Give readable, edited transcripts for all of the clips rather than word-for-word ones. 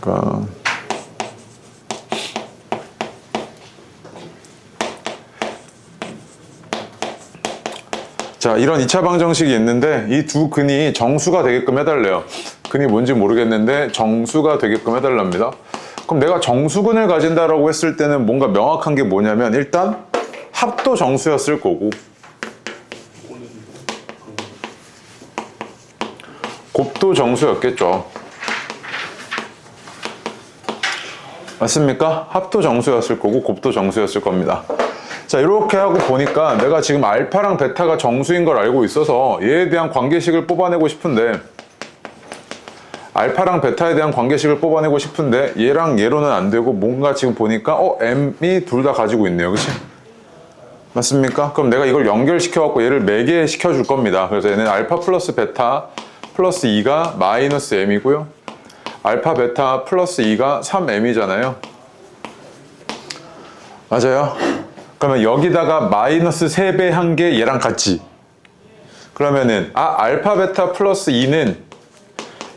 그러니까 자, 이런 2차 방정식이 있는데 이 두 근이 정수가 되게끔 해달래요. 근이 뭔지 모르겠는데 정수가 되게끔 해달랍니다. 그럼 내가 정수근을 가진다라고 했을 때는 뭔가 명확한 게 뭐냐면 일단 합도 정수였을 거고 곱도 정수였겠죠. 맞습니까? 합도 정수였을 거고 곱도 정수였을 겁니다. 자, 이렇게 하고 보니까 내가 지금 알파랑 베타가 정수인 걸 알고 있어서 얘에 대한 관계식을 뽑아내고 싶은데 알파랑 베타에 대한 관계식을 뽑아내고 싶은데 얘랑 얘로는 안 되고 뭔가 지금 보니까 m이 둘 다 가지고 있네요. 그치? 맞습니까? 그럼 내가 이걸 연결시켜 갖고 얘를 매개 시켜 줄 겁니다. 그래서 얘는 알파 플러스 베타 플러스 2가 마이너스 m이고요. 알파 베타 플러스 2가 3m이잖아요. 맞아요? 그러면 여기다가 마이너스 3배 한 게 얘랑 같지? 그러면은 알파 베타 플러스 2는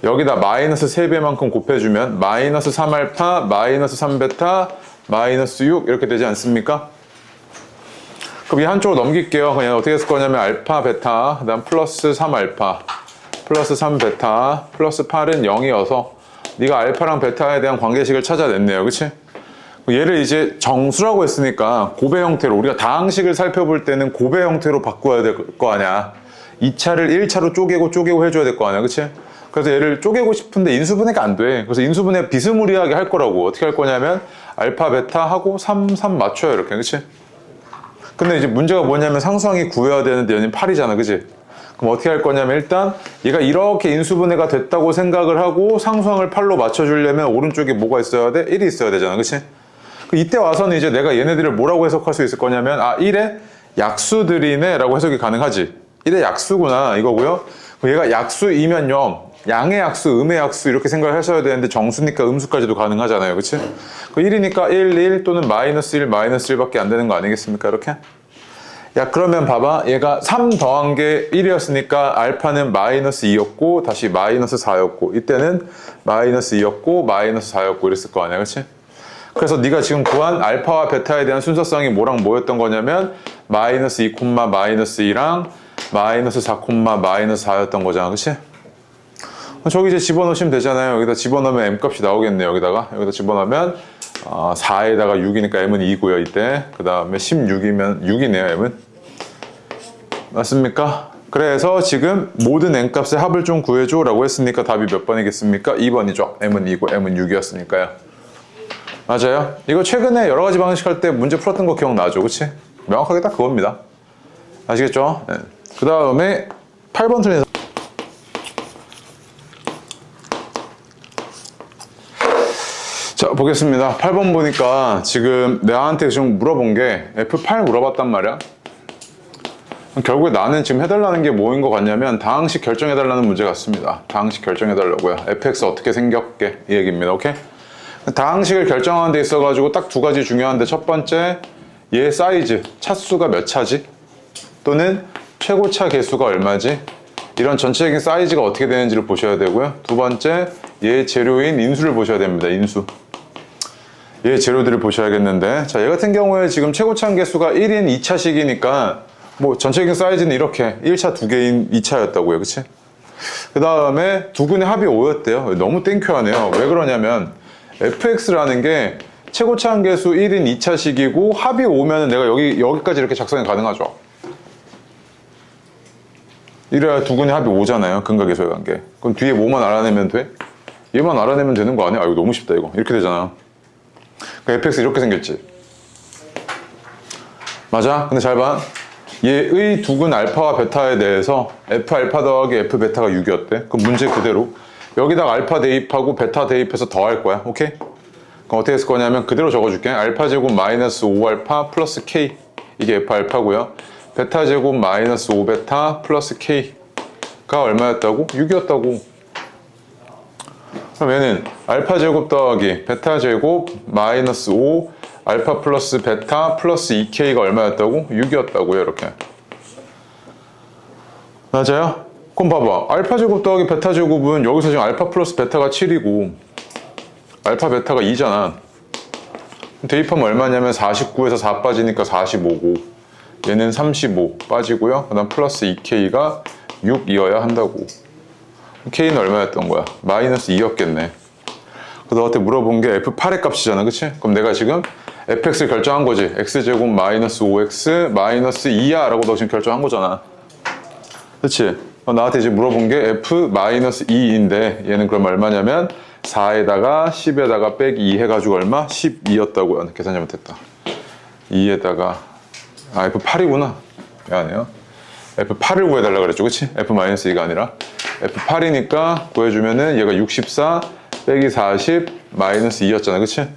여기다 마이너스 3배만큼 곱해주면 마이너스 3알파 마이너스 3베타 마이너스 6 이렇게 되지 않습니까? 그럼 이 한쪽으로 넘길게요. 그냥 어떻게 했을 거냐면 알파 베타 그 다음 플러스 3알파 플러스 3베타 플러스 8은 0이어서 네가 알파랑 베타에 대한 관계식을 찾아냈네요. 그치? 얘를 이제 정수라고 했으니까 곱의 형태로 우리가 다항식을 살펴볼 때는 곱의 형태로 바꿔야 될 거 아니야. 2차를 1차로 쪼개고 해줘야 될 거 아니야. 그치? 그래서 얘를 쪼개고 싶은데 인수분해가 안 돼. 그래서 인수분해 비스무리하게 할 거라고. 어떻게 할 거냐면 알파 베타 하고 3 맞춰요. 이렇게. 그치? 근데 이제 문제가 뭐냐면 상수항이 구해야 되는데 얘는 8이잖아. 그치? 그럼 어떻게 할 거냐면 일단 얘가 이렇게 인수분해가 됐다고 생각을 하고 상수항을 8로 맞춰주려면 오른쪽에 뭐가 있어야 돼? 1이 있어야 되잖아. 그치? 이때 와서는 이제 내가 얘네들을 뭐라고 해석할 수 있을 거냐면 1의 약수들이네 라고 해석이 가능하지. 1의 약수구나 이거고요. 얘가 약수이면요 양의 약수, 음의 약수 이렇게 생각을 하셔야 되는데 정수니까 음수까지도 가능하잖아요. 그치? 1이니까 1, 1 또는 마이너스 1, 마이너스 1밖에 안 되는 거 아니겠습니까? 이렇게? 야, 그러면 봐봐. 얘가 3 더한 게 1이었으니까 알파는 마이너스 2였고 다시 마이너스 4였고 이때는 마이너스 2였고 마이너스 4였고 이랬을 거 아니야. 그치? 그래서 네가 지금 구한 알파와 베타에 대한 순서쌍이 뭐랑 뭐였던 거냐면 마이너스 2, 마이너스 2랑 마이너스 4, 마이너스 4였던 거잖아. 그치? 저기 이제 집어넣으시면 되잖아요. 여기다 집어넣으면 m 값이 나오겠네요. 여기다 집어넣으면 4에다가 6이니까 m은 2고요. 이때 그 다음에 16이면 6이네요. m은 맞습니까? 그래서 지금 모든 n 값의 합을 좀 구해줘 라고 했으니까 답이 몇 번이겠습니까? 2번이죠. m은 2고 m은 6이었으니까요. 맞아요. 이거 최근에 여러 가지 방식 할 때 문제 풀었던 거 기억나죠? 그치? 명확하게 딱 그겁니다. 아시겠죠? 네. 그 다음에 8번 틀린 자, 보겠습니다. 8번 보니까 지금 나한테 좀 물어본 게 F8 물어봤단 말이야. 결국에 나는 지금 해달라는 게 뭐인 것 같냐면 다항식 결정해달라는 문제 같습니다. 다항식 결정해달라고요. fx 어떻게 생겼게 이 얘기입니다. 오케이? 다항식을 결정하는 데 있어가지고 딱 두 가지 중요한데 첫 번째 얘 사이즈 차수가 몇 차지? 또는 최고차 개수가 얼마지? 이런 전체적인 사이즈가 어떻게 되는지를 보셔야 되고요. 두 번째 얘 재료인 인수를 보셔야 됩니다. 인수 얘 재료들을 보셔야겠는데 자, 얘 같은 경우에 지금 최고차 개수가 1인 2차식이니까 뭐 전체적인 사이즈는 이렇게 1차 2개인 2차였다고요. 그치? 그 다음에 두 근의 합이 5였대요. 너무 땡큐하네요. 왜 그러냐면 fx라는 게 최고차 한계수 1인 2차식이고 합이 5면 내가 여기까지 이렇게 작성이 가능하죠. 이래야 두 근의 합이 5잖아요. 근각계수의 관계. 그럼 뒤에 뭐만 알아내면 돼? 얘만 알아내면 되는 거 아니야? 이거 너무 쉽다 이거. 이렇게 되잖아. 그러니까 fx 이렇게 생겼지. 맞아? 근데 잘 봐. 얘의 두 근 알파와 베타에 대해서 f 알파 더하기 f 베타가 6이었대. 그럼 문제 그대로 여기다가 알파 대입하고 베타 대입해서 더할 거야. 오케이? 그럼 어떻게 했을 거냐면 그대로 적어줄게. 알파 제곱 마이너스 5알파 플러스 k 이게 f 알파고요. 베타 제곱 마이너스 5베타 플러스 k가 얼마였다고? 6이었다고. 그럼 얘는 알파 제곱 더하기 베타 제곱 마이너스 5 알파 플러스 베타 플러스 2k가 얼마였다고? 6이었다고요. 이렇게. 맞아요? 그럼 봐봐. 알파 제곱 더하기 베타 제곱은 여기서 지금 알파 플러스 베타가 7이고 알파 베타가 2잖아. 대입하면 얼마냐면 49에서 4 빠지니까 45고 얘는 35 빠지고요. 그 다음 플러스 2K가 6이어야 한다고. K는 얼마였던 거야? 마이너스 2였겠네. 그래서 너한테 물어본 게 F8의 값이잖아, 그치? 그럼 내가 지금 fx를 결정한 거지. x제곱 마이너스 5x 마이너스 2야 라고 너 지금 결정한 거잖아. 그치? 나한테 지금 물어본 게 f 마이너스 2인데 얘는 그럼 얼마냐면 4에다가 10에다가 빼기 2 해가지고 얼마? 12였다고요. 계산 잘못했다. 2에다가 F8이구나. 미안해요. F8을 구해달라 그랬죠, 그치? F-2가 아니라 F8이니까 구해주면은 얘가 64 빼기 40 마이너스 2였잖아, 그치?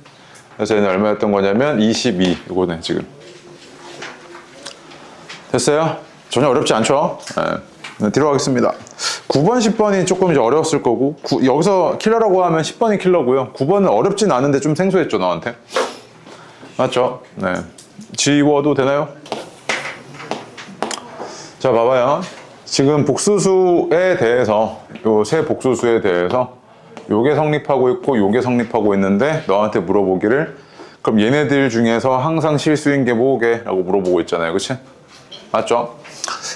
그래서 얘는 얼마였던 거냐면 22 이거네 지금. 됐어요? 전혀 어렵지 않죠? 네, 뒤로 가겠습니다. 9번, 10번이 조금 이제 어려웠을 거고 여기서 킬러라고 하면 10번이 킬러고요. 9번은 어렵진 않은데 좀 생소했죠, 너한테. 맞죠? 네. 지워도 되나요? 자, 봐봐요. 지금 복수수에 대해서 요 세 복수수에 대해서 요게 성립하고 있고 요게 성립하고 있는데 너한테 물어보기를 그럼 얘네들 중에서 항상 실수인 게 뭐게? 라고 물어보고 있잖아요, 그치? 맞죠?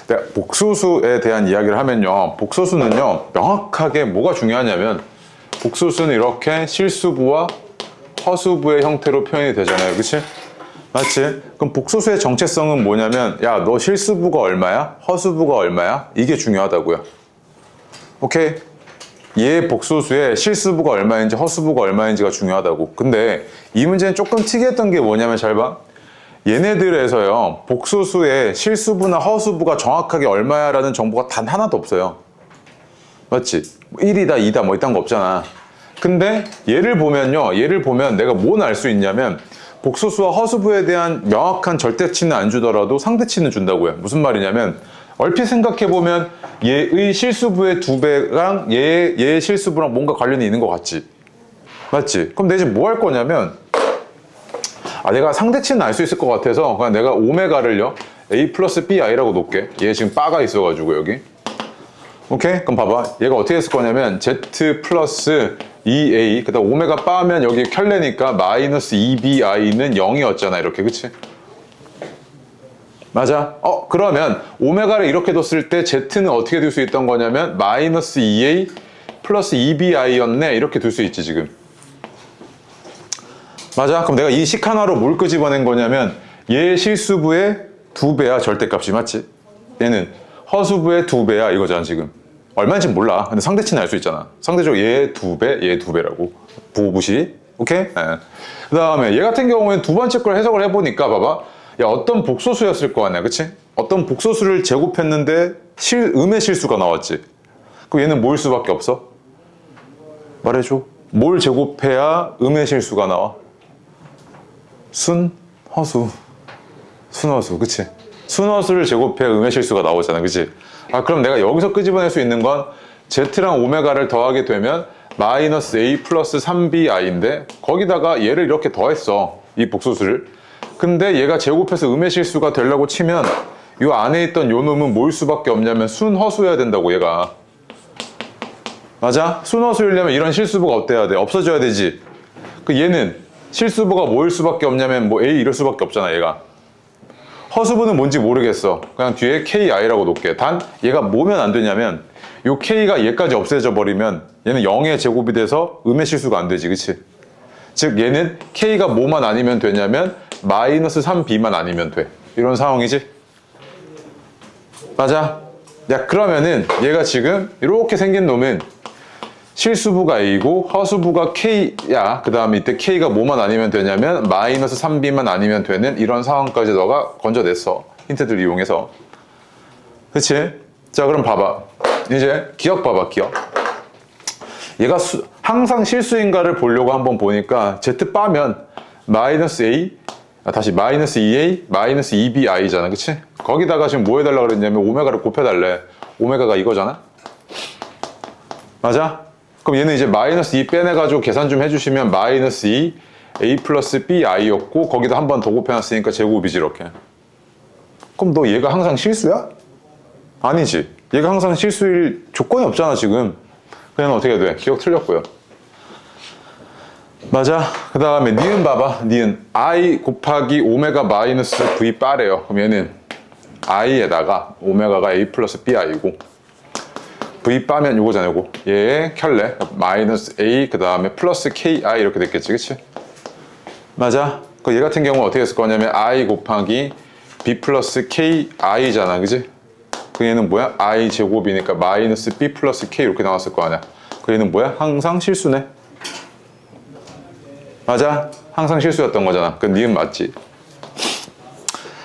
네, 복수수에 대한 이야기를 하면요, 복수수는요 명확하게 뭐가 중요하냐면 복수수는 이렇게 실수부와 허수부의 형태로 표현이 되잖아요, 그치? 맞지? 그럼 복수수의 정체성은 뭐냐면 야, 너 실수부가 얼마야? 허수부가 얼마야? 이게 중요하다고요. 오케이? 얘 복수수의 실수부가 얼마인지 허수부가 얼마인지가 중요하다고. 근데 이 문제는 조금 특이했던 게 뭐냐면 잘 봐. 얘네들에서요 복수수의 실수부나 허수부가 정확하게 얼마야 라는 정보가 단 하나도 없어요. 맞지? 1이다 2다 뭐 이딴 거 없잖아. 근데 얘를 보면요, 얘를 보면 내가 뭘 알 수 있냐면 복수수와 허수부에 대한 명확한 절대치는 안 주더라도 상대치는 준다고요. 무슨 말이냐면 얼핏 생각해보면 얘의 실수부의 2배랑 얘의 실수부랑 뭔가 관련이 있는 것 같지? 맞지? 그럼 내가 지금 뭐 할 거냐면 내가 상대치는 알 수 있을 것 같아서 그냥 내가 오메가를요 a 플러스 bi라고 놓을게. 얘 지금 바가 있어가지고 여기. 오케이? 그럼 봐봐. 얘가 어떻게 했을 거냐면 z 플러스 2a 그 다음 오메가 빠면 여기 켤레니까 마이너스 2bi는 0이었잖아 이렇게. 그치? 맞아? 그러면 오메가를 이렇게 뒀을 때 z는 어떻게 둘 수 있던 거냐면 마이너스 2a 플러스 2bi였네 이렇게 둘 수 있지 지금. 맞아? 그럼 내가 이 식 하나로 뭘 끄집어낸 거냐면 얘 실수부의 2배야 절대값이. 맞지? 얘는 허수부의 2배야 이거잖아 지금. 얼마인지 몰라. 근데 상대치는 알 수 있잖아. 상대적으로 얘 2배, 얘 2배라고. 부부시. 오케이? 네. 그 다음에 얘 같은 경우에는 두 번째 걸 해석을 해보니까 봐봐. 야, 어떤 복소수였을 거 아니야, 그치? 어떤 복소수를 제곱했는데 음의 실수가 나왔지. 그럼 얘는 뭐일 수밖에 없어? 말해줘. 뭘 제곱해야 음의 실수가 나와? 순허수. 순허수, 그치? 순허수를 제곱해야 음의 실수가 나오잖아, 그치? 그럼 내가 여기서 끄집어낼 수 있는 건 z랑 오메가를 더하게 되면 마이너스 a 플러스 3bi인데 거기다가 얘를 이렇게 더했어, 이 복소수를. 근데 얘가 제곱해서 음의 실수가 되려고 치면 이 안에 있던 요 놈은 뭐일 수밖에 없냐면 순허수여야 된다고, 얘가. 맞아? 순허수이려면 이런 실수부가 어때야 돼? 없어져야 되지. 얘는 실수부가 뭐일 수밖에 없냐면 뭐 a 이럴 수밖에 없잖아, 얘가. 허수부는 뭔지 모르겠어. 그냥 뒤에 ki라고 놓을게. 단 얘가 뭐면 안 되냐면 요 k가 얘까지 없애져 버리면 얘는 0의 제곱이 돼서 음의 실수가 안 되지, 그치? 즉 얘는 k가 뭐만 아니면 되냐면 마이너스 3b만 아니면 돼. 이런 상황이지? 맞아? 야, 그러면은 얘가 지금 이렇게 생긴 놈은 실수부가 a고 허수부가 k야. 그 다음에 이때 k가 뭐만 아니면 되냐면 마이너스 3b만 아니면 되는 이런 상황까지 너가 건져냈어, 힌트들 이용해서. 그치? 자, 그럼 봐봐. 이제 기억 봐봐, 기억. 얘가 항상 실수인가를 보려고 한번 보니까 z 빠면 마이너스 a 다시 마이너스 2a 마이너스 2bi잖아, 그치? 거기다가 지금 뭐 해달라 그랬냐면 오메가를 곱해달래. 오메가가 이거잖아? 맞아? 그럼 얘는 이제 마이너스 2 빼내가지고 계산 좀 해주시면 마이너스 2 a 플러스 bi였고 거기다 한 번 더 곱해놨으니까 제곱이지 이렇게. 그럼 너 얘가 항상 실수야? 아니지. 얘가 항상 실수일 조건이 없잖아 지금. 그냥 어떻게 돼? 기억 틀렸고요. 맞아. 그 다음에 니은 봐봐. 니은 I 곱하기 오메가 마이너스 V 바래요. 그럼 얘는 I에다가 오메가가 A 플러스 BI고 V 바면 요거잖아. 요거 얘의 켤레 마이너스 A 그 다음에 플러스 KI 이렇게 됐겠지. 그치? 맞아. 그 얘 같은 경우는 어떻게 했을 거냐면 I 곱하기 B 플러스 KI잖아. 그치? 그 얘는 뭐야? I 제곱이니까 마이너스 B 플러스 K 이렇게 나왔을 거 아니야. 그 얘는 뭐야? 항상 실수네. 맞아. 항상 실수였던 거잖아. 그 니은 맞지?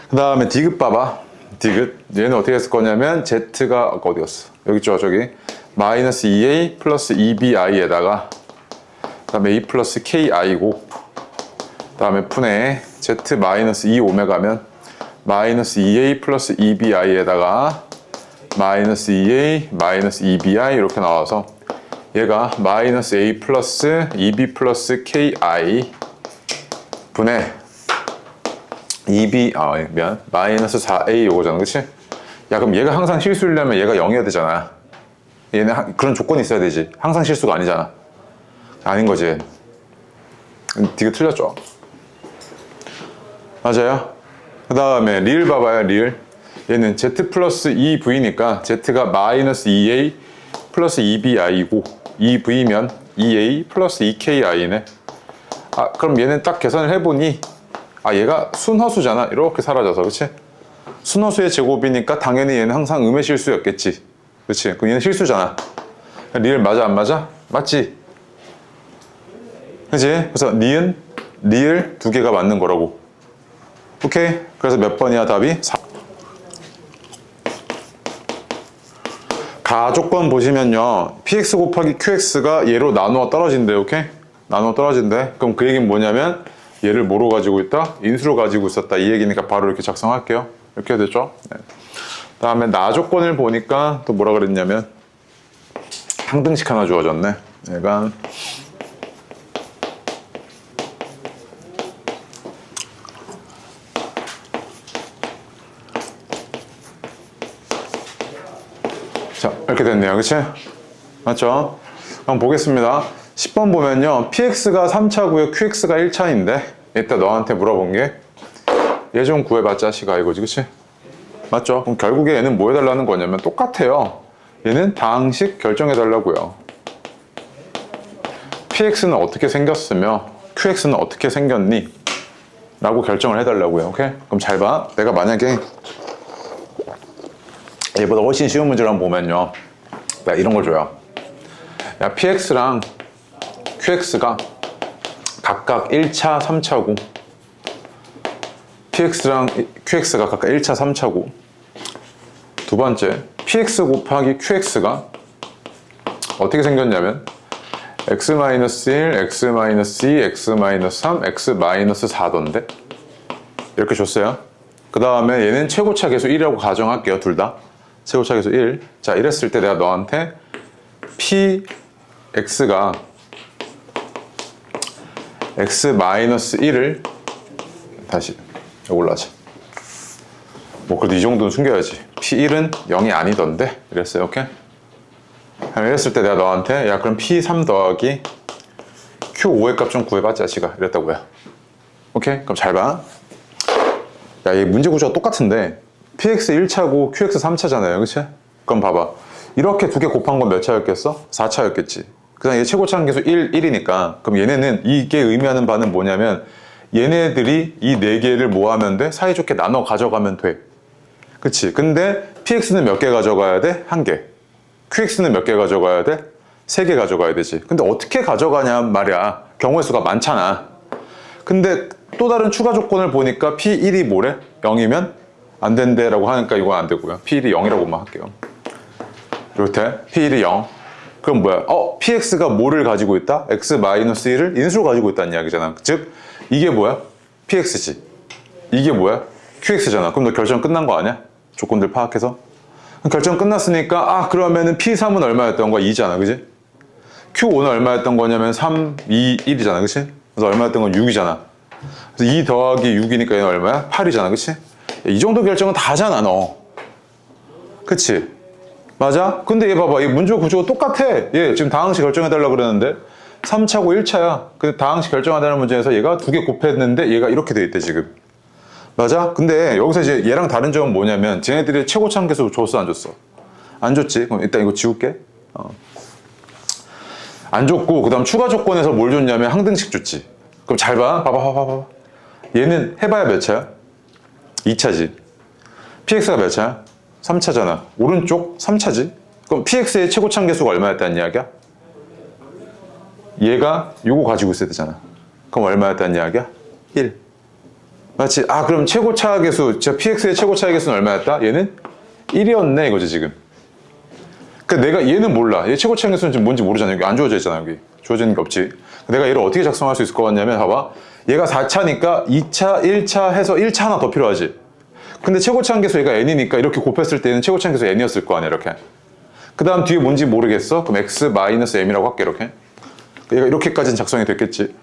그 다음에 디귿 봐봐. 디귿. 얘는 어떻게 했을 거냐면 Z가 어디 갔어? 여기 있죠. 저기 마이너스 2A 플러스 2BI에다가 그 다음에 A 플러스 KI고 그 다음에 분의 Z 마이너스 2오메가면 마이너스 2A 플러스 2BI에다가 마이너스 2A 마이너스 2BI 이렇게 나와서 얘가 마이너스 A 플러스 2B 플러스 KI 분의 2B 미안 마이너스 4A 요거잖아. 그치? 야 그럼 얘가 항상 실수려면 얘가 0이어야 되잖아. 얘는 그런 조건이 있어야 되지. 항상 실수가 아니잖아. 아닌 거지. 되게 틀렸죠. 맞아요. 그 다음에 리을 봐봐요. 리을. 얘는 Z 플러스 2V니까 Z가 마이너스 2A 플러스 2BI고 2V면 2A 플러스 2KI네. 아 그럼 얘는 딱 계산을 해보니 아 얘가 순허수잖아. 이렇게 사라져서. 그치? 순허수의 제곱이니까 당연히 얘는 항상 음의 실수였겠지. 그치? 그럼 얘는 실수잖아. 리을 맞아 안 맞아? 맞지? 그치? 그래서 니은, 리을 두 개가 맞는 거라고. 오케이? 그래서 몇 번이야 답이? 4. 가조건 보시면요 px 곱하기 qx가 얘로 나누어 떨어진대. 오케이? 나누어 떨어진대. 그럼 그 얘기는 뭐냐면 얘를 뭐로 가지고 있다? 인수로 가지고 있었다. 이 얘기니까 바로 이렇게 작성할게요. 이렇게 됐죠? 네. 다음에 나조건을 보니까 또 뭐라 그랬냐면 항등식 하나 주어졌네. 얘가 자 이렇게 됐네요. 그치? 맞죠? 그럼 보겠습니다. 10번 보면요 px가 3차고요 qx가 1차인데 이따 너한테 물어본 게 얘 좀 구해봐 자식아 이거지. 그치? 맞죠? 그럼 결국에 얘는 뭐 해달라는 거냐면 똑같아요. 얘는 다항식 결정해달라고요. px는 어떻게 생겼으며 qx는 어떻게 생겼니? 라고 결정을 해달라고요. 오케이? 그럼 잘 봐. 내가 만약에 얘보다 훨씬 쉬운 문제를 한번 보면요 내가 이런 걸 줘요. 야 px랑 qx가 각각 1차, 3차고 px랑 qx가 각각 1차, 3차고 두 번째 px 곱하기 qx가 어떻게 생겼냐면 x-1, x-2, x-3, x-4던데 이렇게 줬어요. 그 다음에 얘는 최고차 계수 1이라고 가정할게요. 둘 다 최고차 계수 1. 자 이랬을 때 내가 너한테 px가 x-1을 다시 이걸로 하자. 뭐 그래도 이 정도는 숨겨야지. P1은 0이 아니던데 이랬어요. 오케이? 이랬을 때 내가 너한테 야 그럼 P3 더하기 Q5의 값 좀 구해봐 자식아 이랬다고요. 오케이? 그럼 잘 봐. 야 이 문제 구조가 똑같은데 PX 1차고 QX 3차잖아요. 그치? 그럼 봐봐. 이렇게 두 개 곱한 건 몇 차였겠어? 4차였겠지. 그 다음에 얘 최고차항 계수 1이니까 그럼 얘네는 이게 의미하는 바는 뭐냐면 얘네들이 이 네 개를 뭐 하면 돼? 사이좋게 나눠 가져가면 돼. 그치? 근데 PX는 몇 개 가져가야 돼? 한 개. QX는 몇 개 가져가야 돼? 세 개 가져가야 되지. 근데 어떻게 가져가냐 말이야. 경우의 수가 많잖아. 근데 또 다른 추가 조건을 보니까 P1이 뭐래? 0이면 안 된대 라고 하니까 이건 안 되고요. P1이 0이라고만 할게요. 이렇게 P1이 0. 그럼 뭐야? PX가 뭐를 가지고 있다? X-1을 인수로 가지고 있다는 이야기잖아. 즉 이게 뭐야? PX지. 이게 뭐야? QX잖아. 그럼 너 결정 끝난 거 아니야? 조건들 파악해서. 결정 끝났으니까 그러면은 P3은 얼마였던 거야? 2잖아. 그지? Q5는 얼마였던 거냐면 3, 2, 1이잖아. 그치? 그래서 얼마였던 건 6이잖아. 그래서 2 더하기 6이니까 얘는 얼마야? 8이잖아. 그치? 이 정도 결정은 다 하잖아 너. 그치? 맞아? 근데 얘 봐봐. 이 문제 구조가 똑같아. 얘 지금 다항식 결정해달라고 그러는데 3차고 1차야. 그 다항식 결정한다는 문제에서 얘가 두 개 곱했는데 얘가 이렇게 돼 있대 지금. 맞아? 근데 여기서 이제 얘랑 다른 점은 뭐냐면 쟤네들이 최고차항 계수 줬어 안 줬어? 안 줬지. 그럼 일단 이거 지울게. 안 줬고 그 다음 추가 조건에서 뭘 줬냐면 항등식 줬지. 그럼 잘 봐. 봐봐. 얘는 해봐야 몇 차야? 2차지. px가 몇 차야? 3차잖아. 오른쪽 3차지. 그럼 px의 최고차항 계수가 얼마였다는 이야기야? 얘가 요거 가지고 있어야 되잖아. 그럼 얼마였다는 이야기야? 1. 맞지? 아 그럼 최고차 계수, px의 최고차 계수는 얼마였다? 얘는 1이었네 이거지 지금. 그러니까 내가 얘는 몰라. 얘 최고차 계수는 지금 뭔지 모르잖아. 여기 안 주어져 있잖아. 여기 주어지는 게 없지. 내가 얘를 어떻게 작성할 수 있을 것 같냐면 봐봐. 얘가 4차니까 2차, 1차 해서 1차 하나 더 필요하지. 근데 최고차항 계수 얘가 n이니까 이렇게 곱했을 때는 최고차항 계수 n이었을 거 아니야 이렇게. 그 다음 뒤에 뭔지 모르겠어? 그럼 x-m이라고 할게 이렇게. 얘가 이렇게까지는 작성이 됐겠지.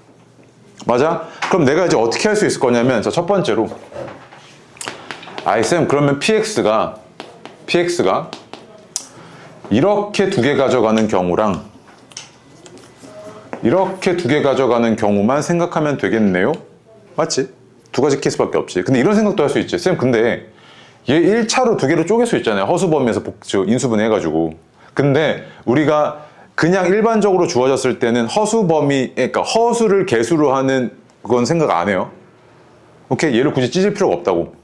맞아? 그럼 내가 이제 어떻게 할 수 있을 거냐면 자, 첫 번째로 쌤 그러면 px가 이렇게 두 개 가져가는 경우랑 이렇게 두 개 가져가는 경우만 생각하면 되겠네요? 맞지? 두 가지 케이스밖에 없지. 근데 이런 생각도 할 수 있지. 쌤 근데 얘 1차로 두 개로 쪼갤 수 있잖아요. 허수 범위에서 인수분 해가지고. 근데 우리가 그냥 일반적으로 주어졌을 때는 허수 범위, 그러니까 허수를 개수로 하는 그건 생각 안 해요. 오케이? 얘를 굳이 찢을 필요가 없다고.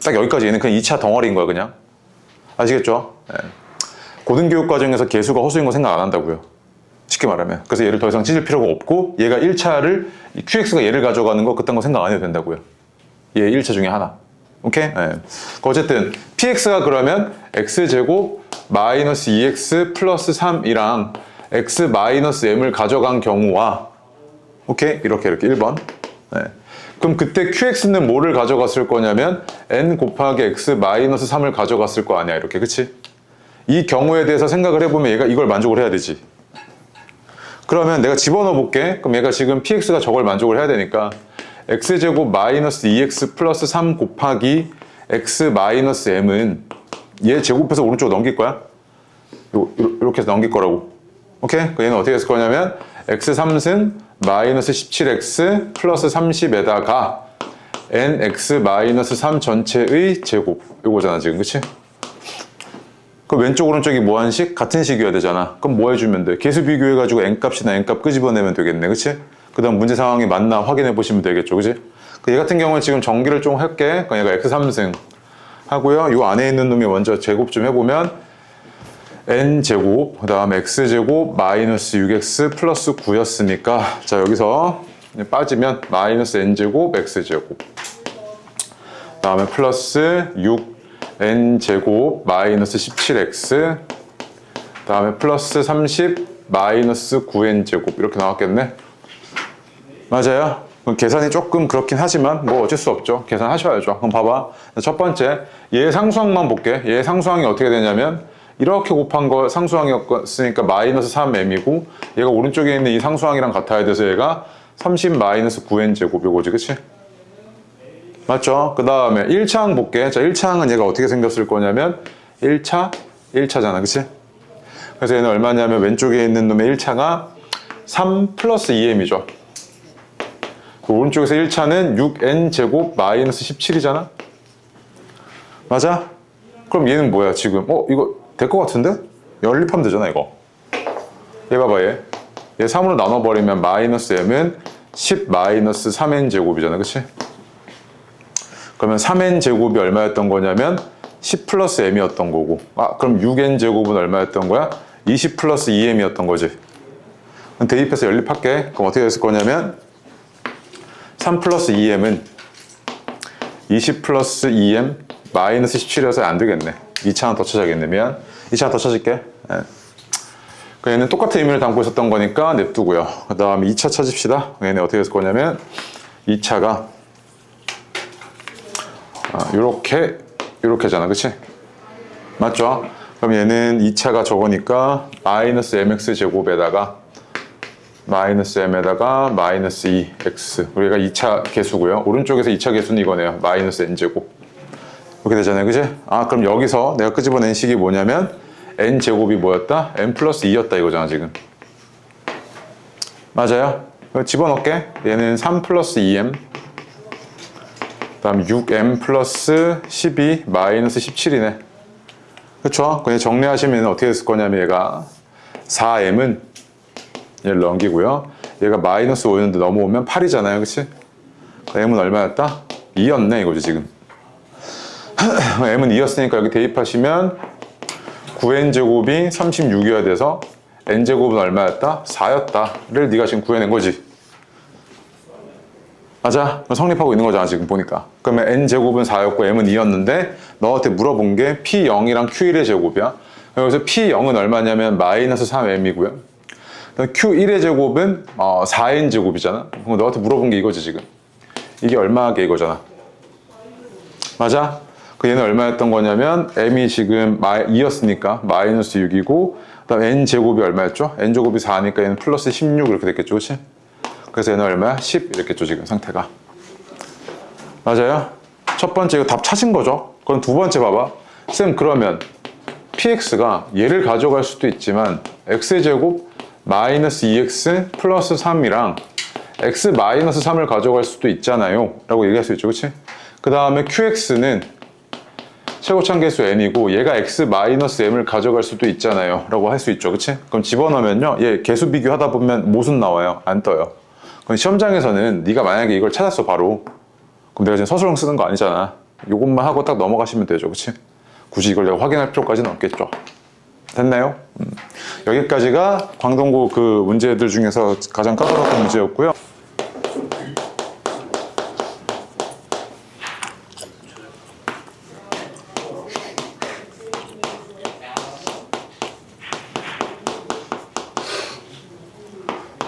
딱 여기까지 얘는 그냥 2차 덩어리인 거야 그냥. 아시겠죠? 네. 고등교육 과정에서 개수가 허수인 거 생각 안 한다고요. 쉽게 말하면. 그래서 얘를 더 이상 찢을 필요가 없고 얘가 1차를 QX가 얘를 가져가는 거 그딴 거 생각 안 해도 된다고요. 얘 1차 중에 하나. 오케이? 네. 어쨌든 PX가 그러면 X제곱 마이너스 2X 플러스 3이랑 X 마이너스 M을 가져간 경우와 오케이? 이렇게 1번. 네. 그럼 그때 QX는 뭐를 가져갔을 거냐면 N 곱하기 X 마이너스 3을 가져갔을 거 아니야 이렇게. 그치? 이 경우에 대해서 생각을 해보면 얘가 이걸 만족을 해야 되지. 그러면 내가 집어넣어 볼게. 그럼 얘가 지금 px가 저걸 만족을 해야 되니까 x제곱 마이너스 2x 플러스 3 곱하기 x 마이너스 m은 얘 제곱해서 오른쪽으로 넘길 거야. 이렇게 해서 넘길 거라고. 오케이? 얘는 어떻게 했을 거냐면 x 3승 마이너스 17x 플러스 30에다가 nx 마이너스 3 전체의 제곱. 요거잖아 지금. 그치? 그 왼쪽 오른쪽이 뭐한식? 같은 식이어야 되잖아. 그럼 뭐 해주면 돼? 계수 비교해가지고 n값이나 n값 끄집어내면 되겠네. 그치? 그 다음 문제 상황이 맞나 확인해 보시면 되겠죠. 그치? 얘 같은 경우는 지금 전기를 좀 할게. 그럼 얘가 x3승 하고요. 요 안에 있는 놈이 먼저 제곱 좀 해보면 n제곱, 그 다음 x제곱 마이너스 6x 플러스 9였으니까 자 여기서 빠지면 마이너스 n제곱 x제곱 그 다음에 플러스 6 n제곱 마이너스 17x 다음에 플러스 30 마이너스 9n제곱 이렇게 나왔겠네. 맞아요? 계산이 조금 그렇긴 하지만 뭐 어쩔 수 없죠. 계산하셔야죠. 그럼 봐봐. 첫 번째 얘 상수항만 볼게. 얘 상수항이 어떻게 되냐면 이렇게 곱한 거 상수항이었으니까 마이너스 3m이고 얘가 오른쪽에 있는 이 상수항이랑 같아야 돼서 얘가 30 마이너스 9n제곱 이거지. 그치? 맞죠? 그 다음에 1차항 볼게. 자, 1차항은 얘가 어떻게 생겼을 거냐면 1차잖아. 그치? 그래서 얘는 얼마냐면 왼쪽에 있는 놈의 1차가 3 플러스 2m이죠. 그 오른쪽에서 1차는 6n제곱 마이너스 17이잖아? 맞아? 그럼 얘는 뭐야 지금? 이거 될 것 같은데? 연립하면 되잖아 이거. 얘 봐봐 얘. 얘 3으로 나눠버리면 마이너스 m은 10 마이너스 3n제곱이잖아. 그치? 그러면 3n제곱이 얼마였던 거냐면 10 플러스 m이었던 거고 그럼 6n제곱은 얼마였던 거야? 20 플러스 2m이었던 거지. 그럼 대입해서 연립할게. 그럼 어떻게 됐을 거냐면 3 플러스 2m은 20 플러스 2m 마이너스 17이어서 안 되겠네. 2차 하나 더 찾아야겠네. 미안. 2차 하나 더 찾을게. 네. 얘는 똑같은 의미를 담고 있었던 거니까 냅두고요. 그 다음에 2차 찾읍시다. 얘는 어떻게 됐을 거냐면 2차가 요렇게잖아. 그치? 맞죠? 그럼 얘는 2차가 저거니까 마이너스 mx 제곱에다가 마이너스 m에다가 마이너스 2x 우리가 2차 개수고요. 오른쪽에서 2차 개수는 이거네요. 마이너스 n제곱 이렇게 되잖아요. 그치? 그럼 여기서 내가 끄집어낸 식이 뭐냐면 n제곱이 뭐였다? n 플러스 2였다 이거잖아 지금. 맞아요? 이거 집어넣을게. 얘는 3 플러스 2m. 그 다음 6m 플러스 12 마이너스 17이네. 그쵸? 그냥 정리하시면 어떻게 됐을 거냐면 얘가 4m은 얘를 넘기고요. 얘가 마이너스 5였는데 넘어오면 8이잖아요. 그치? m은 얼마였다? 2였네 이거지 지금. m은 2였으니까 여기 대입하시면 9n제곱이 36이어야 돼서 n제곱은 얼마였다? 4였다를 네가 지금 구해낸 거지. 맞아? 성립하고 있는 거잖아 지금 보니까. 그러면 n제곱은 4였고 m은 2였는데 너한테 물어본 게 p0이랑 q1의 제곱이야. 여기서 p0은 얼마냐면 마이너스 3m이고요. q1의 제곱은 4n제곱이잖아. 그럼 너한테 물어본 게 이거지 지금. 이게 얼마게 이거잖아. 맞아? 그 얘는 얼마였던 거냐면 m이 지금 2였으니까 마이너스 6이고 그 다음 n제곱이 얼마였죠? n제곱이 4니까 얘는 플러스 16 이렇게 됐겠죠. 그치? 그래서 얘는 얼마야? 10 이랬겠죠 지금 상태가. 맞아요? 첫 번째 이거 답 찾은 거죠? 그럼 두 번째 봐봐. 쌤 그러면 px가 얘를 가져갈 수도 있지만 x제곱 마이너스 2x 플러스 3이랑 x 마이너스 3을 가져갈 수도 있잖아요 라고 얘기할 수 있죠. 그치? 그 다음에 qx는 최고차항 개수 n이고 얘가 x 마이너스 m을 가져갈 수도 있잖아요 라고 할 수 있죠. 그치? 그럼 집어넣으면요 얘 개수 비교하다 보면 모순 나와요. 안 떠요. 그럼 시험장에서는 네가 만약에 이걸 찾았어 바로, 그럼 내가 지금 서술형 쓰는 거 아니잖아. 요것만 하고 딱 넘어가시면 되죠. 그치? 굳이 이걸 내가 확인할 필요까지는 없겠죠. 됐나요? 여기까지가 광동고 그 문제들 중에서 가장 까다로웠던 문제였고요.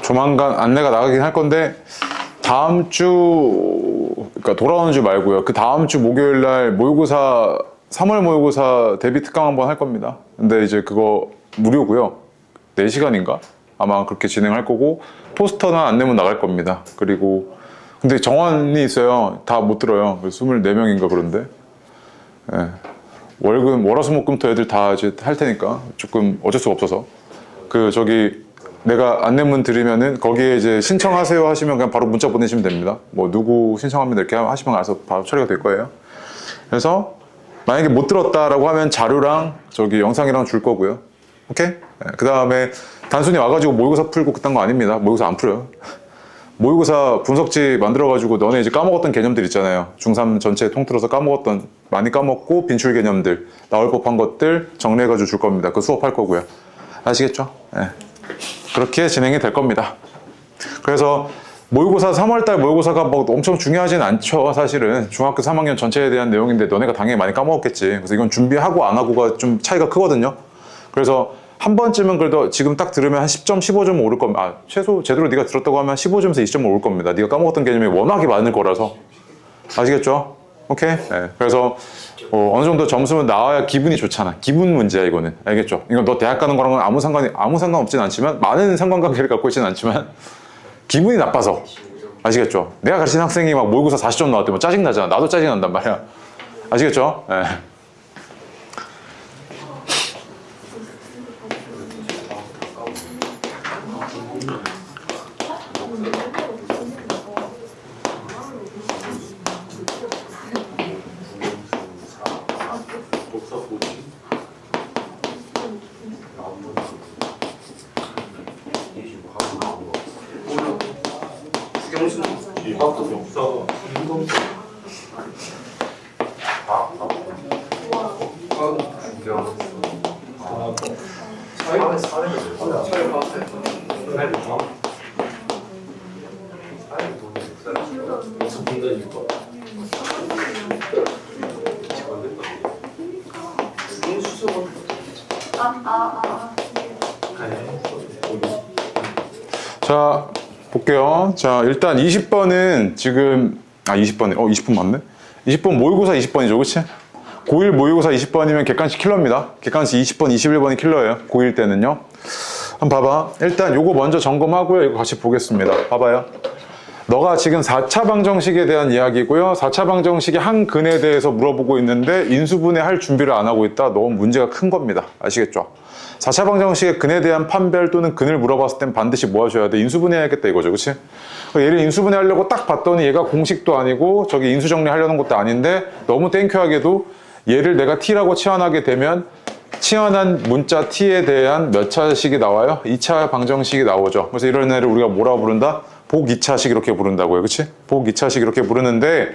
조만간 안내가 나가긴 할 건데 다음 주, 그러니까 돌아오는 주 말고요. 그 다음 주 목요일 날 모의고사 3월 모의고사 대비 특강 한번 할 겁니다. 근데 이제 그거 무료고요. 4시간인가? 아마 그렇게 진행할 거고 포스터나 안내문 나갈 겁니다. 그리고 근데 정원이 있어요. 다 못 들어요. 24명인가 그런데. 예. 월화수목금토 애들 다 이제 할 테니까 조금 어쩔 수가 없어서 내가 안내문 드리면은 거기에 이제 신청하세요 하시면 그냥 바로 문자 보내시면 됩니다. 뭐 누구 신청합니다 이렇게 하시면 알아서 바로 처리가 될 거예요. 그래서 만약에 못 들었다라고 하면 자료랑 영상이랑 줄 거고요. 오케이? 네. 그 다음에 단순히 와가지고 모의고사 풀고 그딴 거 아닙니다. 모의고사 안 풀어요. 모의고사 분석지 만들어가지고 너네 이제 까먹었던 개념들 있잖아요. 중3 전체 통틀어서 까먹었던, 많이 까먹고 빈출 개념들, 나올 법한 것들 정리해가지고 줄 겁니다. 그 수업할 거고요. 아시겠죠? 네. 그렇게 진행이 될 겁니다. 그래서 모의고사 3월달 모의고사가 뭐 엄청 중요하진 않죠. 사실은 중학교 3학년 전체에 대한 내용인데 너네가 당연히 많이 까먹었겠지. 그래서 이건 준비하고 안 하고가 좀 차이가 크거든요. 그래서 한 번쯤은 그래도 지금 딱 들으면 한 10점, 15점 오를 겁니다. 최소 제대로 네가 들었다고 하면 15점에서 20점 오를 겁니다. 네가 까먹었던 개념이 워낙에 많을 거라서. 아시겠죠? 오케이? 네. 그래서 어느 정도 점수는 나와야 기분이 좋잖아. 기분 문제야 이거는. 알겠죠? 이건 너 대학 가는 거랑은 아무 상관없진 않지만, 많은 상관관계를 갖고 있지는 않지만 기분이 나빠서. 아시겠죠? 내가 가르치는 학생이 막 모의고사 40점 나왔대 뭐 짜증나잖아. 나도 짜증난단 말이야. 아시겠죠? 네. 자, 볼게요. 자, 일단 20번은 지금, 20번에, 20번 맞네? 20번 모의고사 20번이죠, 그치? 고1 모의고사 20번이면 객관식 킬러입니다. 객관식 20번, 21번이 킬러예요. 고1 때는요. 한번 봐봐. 일단 요거 먼저 점검하고요. 이거 같이 보겠습니다. 봐봐요. 너가 지금 4차 방정식에 대한 이야기고요. 4차 방정식의 한 근에 대해서 물어보고 있는데 인수분해 할 준비를 안 하고 있다. 너무 문제가 큰 겁니다. 아시겠죠? 4차 방정식의 근에 대한 판별 또는 근을 물어봤을 땐 반드시 뭐 하셔야 돼? 인수분해해야겠다 이거죠. 그치? 얘를 인수분해하려고 딱 봤더니 얘가 공식도 아니고 저기 인수정리하려는 것도 아닌데 너무 땡큐하게도 얘를 내가 t라고 치환하게 되면 치환한 문자 t에 대한 몇 차식이 나와요? 2차 방정식이 나오죠. 그래서 이런 애를 우리가 뭐라고 부른다? 복 2차식 이렇게 부른다고요. 그치? 복 2차식 이렇게 부르는데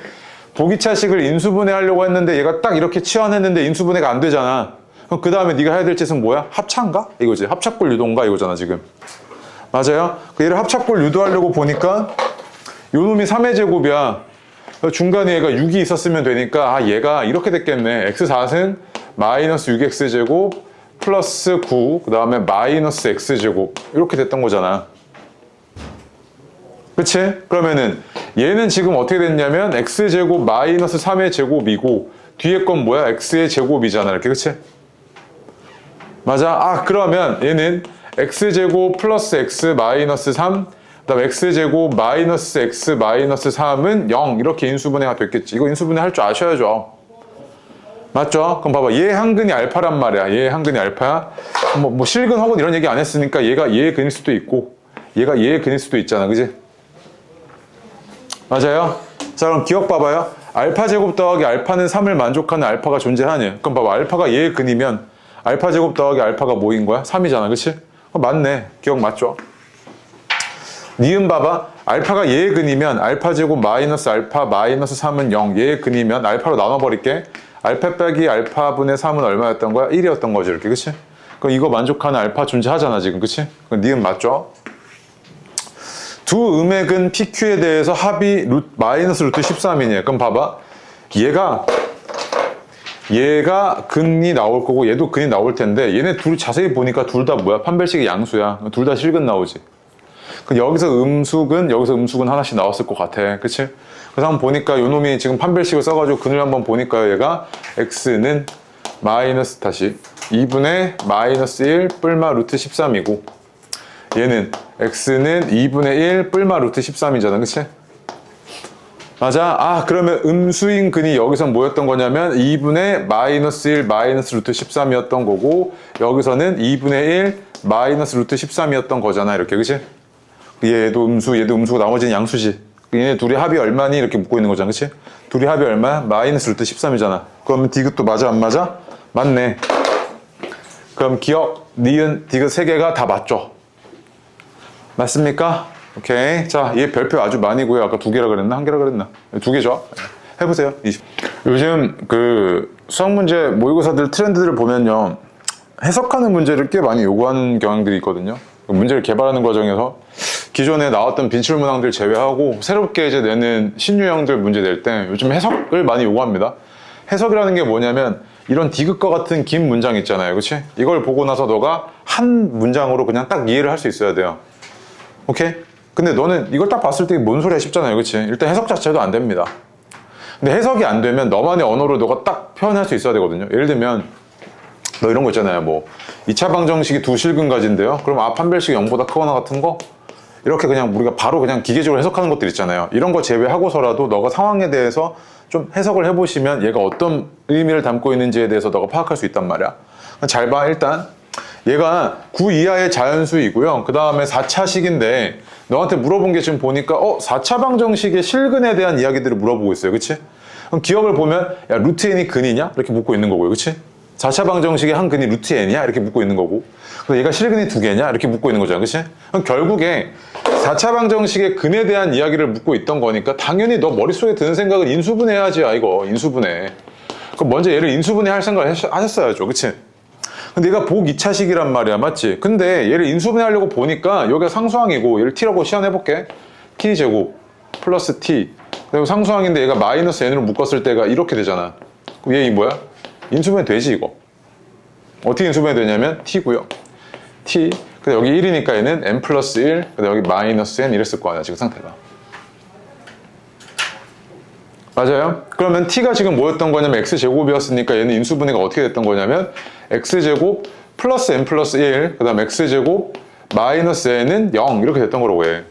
복 2차식을 인수분해하려고 했는데 얘가 딱 이렇게 치환했는데 인수분해가 안 되잖아. 그럼 그 다음에 네가 해야 될 짓은 뭐야? 합차인가? 이거지. 합착골 유도인가? 이거잖아 지금. 맞아요? 얘를 합착골 유도하려고 보니까 요 놈이 3의 제곱이야. 중간에 얘가 6이 있었으면 되니까 아 얘가 이렇게 됐겠네. x4는 마이너스 6x제곱 플러스 9 그 다음에 마이너스 x제곱 이렇게 됐던 거잖아. 그치? 그러면은 얘는 지금 어떻게 됐냐면 x제곱 마이너스 3의 제곱이고 뒤에 건 뭐야? x의 제곱이잖아. 이렇게 그치? 맞아? 아 그러면 얘는 x제곱 플러스 x 마이너스 3 그 다음 x제곱 마이너스 x 마이너스 3은 0 이렇게 인수분해가 됐겠지. 이거 인수분해 할 줄 아셔야죠. 맞죠? 그럼 봐봐. 얘 한근이 알파란 말이야. 얘 한근이 알파야. 뭐 실근 혹은 이런 얘기 안 했으니까 얘가 얘의 근일 수도 있고 얘가 얘의 근일 수도 있잖아. 그지? 맞아요? 자 그럼 기억 봐봐요. 알파 제곱 더하기 알파는 3을 만족하는 알파가 존재하니. 그럼 봐봐. 알파가 얘의 근이면 알파 제곱 더하기 알파가 뭐인 거야? 3이잖아. 그치? 맞네. 기억 맞죠? 니은 봐봐. 알파가 얘의 근이면 알파 제곱 마이너스 알파 마이너스 3은 0. 얘의 근이면 알파로 나눠버릴게. 알파 빼기 알파분의 3은 얼마였던 거야? 1이었던 거지. 이렇게. 그치? 그럼 이거 만족하는 알파 존재하잖아. 지금. 그치? 그럼 니은 맞죠? 두 음액은 PQ에 대해서 합이 마이너스 루트 13이네. 그럼 봐봐. 얘가 근이 나올 거고 얘도 근이 나올 텐데 얘네 둘 자세히 보니까 둘 다 뭐야? 판별식의 양수야. 둘 다 실근 나오지. 여기서 음수근, 여기서 음수근 하나씩 나왔을 것 같아. 그치? 그래서 한번 보니까 요 놈이 지금 판별식을 써가지고 근을 한번 보니까 얘가 x는 마이너스 다시 2분의 마이너스 1 뿔마 루트 13이고 얘는 x는 2분의 1 뿔마 루트 13이잖아. 그치? 맞아? 아 그러면 음수인 근이 여기서 뭐였던 거냐면 2분의 마이너스 1 마이너스 루트 13이었던 거고 여기서는 2분의 1 마이너스 루트 13이었던 거잖아. 이렇게. 그치? 얘도 음수, 얘도 음수고 나머지는 양수지. 얘네 둘이 합이 얼마니? 이렇게 묻고 있는 거잖아. 그치? 둘이 합이 얼마야? 마이너스 루트 13이잖아. 그러면 디귿도 맞아? 안 맞아? 맞네. 그럼 기억, 니은, 디귿 세 개가 다 맞죠? 맞습니까? 오케이. 자, 얘 별표 아주 많이고요. 아까 두 개라 그랬나? 한 개라 그랬나? 두 개죠? 해보세요. 20. 요즘 그 수학 문제 모의고사들 트렌드들을 보면요. 해석하는 문제를 꽤 많이 요구하는 경향들이 있거든요. 문제를 개발하는 과정에서 기존에 나왔던 빈출 문항들 제외하고 새롭게 이제 내는 신유형들 문제 낼 때 요즘 해석을 많이 요구합니다. 해석이라는 게 뭐냐면 이런 디귿과 같은 긴 문장 있잖아요. 그치? 이걸 보고 나서 너가 한 문장으로 그냥 딱 이해를 할 수 있어야 돼요. 오케이? 근데 너는 이걸 딱 봤을 때 뭔 소리야 싶잖아요. 그치? 일단 해석 자체도 안 됩니다. 근데 해석이 안 되면 너만의 언어로 너가 딱 표현할 수 있어야 되거든요. 예를 들면 너 이런 거 있잖아요. 뭐 2차 방정식이 두 실근가지인데요. 그럼 앞 판별식이 0보다 크거나 같은 거 이렇게 그냥 우리가 바로 그냥 기계적으로 해석하는 것들 있잖아요. 이런 거 제외하고서라도 너가 상황에 대해서 좀 해석을 해보시면 얘가 어떤 의미를 담고 있는지에 대해서 너가 파악할 수 있단 말이야. 잘 봐. 일단 얘가 9 이하의 자연수이고요. 그 다음에 4차식인데 너한테 물어본 게 지금 보니까 4차 방정식의 실근에 대한 이야기들을 물어보고 있어요. 그치? 그럼 기억을 보면 야 루트 n이 근이냐? 이렇게 묻고 있는 거고요. 그치? 4차 방정식의 한 근이 루트 n이야? 이렇게 묻고 있는 거고 그래서 얘가 실근이 두 개냐? 이렇게 묻고 있는 거잖아. 그치? 그럼 결국에 4차 방정식의 근에 대한 이야기를 묻고 있던 거니까 당연히 너 머릿속에 드는 생각은 인수분해야지. 이거 인수분해. 그럼 먼저 얘를 인수분해 할 생각을 하셨어야죠. 그치? 근데 얘가 복 2차식이란 말이야. 맞지? 근데 얘를 인수분해 하려고 보니까 여기가 상수항이고 얘를 t라고 시연해볼게. t제곱 플러스 t 그리고 상수항인데 얘가 마이너스 n으로 묶었을 때가 이렇게 되잖아. 그럼 얘 이 뭐야? 인수분해 되지 이거. 어떻게 인수분해 되냐면 t고요. t 근데 여기 1이니까 얘는 n 플러스 1 근데 여기 마이너스 n 이랬을 거 아니야 지금 상태가. 맞아요? 그러면 t가 지금 뭐였던 거냐면 x제곱이었으니까 얘는 인수분해가 어떻게 됐던 거냐면 x제곱 플러스 n 플러스 1 그 다음 x제곱 마이너스 n은 0 이렇게 됐던 거라고 해.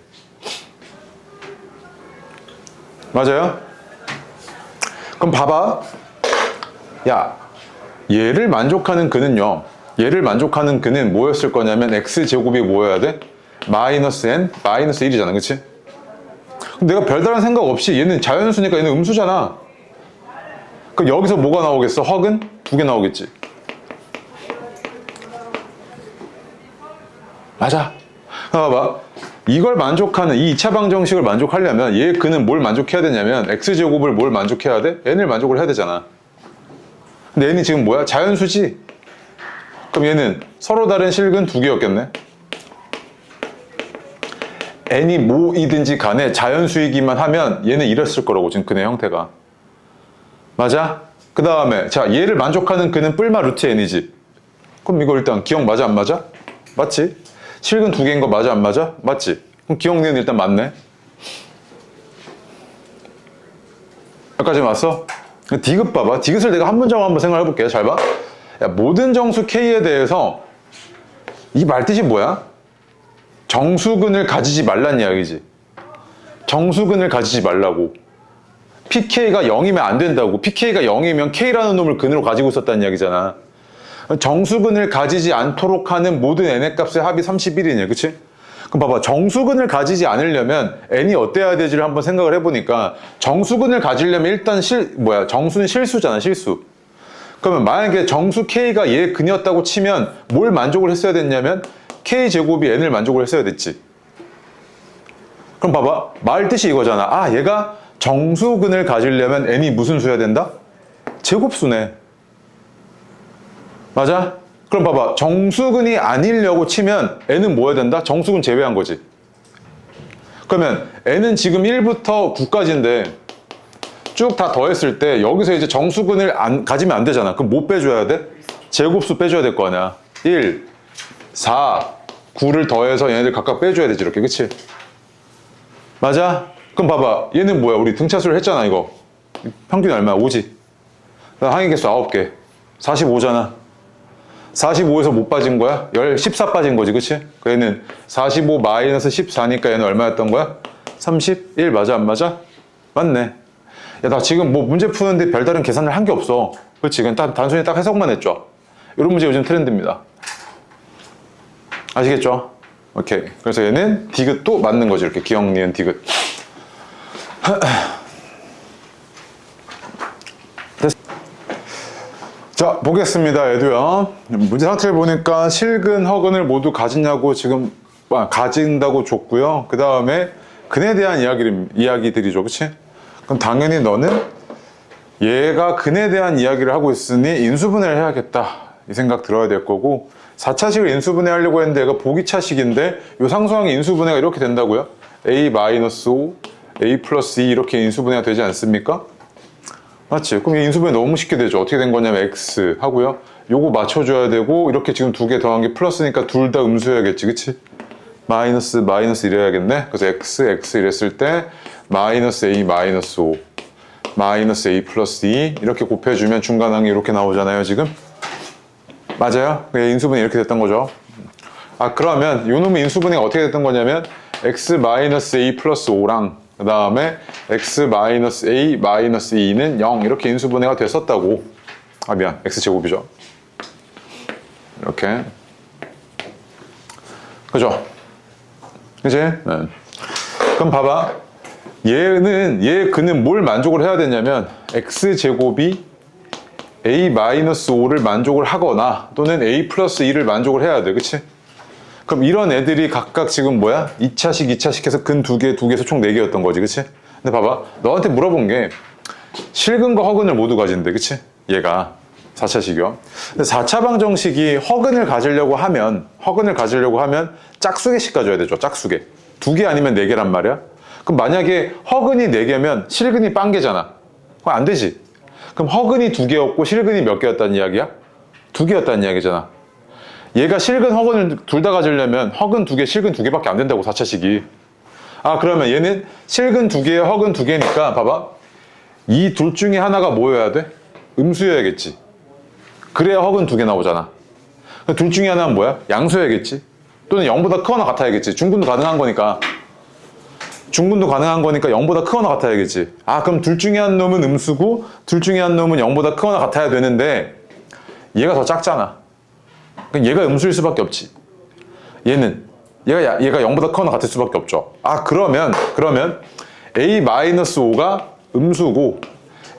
맞아요? 그럼 봐봐. 야 얘를 만족하는 근은요 얘를 만족하는 근은 뭐였을 거냐면 x제곱이 뭐여야 돼? 마이너스 n, 마이너스 1이잖아. 그치? 그럼 내가 별다른 생각 없이 얘는 자연수니까 얘는 음수잖아. 그럼 여기서 뭐가 나오겠어? 허근? 2개 나오겠지. 맞아. 봐봐. 이걸 만족하는 이 2차 방정식을 만족하려면 얘 근은 뭘 만족해야 되냐면 x제곱을 뭘 만족해야 돼? n을 만족을 해야 되잖아. 근데 n이 지금 뭐야? 자연수지? 그럼 얘는 서로 다른 실근 2개였겠네. n이 뭐이든지 간에 자연수이기만 하면 얘는 이랬을 거라고 지금 근의 형태가. 맞아? 그 다음에 자 얘를 만족하는 근은 뿔마 루트 n이지. 그럼 이거 일단 기억 맞아 안 맞아? 맞지? 실근 2개인 거 맞아 안 맞아? 맞지? 그럼 기억니은 일단 맞네. 여기까지 왔어? 디귿 봐봐. 디귿을 내가 한 문장으로 한번 생각해 볼게. 잘 봐. 야, 모든 정수 K에 대해서 이 말뜻이 뭐야? 정수근을 가지지 말란 이야기지. 정수근을 가지지 말라고. PK가 0이면 안 된다고. PK가 0이면 K라는 놈을 근으로 가지고 있었다는 이야기잖아. 정수근을 가지지 않도록 하는 모든 n의 값의 합이 31이네. 그치? 그럼 봐봐. 정수근을 가지지 않으려면 n이 어때야 되지를 한번 생각을 해보니까 정수근을 가지려면 일단 정수는 실수잖아. 실수. 그러면 만약에 정수 K가 얘 근이었다고 치면 뭘 만족을 했어야 됐냐면 K제곱이 n을 만족을 했어야 됐지. 그럼 봐봐. 말 뜻이 이거잖아. 아, 얘가 정수근을 가지려면 n이 무슨 수여야 된다? 제곱수네. 맞아? 그럼 봐봐. 정수근이 아니려고 치면 n은 뭐 해야 된다? 정수근 제외한 거지. 그러면 n은 지금 1부터 9까지인데 쭉 다 더했을 때 여기서 이제 정수근을 가지면 안 되잖아. 그럼 뭐 빼줘야 돼? 제곱수 빼줘야 될 거 아니야. 1, 4, 9를 더해서 얘네들 각각 빼줘야 되지. 이렇게. 그치? 맞아? 그럼 봐봐. 얘는 뭐야? 우리 등차수를 했잖아. 이거. 평균이 얼마야? 5지? 항의개수 9개. 45잖아. 45에서 못 빠진 거야? 14 빠진 거지. 그치? 얘는 45 마이너스 14니까 얘는 얼마였던 거야? 31 맞아 안 맞아? 맞네. 야, 나 지금 뭐 문제 푸는데 별다른 계산을 한 게 없어. 그렇지? 그냥 단순히 딱 해석만 했죠. 이런 문제 요즘 트렌드입니다. 아시겠죠? 오케이. 그래서 얘는 디귿도 맞는 거지. 이렇게 기억, 니은, 디귿. 자, 보겠습니다. 얘도요. 문제 상태를 보니까 실근, 허근을 모두 가지냐고 지금 가진다고 줬고요. 그 다음에 근에 대한 이야기들이죠. 그치? 그럼 당연히 너는 얘가 근에 대한 이야기를 하고 있으니 인수분해를 해야겠다. 이 생각 들어야 될 거고 4차식을 인수분해 하려고 했는데 얘가 보기차식인데 이 상수항의 인수분해가 이렇게 된다고요? A-5, A 플러스 2 이렇게 인수분해가 되지 않습니까? 맞지? 그럼 이 인수분해 너무 쉽게 되죠. 어떻게 된 거냐면 X 하고요. 요거 맞춰줘야 되고 이렇게 지금 2개 더한 게 플러스니까 둘 다 음수여야겠지. 그치? 마이너스 이래야겠네. 그래서 X 이랬을 때 마이너스 A 마이너스 5 마이너스 A 플러스 2 이렇게 곱해주면 중간항이 이렇게 나오잖아요. 지금 맞아요? 인수분해 이렇게 됐던 거죠. 아, 그러면 요 놈의 인수분해가 어떻게 됐던 거냐면 X 마이너스 A 플러스 5랑 그 다음에 X 마이너스 A 마이너스 2는 0 이렇게 인수분해가 됐었다고. 아, 미안. X제곱이죠. 이렇게. 그죠? 그치? 네. 그럼 봐봐. 얘 근은 뭘 만족을 해야 되냐면 X제곱이 A-5를 만족을 하거나 또는 A 플러스 2를 만족을 해야 돼. 그치? 그럼 이런 애들이 각각 지금 뭐야? 2차식, 2차식 해서 근 2개, 2개에서 총 4개였던 거지. 그치? 근데 봐봐. 너한테 물어본 게 실근과 허근을 모두 가진대. 그치? 얘가 4차식이요. 근데 4차 방정식이 허근을 가지려고 하면 짝수개씩 가져야 되죠. 짝수개. 2개 아니면 4개란 말이야. 그럼 만약에 허근이 4개면 실근이 빵개잖아. 그럼 안 되지. 그럼 허근이 2개였고 실근이 몇 개였다는 이야기야? 2개였다는 이야기잖아. 얘가 실근, 허근을 둘 다 가지려면 허근 2개, 실근 2개밖에 안 된다고 4차식이. 아, 그러면 얘는 실근 2개에 허근 2개니까 봐봐. 이 둘 중에 하나가 뭐여야 돼? 음수여야겠지. 그래야 허근 2개 나오잖아. 둘 중에 하나는 뭐야? 양수여야겠지. 또는 0보다 크거나 같아야겠지. 중분도 가능한 거니까. 0보다 크거나 같아야겠지. 아, 그럼 둘 중에 한 놈은 음수고 둘 중에 한 놈은 0보다 크거나 같아야 되는데 얘가 더 작잖아. 그럼 얘가 음수일 수밖에 없지. 얘가 0보다 크거나 같을 수밖에 없죠. 그러면 A-5가 음수고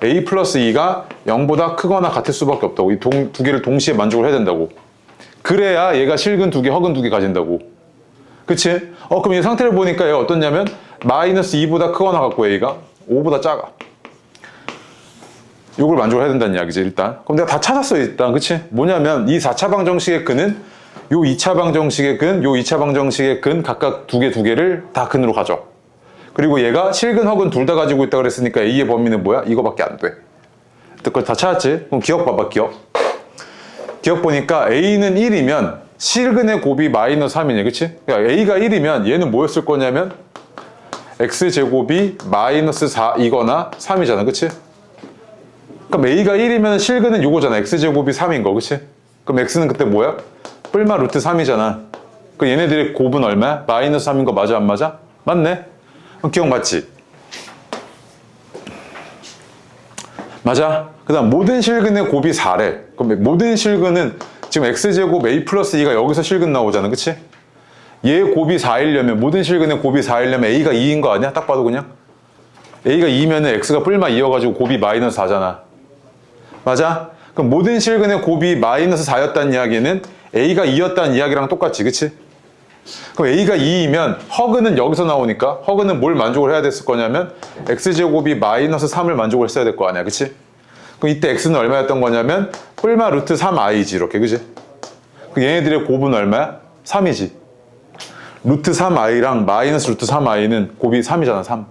A 플러스 2가 0보다 크거나 같을 수밖에 없다고. 이 두 개를 동시에 만족을 해야 된다고. 그래야 얘가 실근 2개, 허근 2개 가진다고. 그치? 그럼 이 상태를 보니까 얘가 어떻냐면 마이너스 2보다 크거나 같고 A가 5보다 작아. 요걸 만족을 해야 된다는 이야기지, 일단. 그럼 내가 다 찾았어, 일단. 그치? 뭐냐면 이 4차 방정식의 근은 요 2차 방정식의 근, 요 2차 방정식의 근 각각 두 개를 다 근으로 가져. 그리고 얘가 실근, 허근 둘 다 가지고 있다고 그랬으니까 A의 범위는 뭐야? 이거밖에 안 돼. 그걸 다 찾았지? 그럼 기억 봐봐, 기억. 기억 보니까 A는 1이면 실근의 곱이 마이너스 3이네, 그치? 그러니까 A가 1이면 얘는 뭐였을 거냐면 X제곱이 마이너스 4이거나 3이잖아, 그치? 그럼 A가 1이면 실근은 요거잖아. X제곱이 3인 거, 그치? 그럼 X는 그때 뭐야? 뿔마 루트 3이잖아. 그럼 얘네들의 곱은 얼마야? 마이너스 3인 거 맞아, 안 맞아? 맞네? 그럼 기억 맞지? 맞아? 그 다음 모든 실근의 곱이 4래. 그럼 모든 실근은 지금 X제곱 A 플러스 2가 여기서 실근 나오잖아, 그치? 얘 곱이 4이려면 모든 실근의 곱이 4이려면 A가 2인 거 아니야? 딱 봐도 그냥? A가 2면은 X가 뿔마 2여가지고 곱이 마이너스 4잖아. 맞아? 그럼 모든 실근의 곱이 마이너스 4였다는 이야기는 A가 2였다는 이야기랑 똑같지, 그치? 그럼 A가 2이면 허근은 여기서 나오니까 허근은 뭘 만족을 해야 됐을 거냐면 X제곱이 마이너스 3을 만족을 했어야 될 거 아니야, 그치? 그럼 이때 X는 얼마였던 거냐면 뿔마 루트 3i지, 이렇게, 그치? 그럼 얘네들의 곱은 얼마야? 3이지. 루트 3i랑 마이너스 루트 3i는 곱이 3이잖아, 3.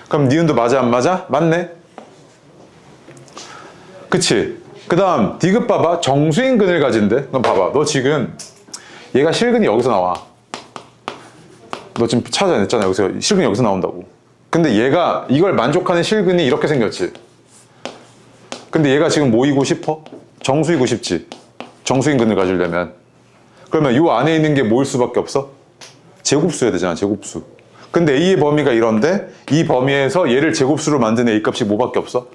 그럼 니은도 맞아, 안 맞아? 맞네? 그치? 그 다음 디귿 봐봐. 정수인 근을 가진대. 그럼 봐봐, 너 지금 얘가 실근이 여기서 나와. 너 지금 찾아냈잖아. 여기서 실근이 여기서 나온다고. 근데 얘가 이걸 만족하는 실근이 이렇게 생겼지. 근데 얘가 지금 뭐이고 싶어? 정수이고 싶지. 정수인 근을 가지려면. 그러면 이 안에 있는 게 뭐일 수밖에 없어? 제곱수여야 되잖아, 제곱수. 근데 A의 범위가 이런데 이 범위에서 얘를 제곱수로 만드는 A 값이 뭐밖에 없어?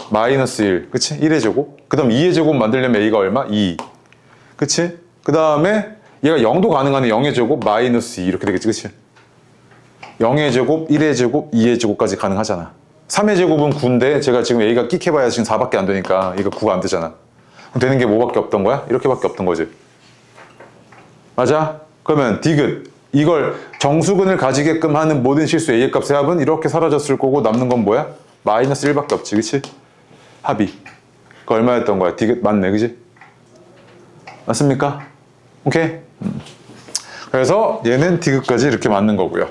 마이너스 1, 그치? 1의 제곱. 그 다음 2의 제곱 만들려면 A가 얼마? 2. 그치? 그 다음에 얘가 0도 가능하네. 0의 제곱, 마이너스 2 이렇게 되겠지, 그치? 0의 제곱, 1의 제곱, 2의 제곱까지 가능하잖아. 3의 제곱은 9인데 제가 지금 A가 끽 해봐야 지금 4밖에 안 되니까 얘가 9가 안 되잖아. 그럼 되는 게 뭐밖에 없던 거야? 이렇게밖에 없던 거지. 맞아? 그러면 디귿. 이걸 정수근을 가지게끔 하는 모든 실수 A의 값의 합은 이렇게 사라졌을 거고 남는 건 뭐야? 마이너스 1밖에 없지, 그치? 합이. 그 얼마였던 거야? 디귿 맞네, 그치? 맞습니까? 오케이? 그래서 얘는 디귿까지 이렇게 맞는 거고요.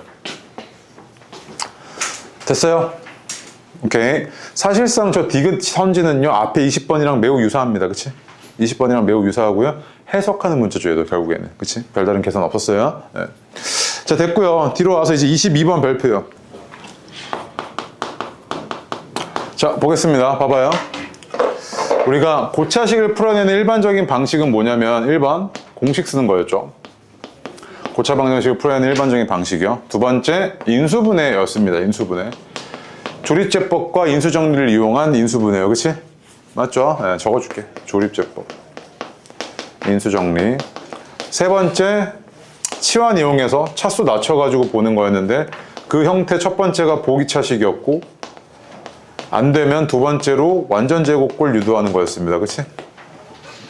됐어요? 오케이. 사실상 저 디귿 선지는요, 앞에 20번이랑 매우 유사합니다. 그치? 20번이랑 매우 유사하고요. 해석하는 문제죠, 얘도 결국에는. 그치? 별다른 계산 없었어요. 네. 자, 됐고요. 뒤로 와서 이제 22번 별표요. 자, 보겠습니다. 봐봐요. 우리가 고차식을 풀어내는 일반적인 방식은 뭐냐면 1번 공식 쓰는 거였죠. 고차 방정식을 풀어내는 일반적인 방식이요. 두 번째 인수분해였습니다. 인수분해. 조립제법과 인수정리를 이용한 인수분해요. 그치? 맞죠? 네, 적어줄게. 조립제법. 인수정리. 세 번째 치환 이용해서 차수 낮춰가지고 보는 거였는데 그 형태 첫 번째가 보기차식이었고 안 되면 두 번째로 완전 제곱골 유도하는 거였습니다. 그치?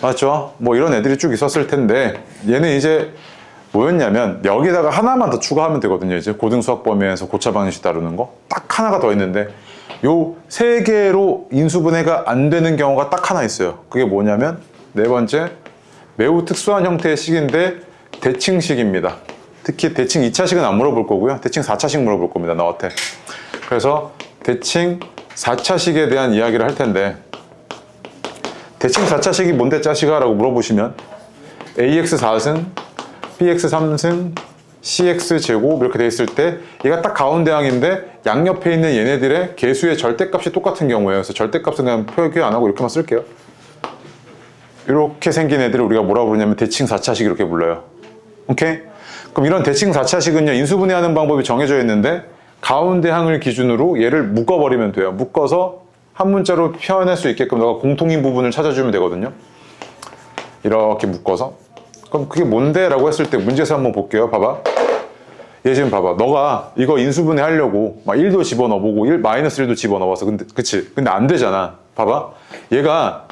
맞죠? 뭐 이런 애들이 쭉 있었을 텐데 얘는 이제 뭐였냐면 여기다가 하나만 더 추가하면 되거든요. 이제 고등수학 범위에서 고차 방정식 다루는 거 딱 하나가 더 있는데 요 세 개로 인수분해가 안 되는 경우가 딱 하나 있어요. 그게 뭐냐면 네 번째 매우 특수한 형태의 식인데 대칭식입니다. 특히 대칭 2차식은 안 물어볼 거고요. 대칭 4차식 물어볼 겁니다. 너한테. 그래서 대칭 4차식에 대한 이야기를 할 텐데 대칭 4차식이 뭔데 짜식아? 라고 물어보시면 AX 4승, BX 3승, CX 제곱 이렇게 돼 있을 때 얘가 딱 가운데 항인데 양옆에 있는 얘네들의 개수의 절대값이 똑같은 경우예요. 그래서 절대값은 그냥 표기 안 하고 이렇게만 쓸게요. 이렇게 생긴 애들을 우리가 뭐라고 부르냐면 대칭 4차식 이렇게 불러요. 오케이? 그럼 이런 대칭 4차식은요 인수분해하는 방법이 정해져 있는데 가운데 항을 기준으로 얘를 묶어버리면 돼요. 묶어서 한 문자로 표현할 수 있게끔 너가 공통인 부분을 찾아주면 되거든요. 이렇게 묶어서. 그럼 그게 뭔데? 라고 했을 때 문제에서 한번 볼게요. 봐봐. 얘 지금 봐봐. 너가 이거 인수분해 하려고 막 1도 집어넣어보고 마이너스 1도 집어넣어서 근데 그치? 근데 안 되잖아. 봐봐. 얘가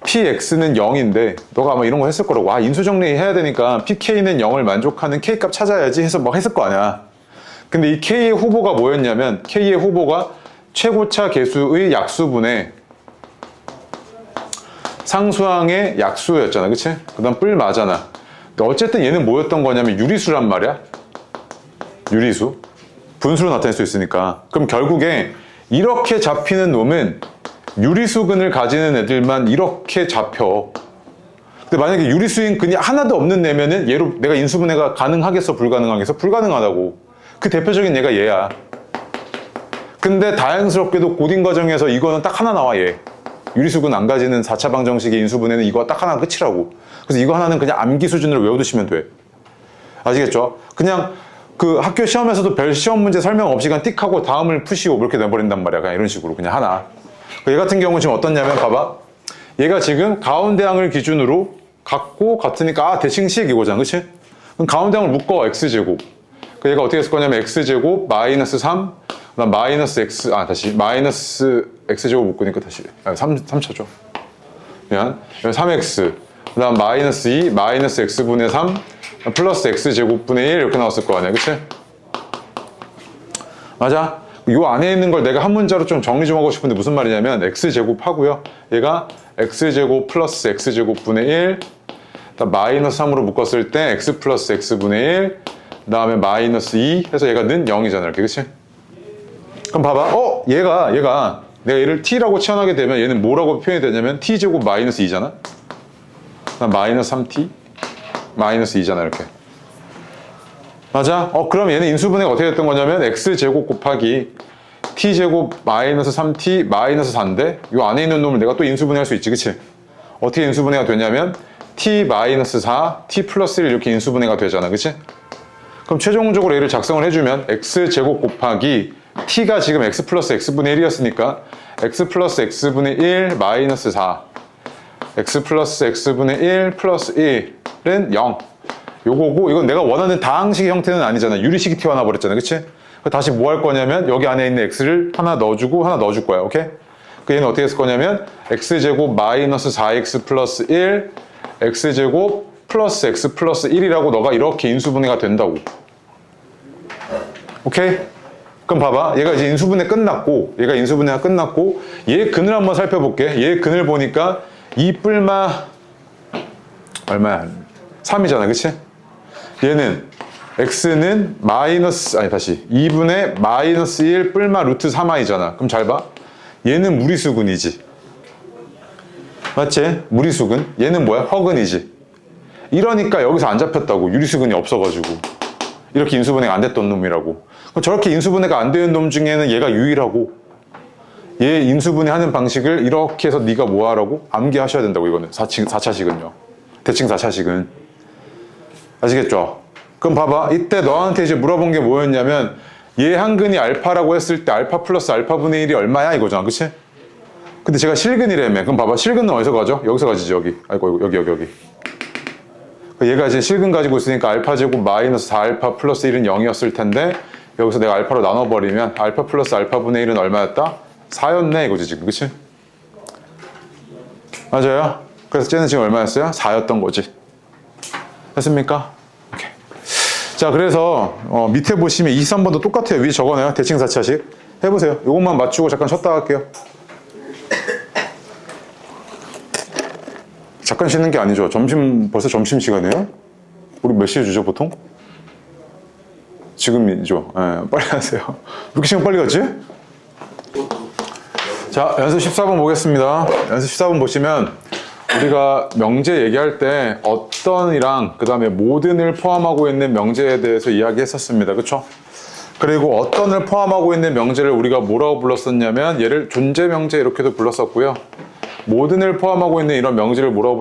px는 0인데 너가 아마 이런 거 했을 거라고. 아, 인수정리 해야 되니까 pk는 0을 만족하는 k값 찾아야지 해서 막 했을 거 아니야. 근데 이 k의 후보가 뭐였냐면 k의 후보가 최고차 계수의 약수분의 상수항의 약수였잖아. 그치? 그 다음 뿔 마잖아. 근데 어쨌든 얘는 뭐였던 거냐면 유리수란 말이야. 유리수. 분수로 나타낼 수 있으니까. 그럼 결국에 이렇게 잡히는 놈은 유리수근을 가지는 애들만 이렇게 잡혀. 근데 만약에 유리수인 근이 하나도 없는 애면은 얘로 내가 인수분해가 가능하겠어? 불가능하겠어? 불가능하다고. 그 대표적인 얘가 얘야. 근데 다행스럽게도 고딩 과정에서 이거는 딱 하나 나와, 얘. 유리수근 안 가지는 4차 방정식의 인수분해는 이거 딱 하나 끝이라고. 그래서 이거 하나는 그냥 암기 수준으로 외워두시면 돼. 아시겠죠? 그냥 그 학교 시험에서도 별 시험 문제 설명 없이 그냥 띡 하고 다음을 푸시고 그렇게 내버린단 말이야. 그냥 이런 식으로 그냥 하나. 얘 같은 경우는 지금 어떻냐면 봐봐. 얘가 지금 가운데항을 기준으로 같고 같으니까 아 대칭식 이거잖아. 그치? 그럼 가운데항을 묶어 x제곱. 얘가 어떻게 했을 거냐면 x제곱 마이너스 3 그다음 마이너스 x 다시 마이너스 x제곱 묶으니까 다시 3차죠. 미안. 3x 그 다음 마이너스 2 마이너스 x분의 3 플러스 x제곱분의 1 이렇게 나왔을 거 아니야. 그치? 맞아? 요 안에 있는 걸 내가 한 문자로 좀 정리 좀 하고 싶은데 무슨 말이냐면 x제곱 하고요. 얘가 x제곱 플러스 x제곱분의 1 그다음 마이너스 3으로 묶었을 때 x 플러스 x분의 1 그 다음에 마이너스 2 해서 얘가 는 0이잖아. 이렇게. 그치? 그럼 봐봐. 얘가 내가 얘를 t라고 치환하게 되면 얘는 뭐라고 표현이 되냐면 t제곱 마이너스 2잖아. 그다음 마이너스 3t 마이너스 2잖아. 이렇게. 맞아? 그럼 얘는 인수분해가 어떻게 됐던 거냐면 x제곱 곱하기 t제곱 마이너스 3t 마이너스 4인데 이 안에 있는 놈을 내가 또 인수분해할 수 있지. 그치? 어떻게 인수분해가 되냐면 t 마이너스 4 t 플러스 1 이렇게 인수분해가 되잖아. 그치? 그럼 최종적으로 얘를 작성을 해주면 x제곱 곱하기 t가 지금 x 플러스 x분의 1이었으니까 x 플러스 x분의 1 마이너스 4 x 플러스 x분의 1 플러스 1은 0 요거고 이건 내가 원하는 다항식의 형태는 아니잖아. 유리식이 튀어나와 버렸잖아. 그치? 다시 뭐 할 거냐면 여기 안에 있는 x를 하나 넣어주고 하나 넣어줄 거야. 오케이? 얘는 어떻게 했을 거냐면 x제곱 마이너스 4x 플러스 1 x제곱 플러스 x 플러스 1이라고 너가 이렇게 인수분해가 된다고. 오케이? 그럼 봐봐. 얘가 이제 인수분해 끝났고 얘가 인수분해가 끝났고 얘 근을 한번 살펴볼게. 얘 근을 보니까 2 뿔마 얼마야? 3이잖아. 그치? 얘는 x는 마이너스 2분의 마이너스 1 뿔마 루트 3i잖아. 그럼 잘 봐. 얘는 무리수근이지. 맞지? 무리수근. 얘는 뭐야? 허근이지. 이러니까 여기서 안 잡혔다고. 유리수근이 없어가지고. 이렇게 인수분해가 안 됐던 놈이라고. 그럼 저렇게 인수분해가 안 되는 놈 중에는 얘가 유일하고 얘 인수분해 하는 방식을 이렇게 해서 네가 뭐 하라고? 암기하셔야 된다고. 이거는 4차식은요. 대칭 4차식은. 아시겠죠? 그럼 봐봐. 이때 너한테 이제 물어본 게 뭐였냐면 얘 한근이 알파라고 했을 때 알파 플러스 알파분의 1이 얼마야? 이거잖아. 그치? 근데 제가 실근이라며. 그럼 봐봐. 실근은 어디서 가죠? 여기서 가지지. 여기. 아이고 여기. 얘가 이제 실근 가지고 있으니까 알파 제곱 마이너스 4알파 플러스 1은 0이었을 텐데 여기서 내가 알파로 나눠버리면 알파 플러스 알파분의 1은 얼마였다? 4였네 이거지 지금. 그치? 맞아요? 그래서 쟤는 지금 얼마였어요? 4였던 거지. 됐습니까? 오케이. 자, 그래서 밑에 보시면 23번도 똑같아요. 위에 적어놔요. 대칭 4차식. 해보세요. 이것만 맞추고 잠깐 쉬었다 갈게요. 잠깐 쉬는 게 아니죠. 벌써 점심시간이에요? 우리 몇 시에 주죠, 보통? 지금이죠. 빨리 하세요. 왜 이렇게 시간 빨리 갔지? 자, 연습 14번 보겠습니다. 연습 14번 보시면 우리가 명제 얘기할 때 어떤이랑 그 다음에 모든을 포함하고 있는 명제에 대해서 이야기했었습니다. 그쵸? 그리고 어떤을 포함하고 있는 명제를 우리가 뭐라고 불렀었냐면 얘를 존재 명제 이렇게도 불렀었고요. 모든을 포함하고 있는 이런 명제를 뭐라고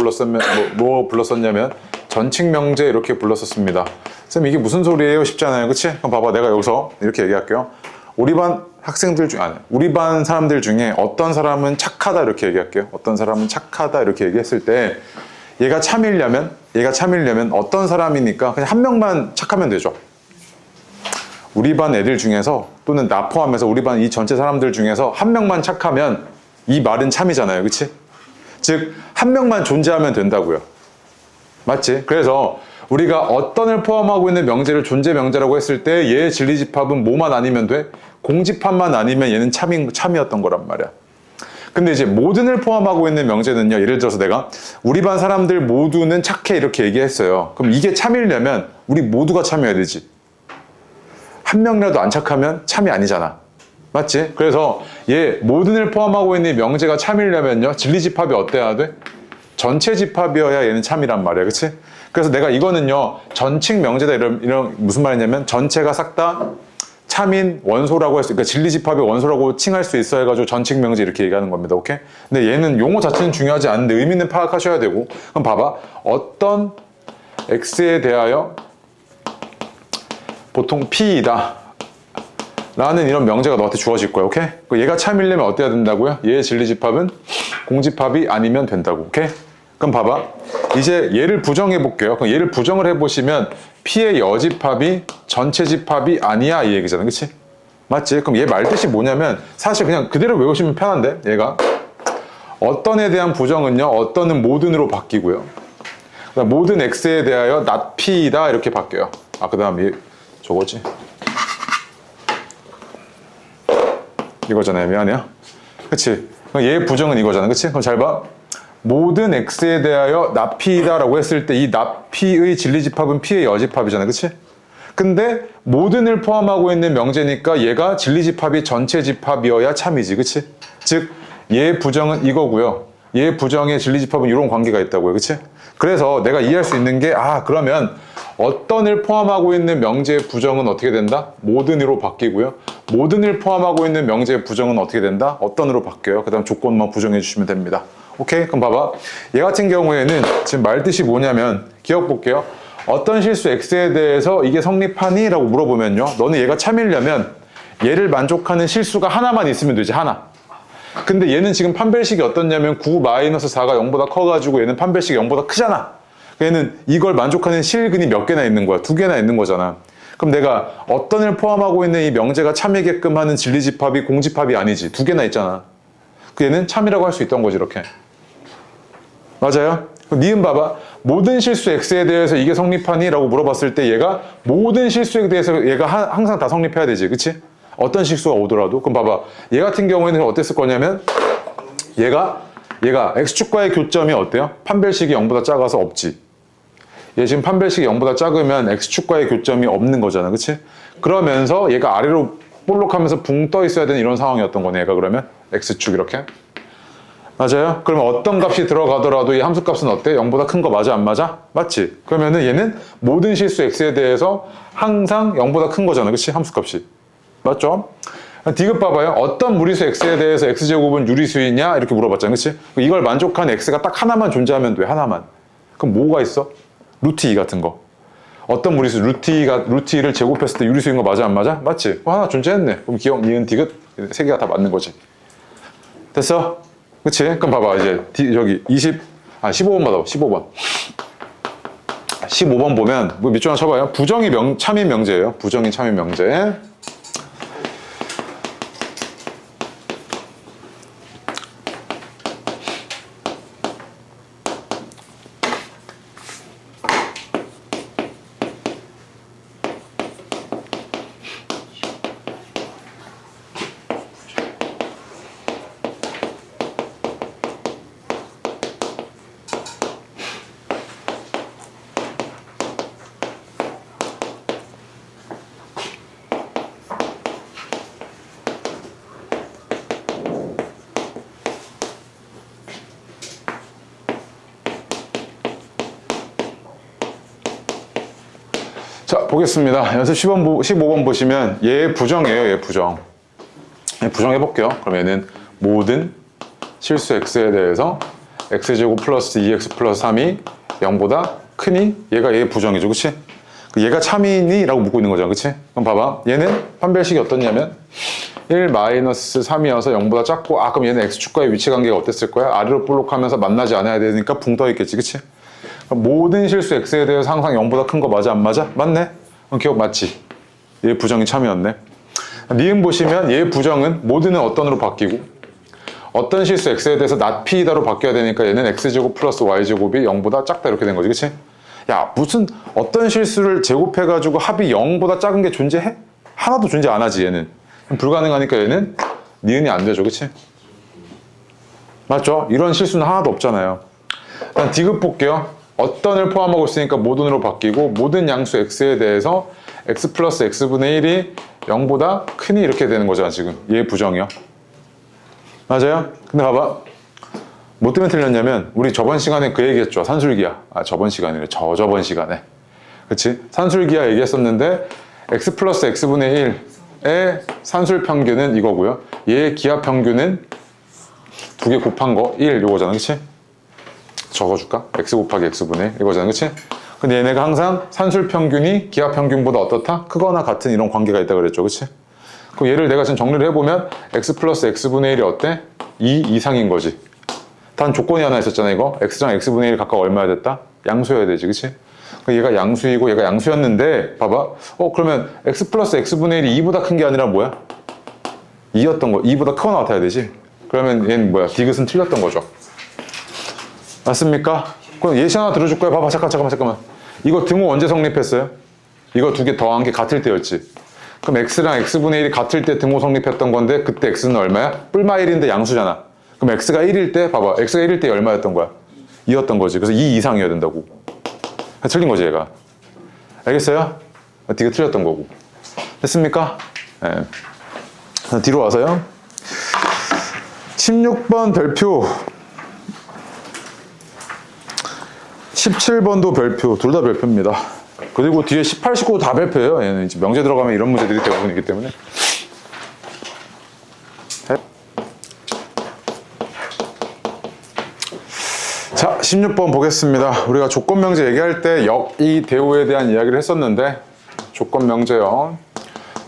불렀었냐면 전칙 명제 이렇게 불렀었습니다. 쌤 이게 무슨 소리예요? 쉽잖아요. 그치? 그럼 봐봐. 내가 여기서 이렇게 얘기할게요. 우리 반 학생들 중에, 우리 반 사람들 중에 어떤 사람은 착하다 이렇게 얘기할게요. 어떤 사람은 착하다 이렇게 얘기했을 때 얘가 참이려면 어떤 사람이니까 그냥 한 명만 착하면 되죠. 우리 반 애들 중에서 또는 나 포함해서 우리 반 이 전체 사람들 중에서 한 명만 착하면 이 말은 참이잖아요. 그치? 즉 한 명만 존재하면 된다고요. 맞지? 그래서 우리가 어떤을 포함하고 있는 명제를 존재 명제라고 했을 때 얘의 진리집합은 뭐만 아니면 돼? 공집합만 아니면 얘는 참이었던 거란 말이야. 근데 이제 모든을 포함하고 있는 명제는요, 예를 들어서 내가 우리 반 사람들 모두는 착해 이렇게 얘기했어요. 그럼 이게 참이려면 우리 모두가 참여해야 되지. 한 명이라도 안 착하면 참이 아니잖아. 맞지? 그래서 얘 모든을 포함하고 있는 명제가 참이려면요, 진리집합이 어때야 돼? 전체 집합이어야 얘는 참이란 말이야. 그치? 그래서 내가 이거는요, 전칙 명제다 이런 무슨 말이냐면 전체가 싹 다 참인 원소라고 할 수, 그러니까 진리집합의 원소라고 칭할 수 있어 해가지고 전칙 명제 이렇게 얘기하는 겁니다. 오케이? 근데 얘는 용어 자체는 중요하지 않은데 의미는 파악하셔야 되고, 그럼 봐봐. 어떤 x에 대하여 보통 p이다 라는 이런 명제가 너한테 주어질 거야. 오케이? 얘가 참이려면 어때야 된다고요? 얘의 진리집합은 공집합이 아니면 된다고. 오케이? 그럼 봐봐. 이제 얘를 부정해 볼게요. 그럼 얘를 부정을 해보시면 P의 여집합이 전체 집합이 아니야 이 얘기잖아. 그치? 맞지? 그럼 얘 말뜻이 뭐냐면 사실 그냥 그대로 외우시면 편한데 얘가 어떤에 대한 부정은요, 어떤은 모든으로 바뀌고요. 그다음 모든 X에 대하여 not P이다 이렇게 바뀌어요. 그 다음 얘 저거지. 이거잖아요. 미안해요. 그치? 그럼 얘의 부정은 이거잖아. 그치? 그럼 잘 봐. 모든 x에 대하여 나피다라고 했을 때 이 나피의 진리집합은 p의 여집합이잖아. 그치? 근데 모든을 포함하고 있는 명제니까 얘가 진리집합이 전체 집합이어야 참이지. 그치? 즉 얘의 부정은 이거고요. 얘의 부정의 진리집합은 이런 관계가 있다고요. 그치? 그래서 내가 이해할 수 있는 게 그러면 어떤을 포함하고 있는 명제의 부정은 어떻게 된다? 모든으로 바뀌고요. 모든을 포함하고 있는 명제의 부정은 어떻게 된다? 어떤으로 바뀌어요. 그 다음 조건만 부정해 주시면 됩니다. 오케이? 그럼 봐봐. 얘 같은 경우에는 지금 말뜻이 뭐냐면 기억 볼게요. 어떤 실수 x에 대해서 이게 성립하니? 라고 물어보면요. 너는 얘가 참이려면 얘를 만족하는 실수가 하나만 있으면 되지. 하나. 근데 얘는 지금 판별식이 어떻냐면 9-4가 0보다 커가지고 얘는 판별식이 0보다 크잖아. 얘는 이걸 만족하는 실근이 몇 개나 있는 거야. 2개나 있는 거잖아. 그럼 내가 어떤을 포함하고 있는 이 명제가 참이게끔 하는 진리집합이 공집합이 아니지. 2개나 있잖아. 그 얘는 참이라고 할 수 있던 거지 이렇게. 맞아요? 니은 봐봐. 모든 실수 x에 대해서 이게 성립하니? 라고 물어봤을 때 얘가 모든 실수에 대해서 얘가 항상 다 성립해야 되지. 그치? 어떤 실수가 오더라도. 그럼 봐봐. 얘 같은 경우에는 어땠을 거냐면 얘가 x축과의 교점이 어때요? 판별식이 0보다 작아서 없지. 얘 지금 판별식이 0보다 작으면 x축과의 교점이 없는 거잖아. 그치? 그러면서 얘가 아래로 볼록하면서 붕 떠 있어야 되는 이런 상황이었던 거네. 얘가 그러면 x축 이렇게. 맞아요? 그러면 어떤 값이 들어가더라도 이 함수값은 어때? 0보다 큰 거 맞아? 안 맞아? 맞지? 그러면은 얘는 모든 실수 x에 대해서 항상 0보다 큰 거잖아. 그치? 함수값이. 맞죠? 디귿 봐봐요. 어떤 무리수 x에 대해서 x제곱은 유리수이냐? 이렇게 물어봤잖아. 그치? 이걸 만족한 x가 딱 하나만 존재하면 돼. 하나만. 그럼 뭐가 있어? 루트 2 같은 거. 어떤 무리수 루트 2를 제곱했을 때 유리수인 거 맞아? 안 맞아? 맞지? 하나 존재했네. 그럼 기억, 니은, 디귿 세 개가 다 맞는 거지. 됐어? 그치? 그럼 봐봐. 이제 저기 15번 받아. 15번. 15번 보면 뭐 밑줄 하나 쳐봐요. 부정이 참인 명제예요. 부정이 참인 명제. 자, 보겠습니다. 연습 15번 보시면 얘 부정이에요. 얘 부정. 얘 부정해볼게요. 그럼 얘는 모든 실수 x에 대해서 x제곱 플러스 2x 플러스 3이 0보다 크니? 얘가 얘 부정이죠. 그치? 얘가 참이니? 라고 묻고 있는 거잖아. 그치? 그럼 봐봐. 얘는 판별식이 어떻냐면 1-3이어서 0보다 작고 그럼 얘는 x축과의 위치 관계가 어땠을 거야? 아래로 볼록하면서 만나지 않아야 되니까 붕 떠 있겠지. 그치? 모든 실수 x에 대해서 항상 0보다 큰 거 맞아 안 맞아? 맞네? 그럼 기억 맞지? 얘 부정이 참이었네. 니은 보시면 얘 부정은 모든은 어떤으로 바뀌고 어떤 실수 x에 대해서 not p다로 바뀌어야 되니까 얘는 x제곱 플러스 y제곱이 0보다 작다 이렇게 된 거지, 그치? 야, 무슨 어떤 실수를 제곱해가지고 합이 0보다 작은 게 존재해? 하나도 존재 안 하지, 얘는. 불가능하니까 얘는 니은이 안 되죠, 그치? 맞죠? 이런 실수는 하나도 없잖아요. 일단 디귿 볼게요. 어떤을 포함하고 있으니까 모든으로 바뀌고 모든 양수 x에 대해서 x 플러스 x분의 1이 0보다 크니 이렇게 되는 거잖아, 지금. 얘 부정이요. 맞아요? 근데 봐봐. 뭐 때문에 틀렸냐면 우리 저번 시간에 그 얘기했죠. 산술기하. 저번 시간이래. 저번 시간에. 그치? 산술기하 얘기했었는데 x 플러스 x분의 1의 산술 평균은 이거고요. 얘의 기하 평균은 두 개 곱한 거 1 요거잖아, 그치? 적어줄까? x 곱하기 x분의 1 이거잖아, 그치? 근데 얘네가 항상 산술 평균이 기하 평균보다 어떻다? 크거나 같은 이런 관계가 있다 그랬죠, 그치? 그럼 얘를 내가 지금 정리를 해보면 x 플러스 x분의 1이 어때? 2 이상인 거지. 단 조건이 하나 있었잖아, 이거. x랑 x분의 1 각각 얼마야 됐다? 양수여야 되지, 그치? 얘가 양수이고 얘가 양수였는데 봐봐. 그러면 x 플러스 x분의 1이 2보다 큰 게 아니라 뭐야? 2였던 거. 2보다 크거나 같아야 되지. 그러면 얘는 뭐야? 디귿은 틀렸던 거죠. 맞습니까? 그럼 예시 하나 들어줄 거야. 봐봐. 잠깐만. 이거 등호 언제 성립했어요? 이거 두 개 더한 게 같을 때였지. 그럼 x랑 x분의 1이 같을 때 등호 성립했던 건데 그때 x는 얼마야? 뿔마 1인데 양수잖아. 그럼 x가 1일 때 봐봐. x가 1일 때 얼마였던 거야? 2였던 거지. 그래서 2 이상이어야 된다고. 틀린 거지, 얘가. 알겠어요? 디귿 틀렸던 거고. 됐습니까? 네. 뒤로 와서요. 16번 별표. 17번도 별표. 둘 다 별표입니다. 그리고 뒤에 18, 19도 다 별표예요. 얘는 이제 명제 들어가면 이런 문제들이 대부분이기 때문에. 자, 16번 보겠습니다. 우리가 조건 명제 얘기할 때 역이 대우에 대한 이야기를 했었는데 조건 명제요.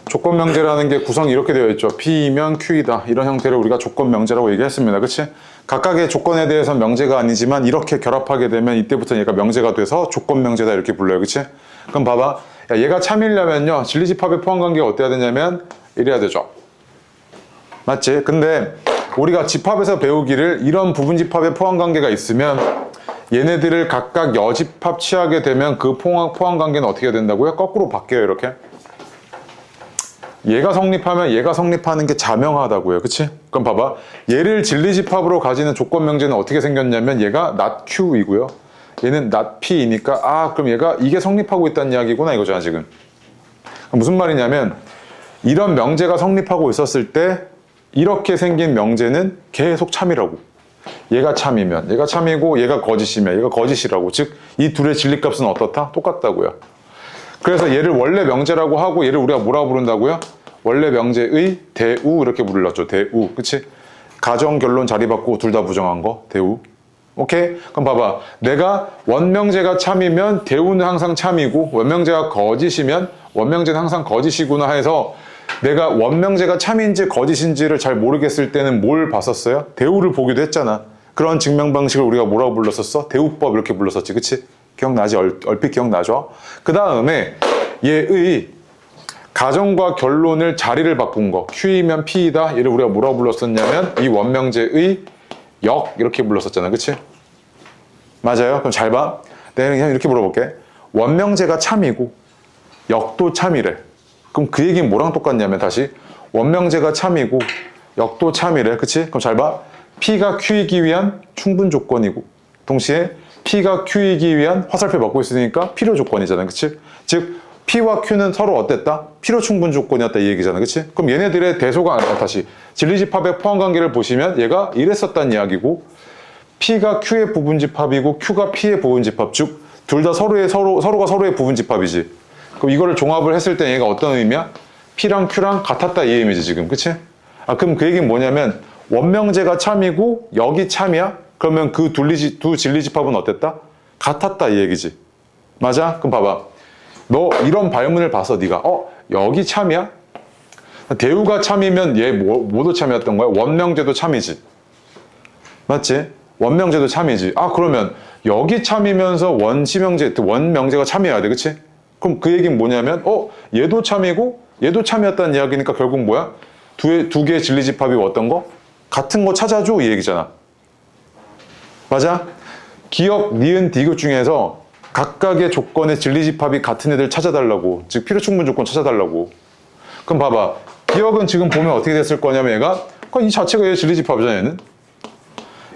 조건 명제라는 게 구성이 이렇게 되어 있죠. P이면 Q이다. 이런 형태를 우리가 조건 명제라고 얘기했습니다. 그치? 각각의 조건에 대해서 명제가 아니지만 이렇게 결합하게 되면 이때부터 얘가 명제가 돼서 조건 명제다 이렇게 불러요. 그치? 그럼 봐봐. 야, 얘가 참이려면요. 진리집합의 포함관계가 어때야 되냐면 이래야 되죠. 맞지? 근데 우리가 집합에서 배우기를 이런 부분집합의 포함관계가 있으면 얘네들을 각각 여집합 취하게 되면 그 포함관계는 어떻게 된다고요? 거꾸로 바뀌어요. 이렇게. 얘가 성립하면 얘가 성립하는 게 자명하다고요. 그치? 그럼 봐봐. 얘를 진리집합으로 가지는 조건 명제는 어떻게 생겼냐면 얘가 not Q이고요. 얘는 not P이니까 그럼 얘가 이게 성립하고 있다는 이야기구나 이거잖아 지금. 무슨 말이냐면 이런 명제가 성립하고 있었을 때 이렇게 생긴 명제는 계속 참이라고. 얘가 참이면 얘가 참이고 얘가 거짓이면 얘가 거짓이라고. 즉 이 둘의 진리값은 어떻다? 똑같다고요. 그래서 얘를 원래 명제라고 하고 얘를 우리가 뭐라고 부른다고요? 원래 명제의 대우 이렇게 불렀죠. 대우. 그치? 가정, 결론 자리 바꾸고 둘 다 부정한 거. 대우. 오케이? 그럼 봐봐. 내가 원명제가 참이면 대우는 항상 참이고 원명제가 거짓이면 원명제는 항상 거짓이구나 해서 내가 원명제가 참인지 거짓인지를 잘 모르겠을 때는 뭘 봤었어요? 대우를 보기도 했잖아. 그런 증명 방식을 우리가 뭐라고 불렀었어? 대우법 이렇게 불렀었지. 그치? 기억나지? 얼핏 기억나죠? 그 다음에 얘의 가정과 결론을 자리를 바꾼 거. Q이면 P이다. 얘를 우리가 뭐라고 불렀었냐면 이 원명제의 역 이렇게 불렀었잖아. 그치? 맞아요? 그럼 잘 봐. 내가 그냥 이렇게 물어볼게. 원명제가 참이고 역도 참이래. 그럼 그 얘기는 뭐랑 똑같냐면 다시 원명제가 참이고 역도 참이래. 그치? 그럼 잘 봐. P가 Q이기 위한 충분 조건이고 동시에 P가 Q이기 위한 화살표 받고 있으니까 필요 조건이잖아. 그치? 즉 P와 Q는 서로 어땠다? 필요 충분 조건이었다 이 얘기잖아. 그치? 그럼 얘네들의 대소가 다시 진리집합의 포함관계를 보시면 얘가 이랬었다는 이야기고 P가 Q의 부분집합이고 Q가 P의 부분집합. 즉 둘 다 서로가 서로의 부분집합이지. 그럼 이거를 종합을 했을 때 얘가 어떤 의미야? P랑 Q랑 같았다 이 의미지 지금. 그치? 그럼 그 얘기는 뭐냐면 원명제가 참이고 역이 참이야? 그러면 그 두 진리집합은 어땠다? 같았다 이 얘기지. 맞아? 그럼 봐봐. 너 이런 발문을 봐서 네가 역이 참이야? 대우가 참이면 얘 뭐도 참이었던 거야? 원명제도 참이지. 맞지? 원명제도 참이지. 그러면 여기 참이면서 원 명제가 참이어야 돼, 그치? 그럼 그 얘기는 뭐냐면 얘도 참이고 얘도 참이었다는 이야기니까 결국 뭐야? 두 개의 진리집합이 어떤 거? 같은 거 찾아줘, 이 얘기잖아. 맞아? 기억, 니은, 디귿 중에서 각각의 조건의 진리집합이 같은 애들 찾아달라고. 즉 필요충분 조건 찾아달라고. 그럼 봐봐. 기억은 지금 보면 어떻게 됐을 거냐면 얘가 이 자체가 얘의 진리집합이잖아.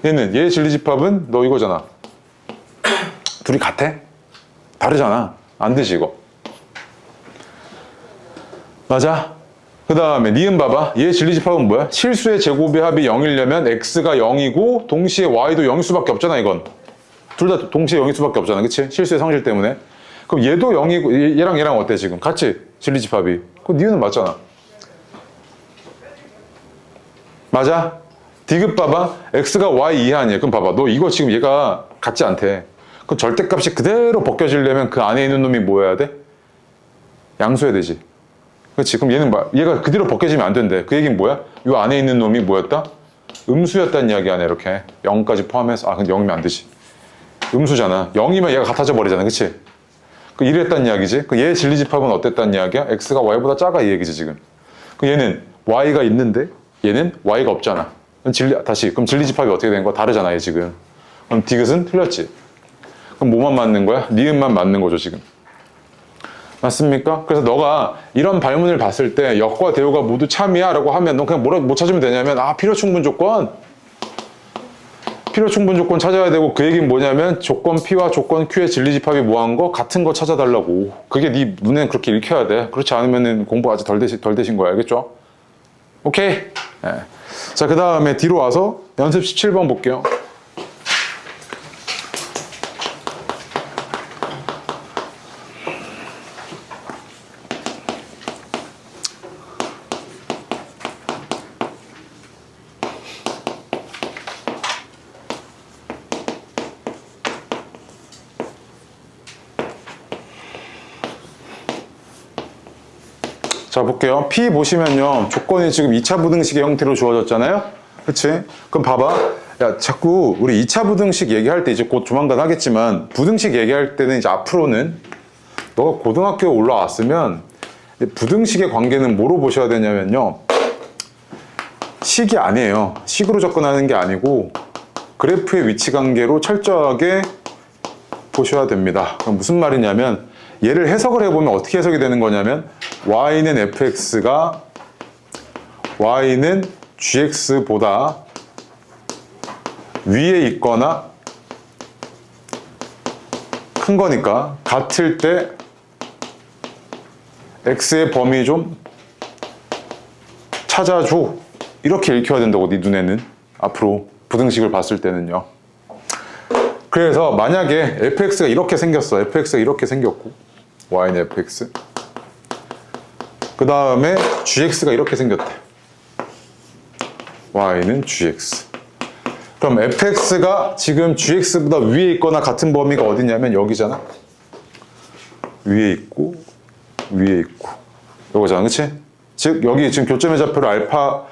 얘는 얘의 진리집합은 너 이거잖아. 둘이 같아? 다르잖아. 안 되지 이거. 맞아? 그 다음에 니은 봐봐. 얘의 진리집합은 뭐야? 실수의 제곱의 합이 0이려면 x가 0이고 동시에 y도 0일 수밖에 없잖아 이건. 둘 다 동시에 0일 수밖에 없잖아, 그치? 실수의 상실 때문에. 그럼 얘도 0이고 얘랑 어때 지금? 같이 진리집합이. 그럼 니은은 맞잖아. 맞아? 디귿 봐봐. x가 y 이하니. 그럼 봐봐. 너 이거 지금 얘가 같지 않대. 그럼 절대값이 그대로 벗겨지려면 그 안에 있는 놈이 뭐 해야 돼? 양수해야 되지. 그렇지. 그럼 얘가 그대로 벗겨지면 안 된대. 그 얘기는 뭐야? 이 안에 있는 놈이 뭐였다? 음수였다는 이야기 아니야, 이렇게. 0까지 포함해서. 근데 0이면 안 되지. 음수잖아. 0이면 얘가 같아져 버리잖아, 그치? 이랬다는 이야기지. 얘의 진리집합은 어땠다는 이야기야? x가 y보다 작아, 이 얘기지, 지금. 얘는 y가 있는데 얘는 y가 없잖아. 그럼 진리집합이 어떻게 된 거야? 다르잖아, 얘 지금. 그럼 디귿은 틀렸지. 그럼 뭐만 맞는 거야? 니은만 맞는 거죠, 지금. 맞습니까? 그래서 너가 이런 발문을 봤을 때 역과 대우가 모두 참이야 라고 하면 너 그냥 뭐 찾으면 되냐면 필요충분 조건. 필요충분 조건 찾아야 되고 그 얘기는 뭐냐면 조건 P와 조건 Q의 진리집합이 뭐한 거? 같은 거 찾아달라고. 그게 네 눈에는 그렇게 읽혀야 돼. 그렇지 않으면 공부가 아직 덜 되신 거야. 알겠죠? 오케이? 네. 자, 그 다음에 뒤로 와서 연습 17번 볼게요. 자, 볼게요. P 보시면요. 조건이 지금 2차 부등식의 형태로 주어졌잖아요? 그치? 그럼 봐봐. 야, 자꾸 우리 2차 부등식 얘기할 때 이제 곧 조만간 하겠지만 부등식 얘기할 때는 이제 앞으로는 너가 고등학교에 올라왔으면 부등식의 관계는 뭐로 보셔야 되냐면요. 식이 아니에요. 식으로 접근하는 게 아니고 그래프의 위치 관계로 철저하게 보셔야 됩니다. 그럼 무슨 말이냐면 얘를 해석을 해보면 어떻게 해석이 되는 거냐면 y는 fx가 y는 gx보다 위에 있거나 큰 거니까 같을 때 x의 범위 좀 찾아줘. 이렇게 읽혀야 된다고 네 눈에는 앞으로 부등식을 봤을 때는요. 그래서 만약에 fx가 이렇게 생겼어. fx가 이렇게 생겼고 y는 fx 그 다음에 gx가 이렇게 생겼대. y는 gx. 그럼 fx가 지금 gx보다 위에 있거나 같은 범위가 어디냐면 여기잖아. 위에 있고 위에 있고 이거잖아, 그치? 즉 여기 지금 교점의 좌표를 알파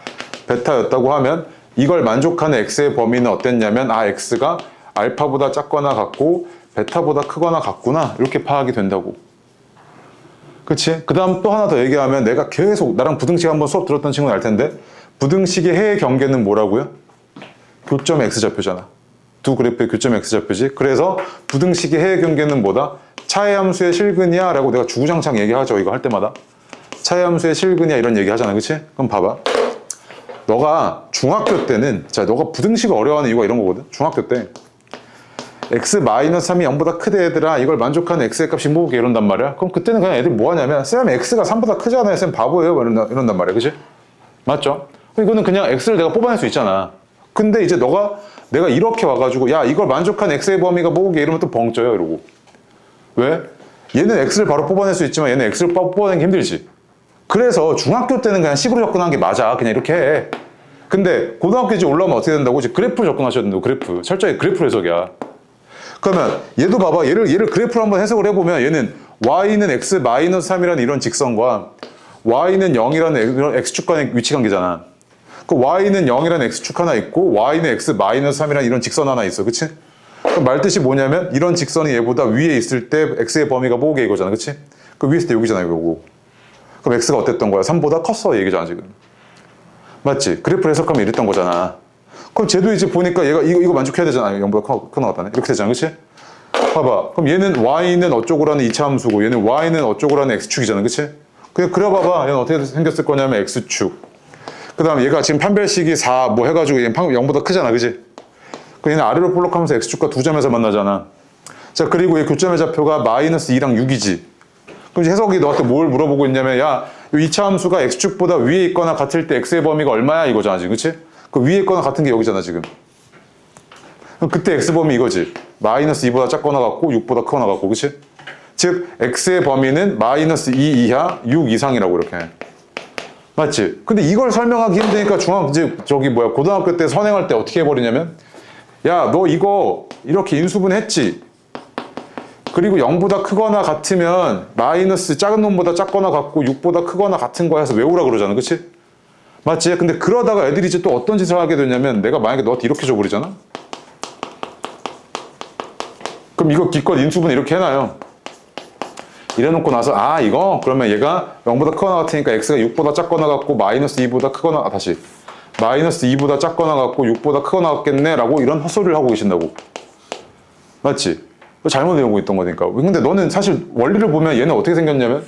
베타였다고 하면 이걸 만족하는 x의 범위는 어땠냐면 x가 알파보다 작거나 같고 베타보다 크거나 같구나 이렇게 파악이 된다고. 그치? 그 다음 또 하나 더 얘기하면 내가 계속 나랑 부등식 한번 수업 들었던 친구는 알 텐데 부등식의 해의 경계는 뭐라고요? 교점 x좌표잖아. 두 그래프의 교점 x좌표지. 그래서 부등식의 해의 경계는 뭐다? 차의 함수의 실근이야 라고 내가 주구장창 얘기하죠. 이거 할 때마다. 차의 함수의 실근이야 이런 얘기 하잖아. 그치? 그럼 봐봐. 너가 중학교 때는 너가 부등식을 어려워하는 이유가 이런 거거든. 중학교 때 x-3이 0보다 크대 얘들아 이걸 만족하는 x의 값이 뭐게 이런단 말이야. 그럼 그때는 그냥 애들이 뭐 하냐면 쌤 x가 3보다 크잖아요. 쌤 바보예요. 이런단 말이야. 그치? 맞죠? 이거는 그냥 x를 내가 뽑아낼 수 있잖아. 근데 이제 내가 이렇게 와가지고 야 이걸 만족한 x의 범위가 뭐게 이러면 또 벙쪄요 이러고. 왜? 얘는 x를 바로 뽑아낼 수 있지만 얘는 x를 뽑아내는 게 힘들지. 그래서 중학교 때는 그냥 식으로 접근하는 게 맞아. 그냥 이렇게 해. 근데 고등학교 이제 올라오면 어떻게 된다고? 이제 그래프로 접근하셔야 된다고. 그래프. 철저히 그래프 해석이야. 그러면 얘도 봐봐. 얘를 그래프로 한번 해석을 해보면 얘는 y는 x-3이라는 이런 직선과 y는 0이라는 이런 x축 간의 위치 관계잖아. 그 y는 0이라는 x축 하나 있고 y는 x-3이라는 이런 직선 하나 있어. 그치? 그럼 말뜻이 뭐냐면 이런 직선이 얘보다 위에 있을 때 x의 범위가 뭐게 이거잖아. 그치? 그 위에 있을 때 여기잖아. 이거고. 그럼 x가 어땠던 거야? 3보다 컸어 얘기잖아 지금. 맞지? 그래프를 해석하면 이랬던 거잖아. 그럼 쟤도 이제 보니까 얘가 이거 만족해야 되잖아. 0보다 큰 나왔다네. 이렇게 되잖아. 그치? 봐봐. 그럼 얘는 y는 어쩌고라는 2차 함수고 얘는 y는 어쩌고라는 x축이잖아. 그치? 그냥 그려봐봐. 얘는 어떻게 생겼을 거냐면 x축. 그 다음에 얘가 지금 판별식이 4 뭐 해가지고 얘는 0보다 크잖아. 그치? 그 얘는 아래로 볼록하면서 x축과 두 점에서 만나잖아. 자, 그리고 이 교점의 좌표가 마이너스 2랑 6이지. 그럼 이제 해석이 너한테 뭘 물어보고 있냐면 야, 이 2차 함수가 x축보다 위에 있거나 같을 때 x의 범위가 얼마야 이거잖아 지금. 그치? 그 위에 있거나 같은 게 여기잖아 지금. 그럼 그때 x 범위 이거지. 마이너스 2보다 작거나 같고 6보다 크거나 같고. 그치? 즉 x의 범위는 마이너스 2 이하 6 이상이라고 이렇게. 맞지? 근데 이걸 설명하기 힘드니까 고등학교 때 선행할 때 어떻게 해버리냐면 야, 너 이거 이렇게 인수분 했지? 그리고 0보다 크거나 같으면 마이너스 작은 놈보다 작거나 같고 6보다 크거나 같은 거 해서 외우라 그러잖아. 그치? 맞지? 근데 그러다가 애들이 이제 또 어떤 짓을 하게 되냐면 내가 만약에 너한테 이렇게 줘버리잖아? 그럼 이거 기껏 인수분 이렇게 해놔요. 이래놓고 나서 아 이거 그러면 얘가 0보다 크거나 같으니까 x가 6보다 작거나 같고 마이너스 2보다 크거나 다시 마이너스 2보다 작거나 같고 6보다 크거나 같겠네 라고 이런 헛소리를 하고 계신다고. 맞지? 잘못 외우고 있던 거니까. 근데 너는 사실 원리를 보면 얘는 어떻게 생겼냐면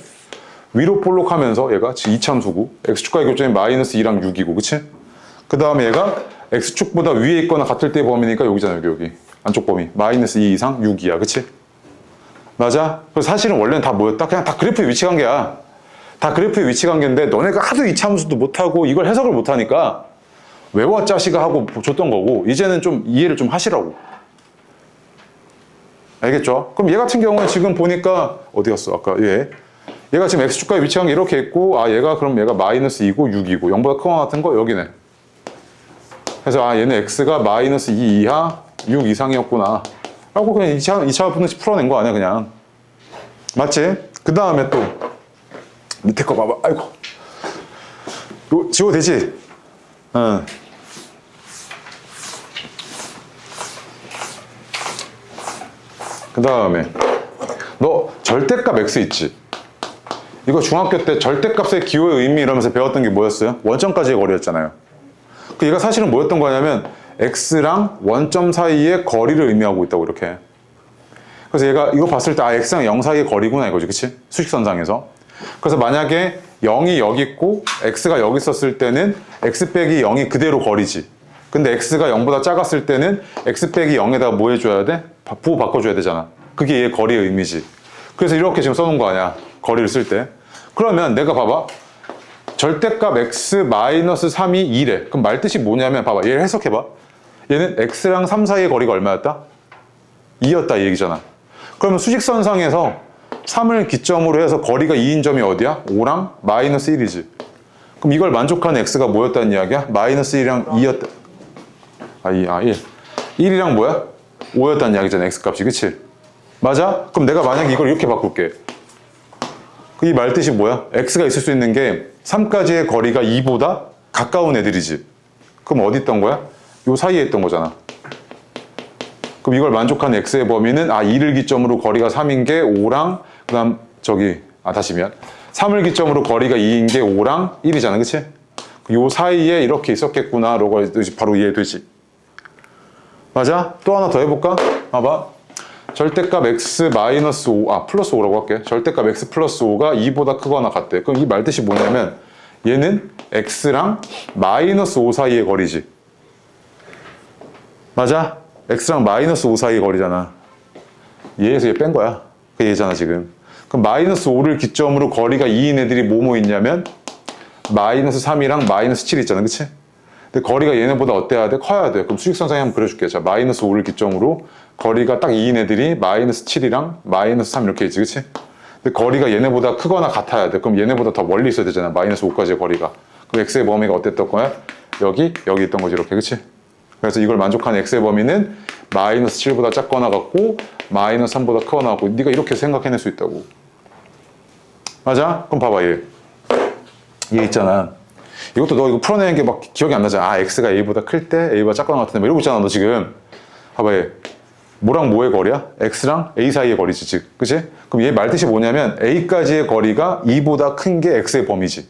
위로 볼록하면서 얘가 2참수고 x축과의 교점이 마이너스 2랑 6이고 그치? 그 다음에 얘가 x축보다 위에 있거나 같을 때의 범위니까 여기잖아. 여기 안쪽 범위 마이너스 2 이상 6이야. 그치? 맞아? 그래서 사실은 원래는 다 뭐였다? 그냥 다 그래프의 위치 관계야. 다 그래프의 위치 관계인데 너네가 하도 2참수도 못하고 이걸 해석을 못하니까 외워 짜시가 하고 줬던 거고 이제는 좀 이해를 좀 하시라고. 알겠죠? 그럼 얘 같은 경우는 지금 보니까 어디 갔어? 아까 얘가 지금 x축과의 위치 관계 이렇게 있고 아 얘가 그럼 얘가 마이너스 2고 6이고 0보다 크거나 같은 거 여기네. 그래서 아 얘는 x가 마이너스 2 이하 6 이상이었구나 라고 그냥 2차 분식 풀어낸 거 아니야 그냥. 맞지? 그 다음에 또 밑에 거 봐봐. 아이고 이거 지워도 되지? 응. 그 다음에 너 절대값 x 있지? 이거 중학교 때 절대값의 기호의 의미 이러면서 배웠던 게 뭐였어요? 원점까지의 거리였잖아요. 그 얘가 사실은 뭐였던 거냐면 x랑 원점 사이의 거리를 의미하고 있다고 이렇게. 그래서 얘가 이거 봤을 때 아 x랑 0 사이의 거리구나 이거지. 그치? 수직선상에서. 그래서 만약에 0이 여기 있고 x가 여기 있었을 때는 x 빼기 0이 그대로 거리지. 근데 x가 0보다 작았을 때는 x 빼기 0에다가 뭐 해줘야 돼? 부호 바꿔줘야 되잖아. 그게 얘의 거리의 의미지. 그래서 이렇게 지금 써놓은 거 아니야. 거리를 쓸 때. 그러면 내가 봐봐. 절대값 x 마이너스 3이 2래. 그럼 말뜻이 뭐냐면 봐봐. 얘를 해석해봐. 얘는 x랑 3 사이의 거리가 얼마였다? 2였다 이 얘기잖아. 그러면 수직선상에서 3을 기점으로 해서 거리가 2인 점이 어디야? 5랑 마이너스 1이지. 그럼 이걸 만족하는 x가 뭐였다는 이야기야? 마이너스 1이랑 2였다. 1. 1이랑 뭐야? 5였다는 이야기잖아, x값이. 그치? 맞아? 그럼 내가 만약에 이걸 이렇게 바꿀게. 이 말뜻이 뭐야? x가 있을 수 있는 게 3까지의 거리가 2보다 가까운 애들이지. 그럼 어디 있던 거야? 요 사이에 있던 거잖아. 그럼 이걸 만족하는 x의 범위는 2를 기점으로 거리가 3인 게 5랑 그 다음 다시 미안. 3을 기점으로 거리가 2인 게 5랑 1이잖아. 그치? 요 사이에 이렇게 있었겠구나 라고 바로 이해되지. 맞아? 또 하나 더 해볼까? 봐봐. 절대값 x 마이너스 5, 플러스 5라고 할게. 절대값 x 플러스 5가 2보다 크거나 같대. 그럼 이 말뜻이 뭐냐면 얘는 x랑 마이너스 5 사이의 거리지. 맞아? x랑 마이너스 5 사이의 거리잖아. 얘에서 얘 뺀 거야. 그 얘잖아 지금. 그럼 마이너스 5를 기점으로 거리가 2인 애들이 뭐뭐 있냐면 마이너스 3이랑 마이너스 7 있잖아. 그치? 근데 거리가 얘네보다 어때야 돼? 커야 돼. 그럼 수직선상에 한번 그려줄게. 자, 마이너스 5를 기점으로 거리가 딱 2인 애들이 마이너스 7이랑 마이너스 3 이렇게 있지. 그치? 근데 거리가 얘네보다 크거나 같아야 돼. 그럼 얘네보다 더 멀리 있어야 되잖아. 마이너스 5까지의 거리가. 그럼 x의 범위가 어땠던 거야? 여기 있던 거지. 이렇게. 그치? 그래서 이걸 만족하는 x의 범위는 마이너스 7보다 작거나 같고 마이너스 3보다 크거나 같고 네가 이렇게 생각해낼 수 있다고. 맞아? 그럼 봐봐 얘 있잖아. 이것도 너 이거 풀어내는 게 막 기억이 안 나잖아. x가 a보다 클 때 a보다 작거나 같은데 뭐 이러고 있잖아 너 지금. 봐봐 얘 뭐랑 뭐의 거리야? x랑 a 사이의 거리지, 즉. 그치? 그럼 얘 말뜻이 뭐냐면 a까지의 거리가 2보다 큰 게 x의 범위지.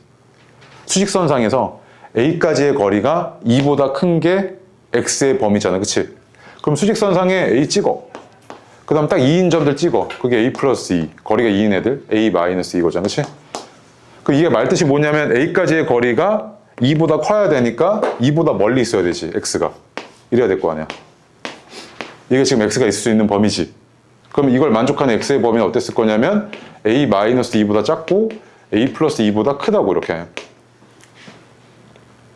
수직선상에서 a까지의 거리가 2보다 큰 게 x의 범위잖아. 그치? 그럼 수직선상에 a 찍어. 그 다음 딱 2인 점들 찍어. 그게 a 플러스 2. 거리가 2인 애들. a 마이너스 2거잖아. 그치? 그럼 이게 말뜻이 뭐냐면 a까지의 거리가 2보다 커야 되니까 2보다 멀리 있어야 되지. x가. 이래야 될 거 아니야. 이게 지금 x가 있을 수 있는 범위지. 그럼 이걸 만족하는 x의 범위는 어땠을 거냐면 a 마이너스 2보다 작고 a 플러스 2보다 크다고 이렇게.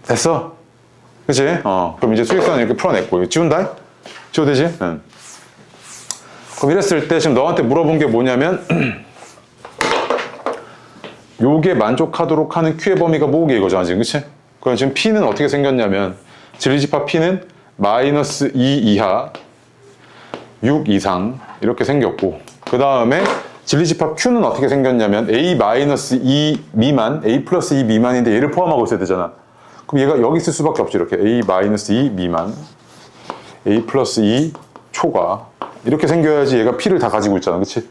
됐어? 그치? 그럼 이제 수직선을 이렇게 풀어냈고. 지운다? 지워도 되지? 응. 그럼 이랬을 때 지금 너한테 물어본 게 뭐냐면 요게 만족하도록 하는 Q의 범위가 뭐게 이거잖아 지금. 그치? 그럼 지금 P는 어떻게 생겼냐면 진리집합 P는 마이너스 2 이하 6 이상 이렇게 생겼고, 그 다음에 진리집합 Q는 어떻게 생겼냐면 A 마이너스 2 미만, A 플러스 2 미만인데 얘를 포함하고 있어야 되잖아. 그럼 얘가 여기 있을 수밖에 없지. 이렇게 A 마이너스 2 미만, A 플러스 2 초과 이렇게 생겨야지 얘가 P를 다 가지고 있잖아. 그치?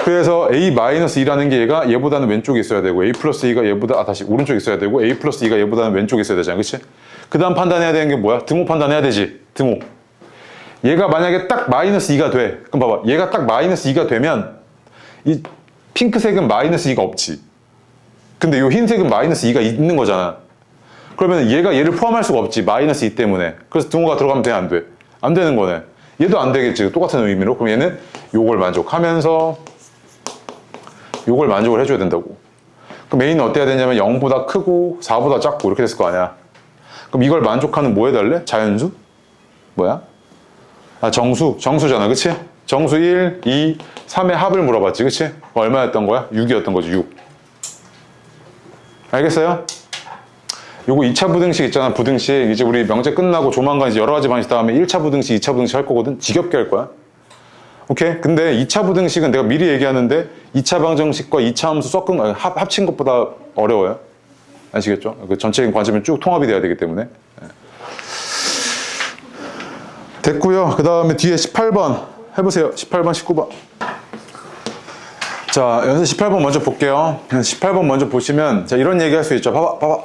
그래서 A 마이너스 2라는 게 얘보다는 왼쪽에 있어야 되고 A 플러스 2가 얘보다 다시 오른쪽에 있어야 되고 A 플러스 2가 얘보다는 왼쪽에 있어야 되잖아. 그치? 그 다음 판단해야 되는 게 뭐야? 등호 판단해야 되지. 등호. 얘가 만약에 딱 마이너스 2가 돼. 그럼 봐봐. 얘가 딱 마이너스 2가 되면 이 핑크색은 마이너스 2가 없지. 근데 이 흰색은 마이너스 2가 있는 거잖아. 그러면 얘가 얘를 포함할 수가 없지. 마이너스 2 때문에. 그래서 등호가 들어가면 돼? 안 돼? 안 되는 거네. 얘도 안 되겠지. 똑같은 의미로. 그럼 얘는 요걸 만족하면서 요걸 만족을 해줘야 된다고. 그럼 A는 어때야 되냐면 0보다 크고 4보다 작고 이렇게 됐을 거 아니야. 그럼 이걸 만족하는 뭐 해달래? 자연수? 뭐야? 정수잖아. 그치? 정수 1, 2, 3의 합을 물어봤지. 그치? 얼마였던 거야? 6이었던 거지. 6. 알겠어요? 요거 2차 부등식 있잖아. 부등식. 이제 우리 명제 끝나고 조만간 이제 여러 가지 방식 다음에 1차 부등식, 2차 부등식 할 거거든. 지겹게 할 거야. 오케이? 근데 2차 부등식은 내가 미리 얘기하는데 2차 방정식과 2차 함수 합친 것보다 어려워요. 아시겠죠? 그 전체적인 관점이 쭉 통합이 돼야 되기 때문에. 됐고요. 그 다음에 뒤에 18번 해보세요. 18번, 19번. 자, 여기서 18번 먼저 볼게요. 18번 먼저 보시면 자, 이런 얘기 할 수 있죠. 봐봐.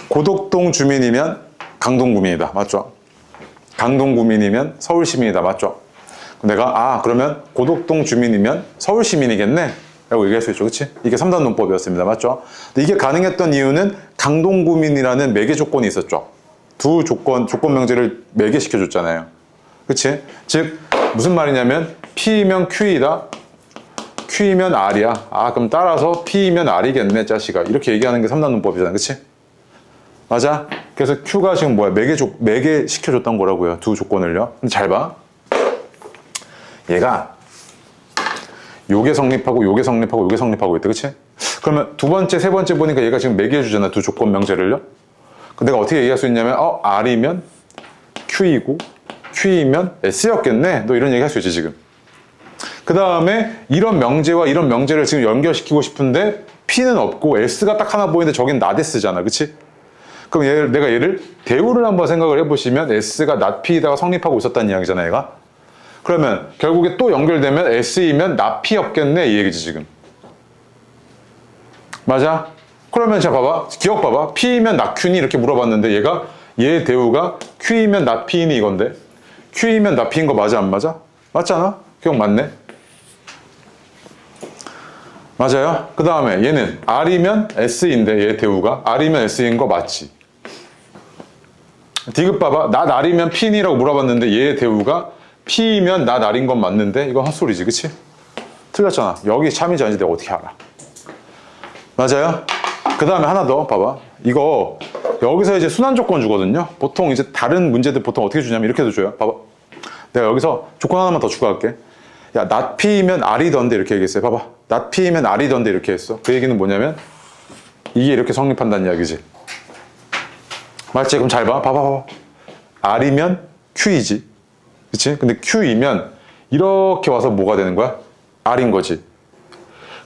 고덕동 주민이면 강동구민이다. 맞죠? 강동구민이면 서울시민이다. 맞죠? 내가 그러면 고덕동 주민이면 서울시민이겠네? 라고 얘기할 수 있죠. 그치? 이게 3단 논법이었습니다. 맞죠? 근데 이게 가능했던 이유는 강동구민이라는 매개 조건이 있었죠. 두 조건 명제를 매개시켜줬잖아요. 그치? 즉 무슨 말이냐면 P이면 Q이다, Q이면 R이야. 그럼 따라서 P이면 R이겠네 자식아. 이렇게 얘기하는 게 3단 논법이잖아. 그치? 맞아? 그래서 Q가 지금 뭐야? 매개시켜줬던 거라고요. 두 조건을요. 근데 잘 봐. 얘가 요게 성립하고 요게 성립하고 요게 성립하고 있다. 그치? 그러면 두 번째, 세 번째 보니까 얘가 지금 매개해주잖아. 두 조건 명제를요. 내가 어떻게 얘기할 수 있냐면 R이면 Q이고 Q이면 S였겠네. 너 이런 얘기 할 수 있지 지금. 그 다음에 이런 명제와 이런 명제를 지금 연결시키고 싶은데 P는 없고 S가 딱 하나 보이는데 저긴 not S잖아. 그치? 그럼 내가 얘를 대우를 한번 생각을 해보시면 S가 not P에다가 성립하고 있었다는 이야기잖아 얘가. 그러면 결국에 또 연결되면 S이면 not P였겠네 이 얘기지 지금. 맞아? 그러면 자 봐봐. 기억 봐봐. P이면 not Q니 이렇게 물어봤는데 얘 대우가 Q이면 not P니 이건데 Q이면 not P인 거 맞아 안 맞아? 맞잖아? 기억 맞네? 맞아요? 그 다음에 얘는 R이면 S인데 얘 대우가 R이면 S인 거 맞지? 디귿 봐봐. not R이면 P니라고 물어봤는데 얘 대우가 P이면 not R인 건 맞는데 이건 헛소리지. 그치? 틀렸잖아. 여기 참이지 아닌지 내가 어떻게 알아? 맞아요? 그 다음에 하나 더 봐봐. 이거 여기서 이제 순환 조건 주거든요. 보통 이제 다른 문제들 보통 어떻게 주냐면 이렇게도 줘요. 봐봐. 내가 여기서 조건 하나만 더 추가할게. 야, not P이면 R이던데 이렇게 얘기했어요. 봐봐. not P이면 R이던데 이렇게 했어. 그 얘기는 뭐냐면 이게 이렇게 성립한다는 이야기지. 맞지? 그럼 잘 봐. 봐봐. R이면 Q이지. 그치? 근데 Q이면 이렇게 와서 뭐가 되는 거야? R인 거지.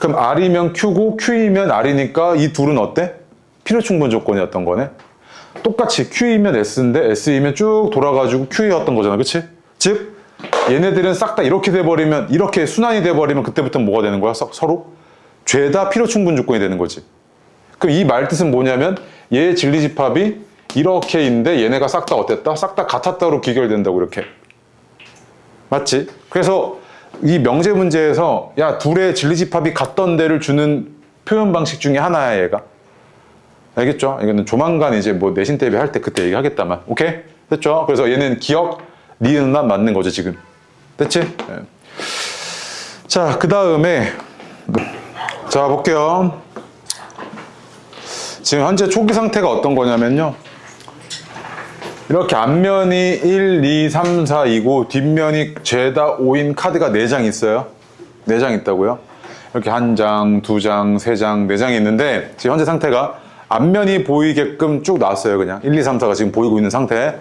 그럼 R이면 Q고 Q이면 R이니까 이 둘은 어때? 필요충분 조건이었던 거네. 똑같이 Q이면 S인데 S이면 쭉 돌아가지고 Q였던 거잖아. 그치? 즉 얘네들은 싹 다 이렇게 돼버리면, 이렇게 순환이 돼버리면 그때부터 뭐가 되는 거야? 서로? 죄다 필요충분 조건이 되는 거지. 그럼 이 말 뜻은 뭐냐면 얘의 진리집합이 이렇게 있는데 얘네가 싹 다 어땠다? 싹 다 같았다로 귀결된다고 이렇게. 맞지? 그래서 이 명제 문제에서 야 둘의 진리집합이 같던 데를 주는 표현 방식 중에 하나야 얘가. 알겠죠? 이거는 조만간 이제 뭐 내신 대비 할 때 그때 얘기하겠다만. 오케이? 됐죠? 그래서 얘는 기억, 니은만 맞는 거죠 지금. 됐지? 네. 자, 그 다음에 자 볼게요. 지금 현재 초기 상태가 어떤 거냐면요. 이렇게 앞면이 1, 2, 3, 4이고 뒷면이 죄다 5인 카드가 4장 있어요. 4장 있다고요. 이렇게 1장, 2장, 3장, 4장이 있는데 지금 현재 상태가 앞면이 보이게끔 쭉 나왔어요. 그냥 1, 2, 3, 4가 지금 보이고 있는 상태.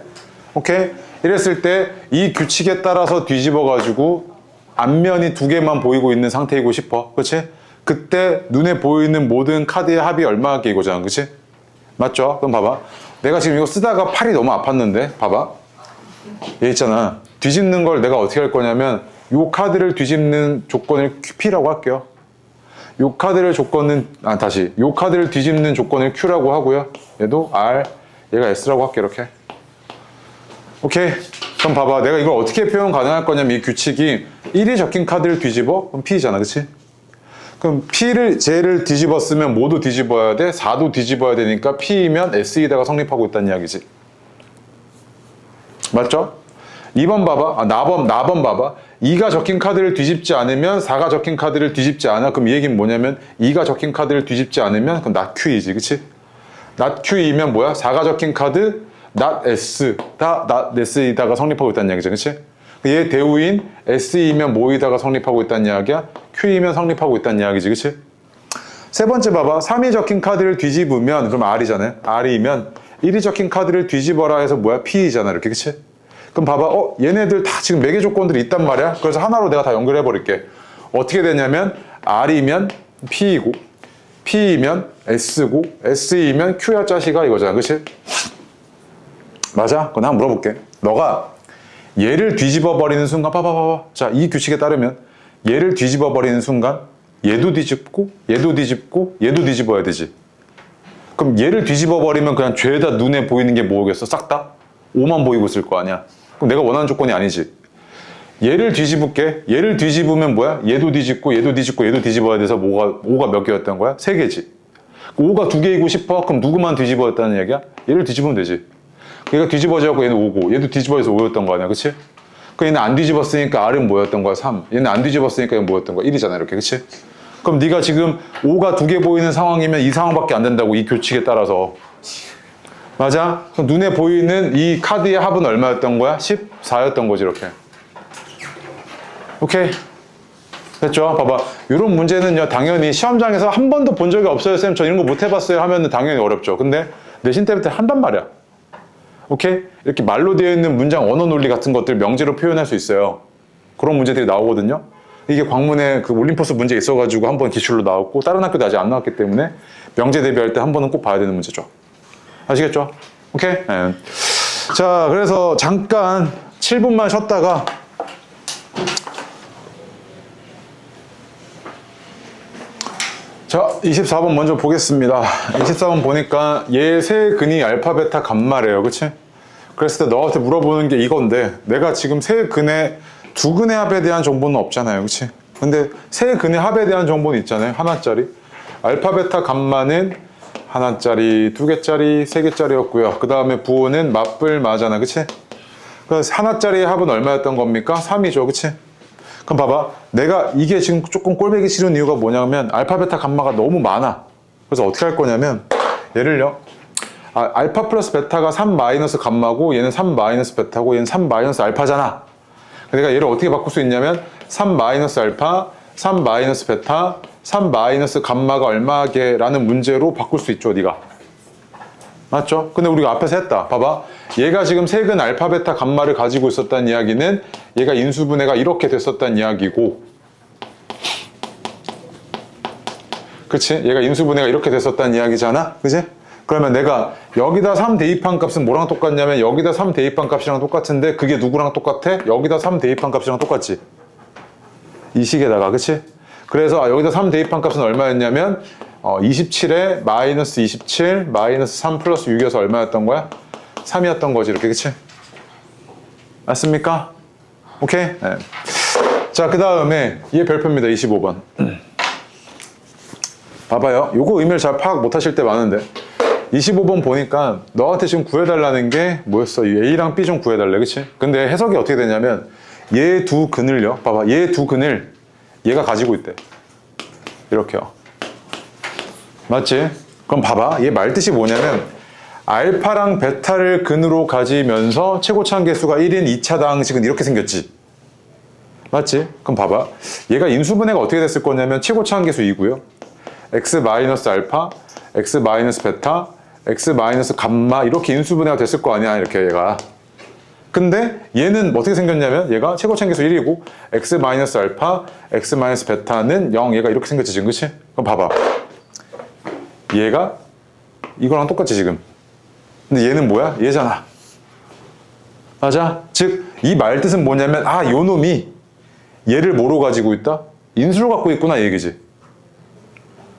오케이? 이랬을 때 이 규칙에 따라서 뒤집어 가지고 앞면이 2개만 보이고 있는 상태이고 싶어. 그렇지? 그때 눈에 보이는 모든 카드의 합이 얼마게 이거잖아. 그렇지? 맞죠? 그럼 봐봐. 내가 지금 이거 쓰다가 팔이 너무 아팠는데 봐봐. 얘 있잖아. 뒤집는 걸 내가 어떻게 할 거냐면 요 카드를 뒤집는 조건을 P라고 할게요. 요 카드를 조건은 요 카드를 뒤집는 조건을 Q라고 하고요. 얘도 R, 얘가 S라고 할게. 이렇게. 오케이. 그럼 봐봐. 내가 이걸 어떻게 표현 가능할 거냐면 이 규칙이 1이 적힌 카드를 뒤집어? 그럼 P잖아. 그치? 그럼 쟤를 뒤집었으면 모두 뒤집어야 돼. 4도 뒤집어야 되니까 P이면 S이다가 성립하고 있다는 이야기지. 맞죠? 2번 봐봐. 나번 봐봐. 2가 적힌 카드를 뒤집지 않으면 4가 적힌 카드를 뒤집지 않아. 그럼 이 얘기는 뭐냐면 2가 적힌 카드를 뒤집지 않으면 그럼 not Q이지. 그치? not Q이면 뭐야? 4가 적힌 카드 not S. 다 not S이다가 성립하고 있다는 이야기죠. 그치? 얘 대우인 S이면 뭐이다가 성립하고 있다는 이야기야? Q이면 성립하고 있다는 이야기지. 그치? 세 번째 봐봐. 3이 적힌 카드를 뒤집으면 그럼 R이잖아요. R이면 1이 적힌 카드를 뒤집어라 해서 뭐야? P이잖아. 이렇게. 그치? 그럼 봐봐. 얘네들 다 지금 매개 조건들이 있단 말이야. 그래서 하나로 내가 다 연결해 버릴게. 어떻게 되냐면 R이면 P이고 P이면 S고 S이면 Q야 짜시가 이거잖아. 그치? 맞아? 그럼 한번 물어볼게. 너가 얘를 뒤집어 버리는 순간 봐봐. 자, 이 규칙에 따르면 얘를 뒤집어 버리는 순간 얘도 뒤집고 얘도 뒤집고 얘도 뒤집어야 되지. 그럼 얘를 뒤집어 버리면 그냥 죄다 눈에 보이는 게 뭐겠어? 싹 다? 5만 보이고 있을 거 아니야. 그럼 내가 원하는 조건이 아니지. 얘를 뒤집을게. 얘를 뒤집으면 뭐야? 얘도 뒤집고 얘도 뒤집고 얘도 뒤집어야 돼서 5가 몇 개였던 거야? 3개지. 5가 2개이고 싶어? 그럼 누구만 뒤집어였다는 얘기야? 얘를 뒤집으면 되지. 얘가 뒤집어져갖고 얘는 5고 얘도 뒤집어져서 5였던 거 아니야. 그치? 그 얘는 안 뒤집었으니까 R은 뭐였던 거야? 3. 얘는 안 뒤집었으니까 얘는 뭐였던 거야? 1이잖아. 이렇게. 그치? 그럼 네가 지금 5가 2개 보이는 상황이면 이 상황밖에 안 된다고. 이 규칙에 따라서. 맞아? 그럼 눈에 보이는 이 카드의 합은 얼마였던 거야? 14였던 거지. 이렇게. 오케이? 됐죠? 봐봐. 이런 문제는요. 당연히 시험장에서 한 번도 본 적이 없어요. 쌤 저 이런 거 못 해봤어요 하면 당연히 어렵죠. 근데 내신 때부터 한단 말이야. 오케이? 이렇게 말로 되어 있는 문장 언어 논리 같은 것들 명제로 표현할 수 있어요. 그런 문제들이 나오거든요. 이게 광문에 그 올림포스 문제 있어가지고 한 번 기출로 나왔고 다른 학교도 아직 안 나왔기 때문에 명제 대비할 때 한 번은 꼭 봐야 되는 문제죠. 아시겠죠? 오케이? 네. 자, 그래서 잠깐 7분만 쉬었다가 자, 24번 먼저 보겠습니다. 24번 보니까 얘 세 근이 알파, 베타, 감마래요. 그치? 그랬을 때 너한테 물어보는 게 이건데 내가 지금 세 근의 두 근의 합에 대한 정보는 없잖아요. 그치? 근데 세 근의 합에 대한 정보는 있잖아요. 하나짜리. 알파, 베타, 감마는 하나짜리, 2개짜리, 3개짜리였고요. 그 다음에 부호는 맞불 마잖아. 그치? 그래서 하나짜리의 합은 얼마였던 겁니까? 3이죠. 그치? 그럼 봐봐. 내가 이게 지금 조금 꼴보기 싫은 이유가 뭐냐면 알파, 베타, 감마가 너무 많아. 그래서 어떻게 할 거냐면 예를요. 알파 플러스 베타가 3 마이너스 감마고 얘는 3 마이너스 베타고 얘는 3 마이너스 알파잖아. 내가 얘를 어떻게 바꿀 수 있냐면 3 마이너스 알파, 3 마이너스 베타, 3 마이너스 감마가 얼마게라는 문제로 바꿀 수 있죠. 네가. 맞죠? 근데 우리가 앞에서 했다. 봐봐. 얘가 지금 세근 알파, 베타, 감마를 가지고 있었다는 이야기는 얘가 인수분해가 이렇게 됐었다는 이야기고 그치? 얘가 인수분해가 이렇게 됐었다는 이야기잖아? 그치? 그러면 내가 여기다 3 대입한 값은 뭐랑 똑같냐면 여기다 3 대입한 값이랑 똑같은데 그게 누구랑 똑같아? 여기다 3 대입한 값이랑 똑같지. 이 식에다가, 그치? 그래서 여기다 3 대입한 값은 얼마였냐면 27에 마이너스 27 마이너스 3 플러스 6이어서 얼마였던 거야? 3이었던 거지, 이렇게, 그치? 맞습니까? 오케이? 네. 자, 그 다음에 얘 별표입니다. 25번. 봐봐요. 요거 의미를 잘 파악 못 하실 때 많은데 25번 보니까 너한테 지금 구해달라는 게 뭐였어? A랑 B 좀 구해달래, 그치? 근데 해석이 어떻게 되냐면 얘 두 근을요, 봐봐, 얘 두 근을 얘가 가지고 있대. 이렇게요. 맞지? 그럼 봐봐, 얘 말뜻이 뭐냐면 알파랑 베타를 근으로 가지면서 최고차항 계수가 1인 2차 다항식은 이렇게 생겼지. 맞지? 그럼 봐봐, 얘가 인수분해가 어떻게 됐을 거냐면 최고차항 계수 2고요 x 마이너스 알파, x 마이너스 베타, x 마이너스 감마 이렇게 인수분해가 됐을 거 아니야, 이렇게 얘가. 근데 얘는 어떻게 생겼냐면 얘가 최고차항 계수 1이고 x 마이너스 알파, x 마이너스 베타는 0, 얘가 이렇게 생겼지 지금, 그치? 그럼 봐봐, 얘가 이거랑 똑같지 지금. 근데 얘는 뭐야? 얘잖아. 맞아? 즉 이 말뜻은 뭐냐면 요 놈이 얘를 뭐로 가지고 있다? 인수로 갖고 있구나, 이 얘기지.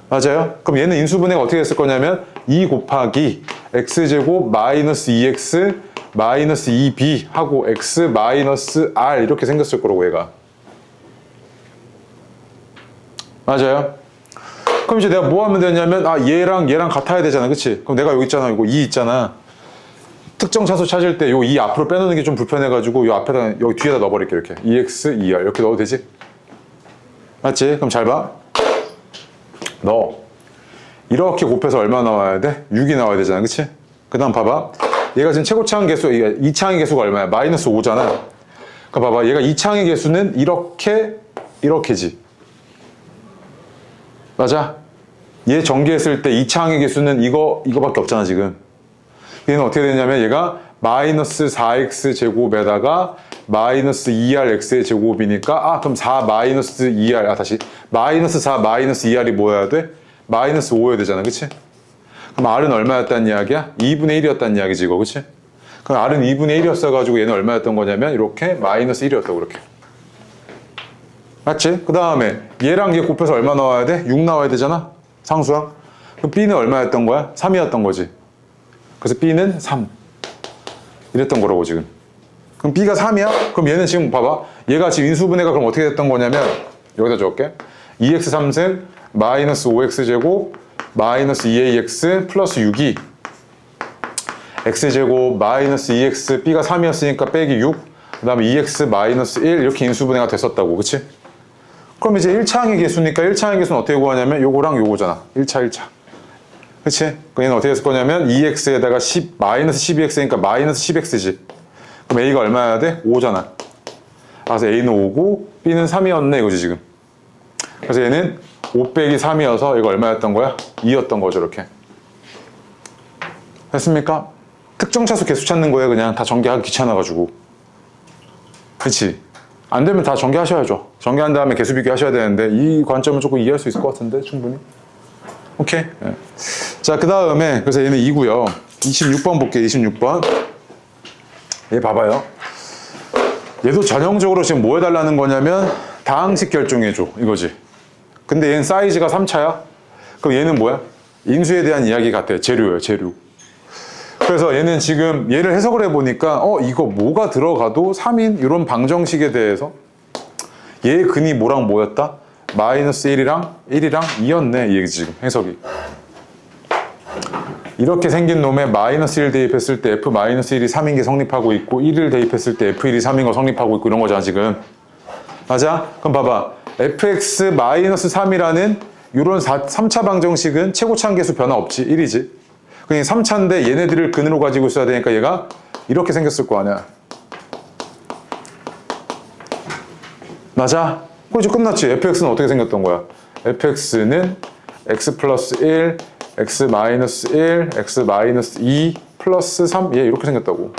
맞아요? 그럼 얘는 인수분해가 어떻게 됐을 거냐면 2 곱하기 x제곱 마이너스 2x 마이너스 2b 하고 x 마이너스 r 이렇게 생겼을 거라고, 얘가. 맞아요? 그럼 이제 내가 뭐 하면 되냐면 얘랑 같아야 되잖아, 그치? 그럼 내가 여기 있잖아, 이거 2 있잖아. 특정 차수 찾을 때 요 2 앞으로 빼놓는 게 좀 불편해가지고 요 앞에다, 여기 뒤에다 넣어버릴게, 이렇게. 2x, 2r 이렇게 넣어도 되지? 맞지? 그럼 잘 봐. 너 이렇게 곱해서 얼마 나와야 돼? 6이 나와야 되잖아, 그치? 그 다음 봐봐, 얘가 지금 최고차항 계수, 2차항의 계수가 얼마야? 마이너스 5잖아. 그럼 봐봐, 얘가 2차항의 계수는 이렇게지. 맞아? 얘 전개했을 때 2차항의 계수는 이거밖에 없잖아 지금. 얘는 어떻게 되냐면 얘가 마이너스 4x 제곱에다가 마이너스 2rx의 제곱이니까 그럼 4 마이너스 2r 다시 마이너스 4 마이너스 2r이 뭐여야 돼? 마이너스 5여야 되잖아, 그치? 그럼 r은 얼마였다는 이야기야? 2분의 1이었다는 이야기지 이거, 그치? 그럼 r은 2분의 1이었어 가지고 얘는 얼마였던 거냐면 이렇게 마이너스 1이었다고, 그렇게. 맞지? 그 다음에 얘랑 얘 곱해서 얼마 나와야 돼? 6 나와야 되잖아, 상수항. 그럼 b는 얼마였던 거야? 3이었던 거지. 그래서 b는 3 이랬던 거라고 지금. 그럼 b가 3이야? 그럼 얘는 지금 봐봐, 얘가 지금 인수분해가 그럼 어떻게 됐던 거냐면 여기다 적을게. 2x 3승 마이너스 5x 제곱 마이너스 2ax 플러스 6이 x제곱 마이너스 2x, b가 3이었으니까 빼기 6, 그 다음에 2x 마이너스 1 이렇게 인수분해가 됐었다고, 그치? 그럼 이제 1차항의 계수니까 1차항의 계수는 어떻게 구하냐면 요거랑 요거잖아. 1차. 그치? 그럼 얘는 어떻게 했을 거냐면 2x에다가 10, 마이너스 12x니까 마이너스 10x지. 그럼 a가 얼마여야 돼? 5잖아. 그래서 a는 5고 b는 3이었네 이거지 지금. 그래서 얘는 5 빼기 3이어서 이거 얼마였던 거야? 2였던 거죠, 이렇게. 됐습니까? 특정 차수 개수 찾는 거예요, 그냥. 다 전개하기 귀찮아가지고. 그치? 안 되면 다 전개하셔야죠. 전개한 다음에 개수 비교하셔야 되는데 이 관점은 조금 이해할 수 있을 것 같은데, 충분히. 오케이. 네. 자, 그 다음에 그래서 얘는 2고요. 26번 볼게요. 26번. 얘 봐봐요. 얘도 전형적으로 지금 뭐 해달라는 거냐면 다항식 결정해줘, 이거지. 근데 얘는 사이즈가 3차야. 그럼 얘는 뭐야? 인수에 대한 이야기 같아. 재료예요, 재료. 그래서 얘는 지금 얘를 해석을 해보니까 이거 뭐가 들어가도 3인 이런 방정식에 대해서 얘의 근이 뭐랑 뭐였다? 마이너스 1이랑 2였네, 이 얘기 지금 해석이. 이렇게 생긴 놈에 마이너스 1 대입했을 때 f 마이너스 1이 3인 게 성립하고 있고 1을 대입했을 때 f1이 3인 거 성립하고 있고 이런 거잖아 지금. 맞아? 그럼 봐봐, fx 마이너스 3이라는 이런 3차 방정식은 최고차항 계수 변화 없지, 1이지. 그냥 3차인데 얘네들을 근으로 가지고 있어야 되니까 얘가 이렇게 생겼을 거 아니야. 맞아? 그거 이제 끝났지. fx는 어떻게 생겼던 거야? fx는 x 플러스 1, x 마이너스 1, x 마이너스 2 플러스 3, 얘 이렇게 생겼다고.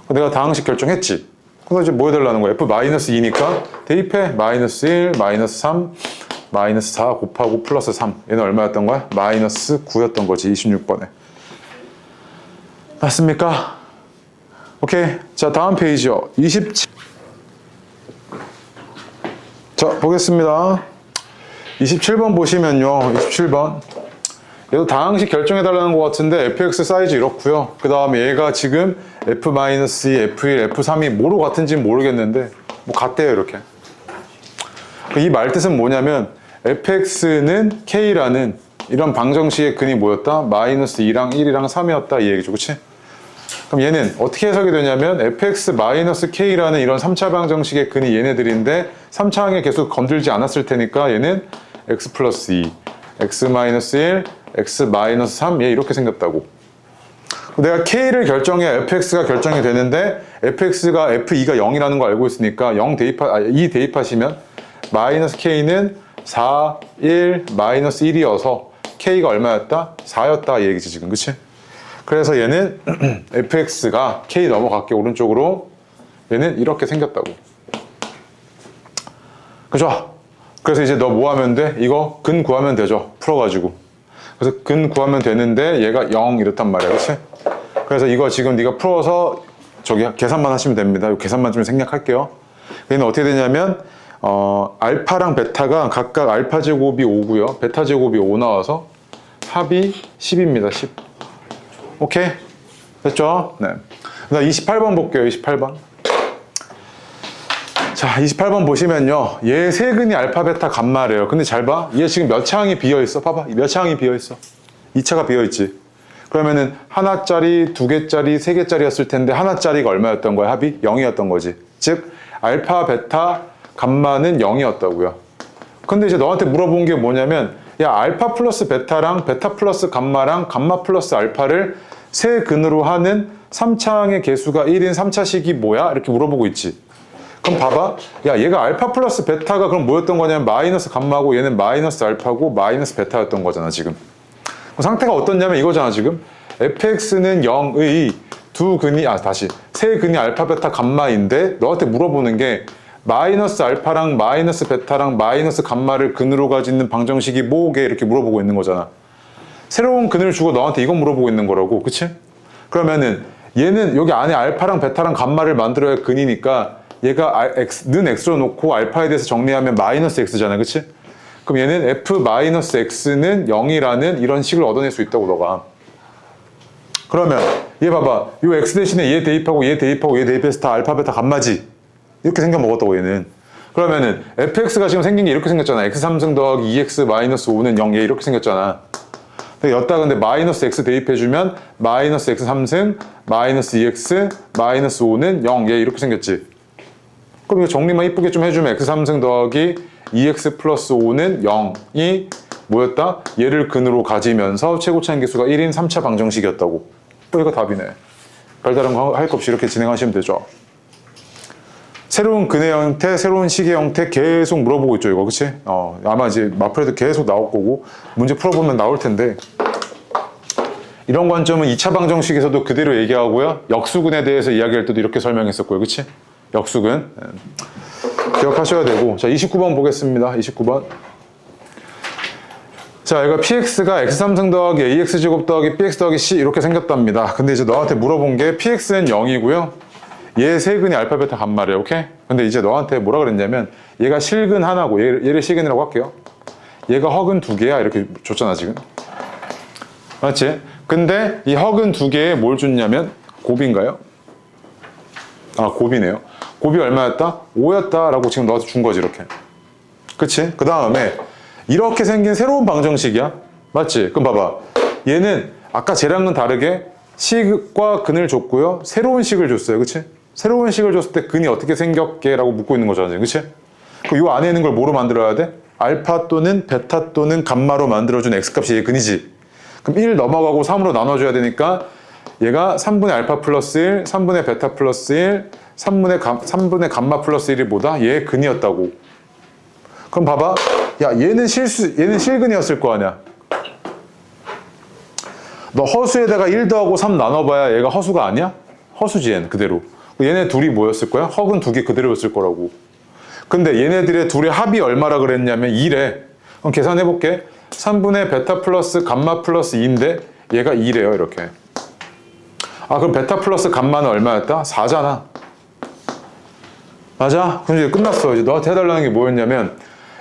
내가 다항식 결정했지. 그래서 이제 뭐 해달라는 거야? f 마이너스 2니까 대입해. 마이너스 1, 마이너스 3, 마이너스 4 곱하고 플러스 3. 얘는 얼마였던 거야? 마이너스 9였던 거지, 26번에. 맞습니까? 오케이. 자, 다음 페이지요. 27. 자, 보겠습니다. 27번 보시면요. 27번. 얘도 다항식 결정해달라는 것 같은데 fx 사이즈 이렇고요. 그 다음에 얘가 지금 f-2, f1, f3이 뭐로 같은지는 모르겠는데 뭐 같대요 이렇게. 이 말 뜻은 뭐냐면 fx는 k라는 이런 방정식의 근이 뭐였다? -2랑 1이랑 3이었다 이 얘기죠. 그치? 그럼 얘는 어떻게 해석이 되냐면 fx-k라는 이런 3차 방정식의 근이 얘네들인데 3차항의 개수 건들지 않았을 테니까 얘는 x 플러스 2, x-1, x-3 얘 이렇게 생겼다고. 내가 k를 결정해야 fx가 결정이 되는데 fx가 f2가 0이라는 거 알고 있으니까 2 대입하시면 k는 4, 1, 마이너스 1이어서 k가 얼마였다? 4였다 이 얘기지 지금. 그치? 그래서 얘는 fx가 k 넘어갈게 오른쪽으로 얘는 이렇게 생겼다고. 그죠? 그래서 이제 너 뭐 하면 돼? 이거 근 구하면 되죠. 풀어가지고. 그래서 근 구하면 되는데 얘가 0 이렇단 말이야. 그치? 그래서 이거 지금 네가 풀어서 저기 계산만 하시면 됩니다. 이 계산만 좀 생략할게요. 얘는 어떻게 되냐면 알파랑 베타가 각각 알파 제곱이 5고요. 베타 제곱이 5 나와서 합이 10입니다. 10. 오케이? 됐죠? 네. 그다음 28번 볼게요. 28번. 자, 28번 보시면요. 얘 세 근이 알파, 베타, 감마래요. 근데 잘 봐. 얘 지금 몇 차항이 비어있어? 봐봐. 몇 차항이 비어있어? 2차가 비어있지. 그러면은 하나짜리, 두 개짜리, 세 개짜리였을 텐데 하나짜리가 얼마였던 거야? 합이 0이었던 거지. 즉 알파, 베타, 감마는 0이었다고요. 근데 이제 너한테 물어본 게 뭐냐면 야, 알파 플러스 베타랑 베타 플러스 감마랑 감마 플러스 알파를 세 근으로 하는 3차항의 개수가 1인 3차식이 뭐야? 이렇게 물어보고 있지. 그럼 봐봐. 야, 얘가 알파 플러스 베타가 그럼 뭐였던 거냐면 마이너스 감마고 얘는 마이너스 알파고 마이너스 베타였던 거잖아, 지금. 상태가 어떻냐면 이거잖아, 지금. fx는 0의 두 근이, 세 근이 알파, 베타, 감마인데 너한테 물어보는 게 마이너스 알파랑 마이너스 베타랑 마이너스 감마를 근으로 가지는 방정식이 뭐게 이렇게 물어보고 있는 거잖아. 새로운 근을 주고 너한테 이건 물어보고 있는 거라고. 그치? 그러면은 얘는 여기 안에 알파랑 베타랑 감마를 만들어야 근이니까 얘가 는 x로 놓고 알파에 대해서 정리하면 마이너스 x잖아. 그치? 그럼 얘는 f-x는 0이라는 이런 식을 얻어낼 수 있다고 너가. 그러면 얘 봐봐. 요 x 대신에 얘 대입하고 얘 대입하고 얘 대입해서 다 알파, 베타, 감마지. 이렇게 생겨 먹었다고 얘는. 그러면은 fx가 지금 생긴 게 이렇게 생겼잖아. x3승 더하기 2x 마이너스 5는 0 얘 이렇게 생겼잖아. 여기다 근데 마이너스 x 대입해주면 마이너스 x3승 마이너스 2x 마이너스 5는 0 얘 이렇게 생겼지. 그럼 이거 정리만 이쁘게 좀 해주면 x3승 더하기 2x 플러스 5는 0이 뭐였다? 얘를 근으로 가지면서 최고차항 개수가 1인 3차 방정식이었다고. 또 이거 답이네. 별다른 거 할 거 없이 이렇게 진행하시면 되죠. 새로운 근의 형태, 새로운 식의 형태 계속 물어보고 있죠, 이거. 그치? 아마 이제 마플에도 계속 나올 거고, 문제 풀어보면 나올 텐데, 이런 관점은 2차 방정식에서도 그대로 얘기하고요. 역수근에 대해서 이야기할 때도 이렇게 설명했었고요. 그치? 역수근. 기억하셔야 되고. 자, 29번 보겠습니다. 29번. 자, 이거 px가 x3승 더하기 ax제곱 더하기 bx 더하기 c 이렇게 생겼답니다. 근데 이제 너한테 물어본 게 px는 0이고요. 얘 세 근이 알파, 베타, 감마래요. 오케이? 근데 이제 너한테 뭐라 그랬냐면 얘가 실근 하나고 얘를 실근이라고 할게요. 얘가 허근 두 개야. 이렇게 줬잖아, 지금. 맞지? 근데 이 허근 두 개에 뭘 줬냐면 곱인가요? 곱이네요. 곱이 얼마였다? 5였다 라고 지금 너한테 준 거지, 이렇게. 그치? 그 다음에 이렇게 생긴 새로운 방정식이야. 맞지? 그럼 봐봐. 얘는 아까 쟤랑은 다르게 식과 근을 줬고요. 새로운 식을 줬어요. 그치? 새로운 식을 줬을 때 근이 어떻게 생겼게? 라고 묻고 있는 거잖아. 그치? 그럼 요 안에 있는 걸 뭐로 만들어야 돼? 알파 또는 베타 또는 감마로 만들어준 x값이 얘 근이지. 그럼 1 넘어가고 3으로 나눠줘야 되니까 얘가 3분의 알파 플러스 1, 3분의 베타 플러스 1, 3분의 감마 플러스 1이 뭐다? 얘 근이었다고. 그럼 봐봐. 야, 얘는 실근이었을 거 아니야. 너 허수에다가 1 더하고 3 나눠봐야 얘가 허수가 아니야? 허수지, 얘는 그대로. 얘네 둘이 뭐였을 거야? 허근 두 개 그대로였을 거라고. 근데 얘네들의 둘의 합이 얼마라 그랬냐면 2래. 그럼 계산해볼게. 3분의 베타 플러스 감마 플러스 2인데 얘가 2래요, 이렇게. 아, 그럼 베타 플러스 감마는 얼마였다? 4잖아. 맞아? 그럼 이제 끝났어. 이제 너한테 해달라는 게 뭐였냐면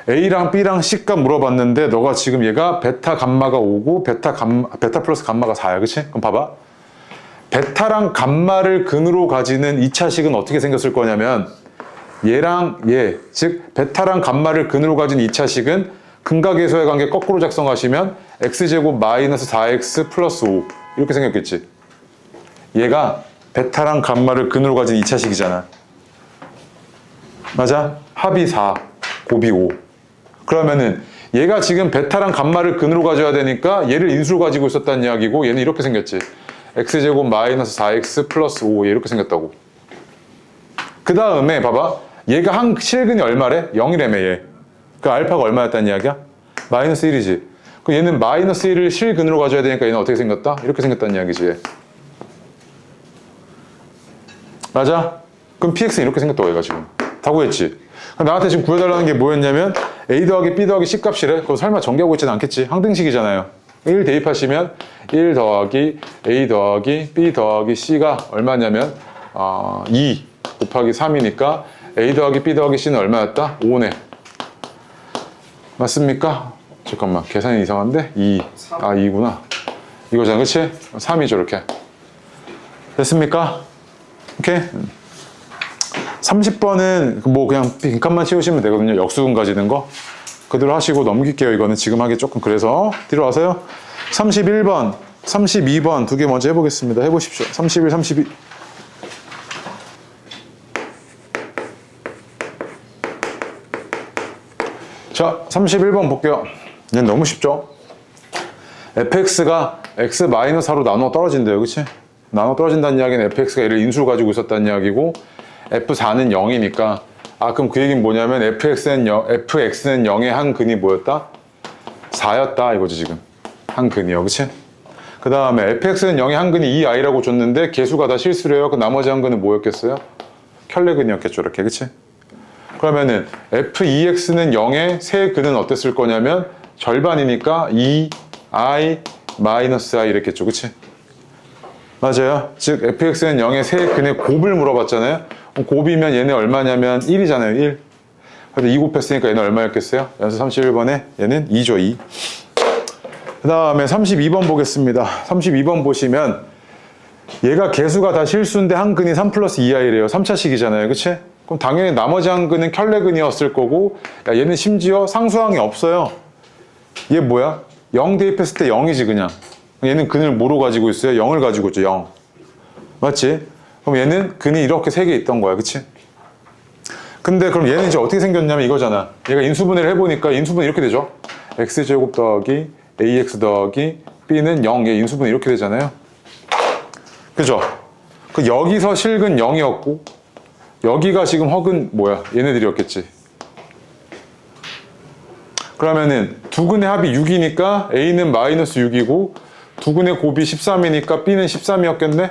A랑 B랑 C값 물어봤는데 너가 지금 얘가 베타 감마가 5고 베타 플러스 감마가 4야. 그치? 그럼 봐봐. 베타랑 감마를 근으로 가지는 2차식은 어떻게 생겼을 거냐면 얘랑 얘, 즉 베타랑 감마를 근으로 가진 2차식은 근각계수의 관계 거꾸로 작성하시면 x제곱 마이너스 4x 플러스 5 이렇게 생겼겠지. 얘가 베타랑 감마를 근으로 가진 2차식이잖아. 맞아? 합이 4, 곱이 5. 그러면은 얘가 지금 베타랑 감마를 근으로 가져야 되니까 얘를 인수로 가지고 있었다는 이야기고 얘는 이렇게 생겼지. x제곱 마이너스 4x 플러스 5 이렇게 생겼다고. 그 다음에 봐봐. 얘가 한 실근이 얼마래? 0이라며 얘. 그 알파가 얼마였다는 이야기야? 마이너스 1이지. 그 얘는 마이너스 1을 실근으로 가져야 되니까 얘는 어떻게 생겼다? 이렇게 생겼다는 이야기지. 얘. 맞아? 그럼 px는 이렇게 생겼다고 얘가 지금. 다 구했지? 그럼 나한테 지금 구해달라는 게 뭐였냐면 a 더하기 b 더하기 c 값이래. 그거 설마 전개하고 있지는 않겠지? 항등식이잖아요. 1 대입하시면 1 더하기 a 더하기 b 더하기 c가 얼마냐면 2 곱하기 3이니까 a 더하기 b 더하기 c는 얼마였다? 5네. 맞습니까? 잠깐만 계산이 이상한데? 2. 2구나. 이거잖아. 그치? 3이죠 이렇게. 됐습니까? 오케이? 30번은 뭐 그냥 빈칸만 치우시면 되거든요. 역수근 가지는 거. 그대로 하시고 넘길게요. 이거는 지금 하기 조금 그래서 뒤로 와서요. 31번, 32번 두 개 먼저 해보겠습니다. 해보십시오. 31, 32. 자, 31번 볼게요. 얘는 너무 쉽죠? fx가 x-4로 나눠 떨어진대요. 그치? 나눠 떨어진다는 이야기는 fx가 얘를 인수로 가지고 있었다는 이야기고 f4는 0이니까 그럼 그 얘기는 뭐냐면 fx는 0의 한 근이 뭐였다? 4였다 이거지 지금. 한 근이요. 그치? 그 다음에 fx는 0의 한 근이 2i라고 줬는데 개수가 다 실수래요. 그 나머지 한 근은 뭐였겠어요? 켤레근이었겠죠. 이렇게. 그치? 그러면은 f2x는 0의 세 근은 어땠을 거냐면 절반이니까 2i 마이너스 i 이랬겠죠. 그치? 맞아요. 즉 fx는 0의 세 근의 곱을 물어봤잖아요. 곱이면 얘네 얼마냐면 1이잖아요. 1. 그래서 2 곱했으니까 얘는 얼마였겠어요? 연습 31번에 얘는 2죠. 2. 그 다음에 32번 보겠습니다. 32번 보시면 얘가 개수가 다 실수인데 한 근이 3 플러스 2i래요. 3차식이잖아요. 그치? 그럼 당연히 나머지 한 근은 켤레근이었을 거고 얘는 심지어 상수항이 없어요. 얘 뭐야? 0 대입했을 때 0이지 그냥. 얘는 근을 뭐로 가지고 있어요? 0을 가지고 있죠. 0. 맞지? 그럼 얘는 근이 이렇게 3개 있던 거야. 그치? 근데 그럼 얘는 이제 어떻게 생겼냐면 이거잖아. 얘가 인수분해를 해보니까 인수분해 이렇게 되죠. x제곱 더하기 ax 더하기 b는 0. 얘 인수분해 이렇게 되잖아요. 그죠? 그 여기서 실근 0이었고 여기가 지금 허근 뭐야? 얘네들이었겠지. 그러면은 두 근의 합이 6이니까 a는 마이너스 6이고 두 근의 곱이 13이니까 b는 13이었겠네?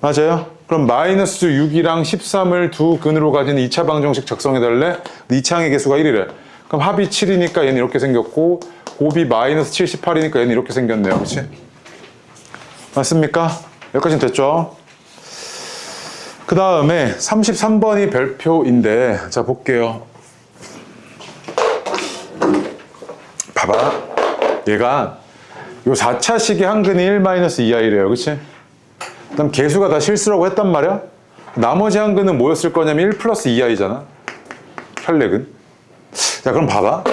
맞아요? 그럼 마이너스 6이랑 13을 두 근으로 가진 2차 방정식 작성해달래? 2차항의 개수가 1이래. 그럼 합이 7이니까 얘는 이렇게 생겼고 곱이 마이너스 78이니까 얘는 이렇게 생겼네요. 그치? 맞습니까? 여기까지는 됐죠? 그 다음에 33번이 별표인데 자 볼게요. 봐봐. 얘가 요 4차식의 한 근이 1-2i래요. 그치? 그 다음 개수가 다 실수라고 했단 말이야? 나머지 한 근은 뭐였을 거냐면 1 플러스 2i잖아. 혈례근. 자, 그럼 봐봐.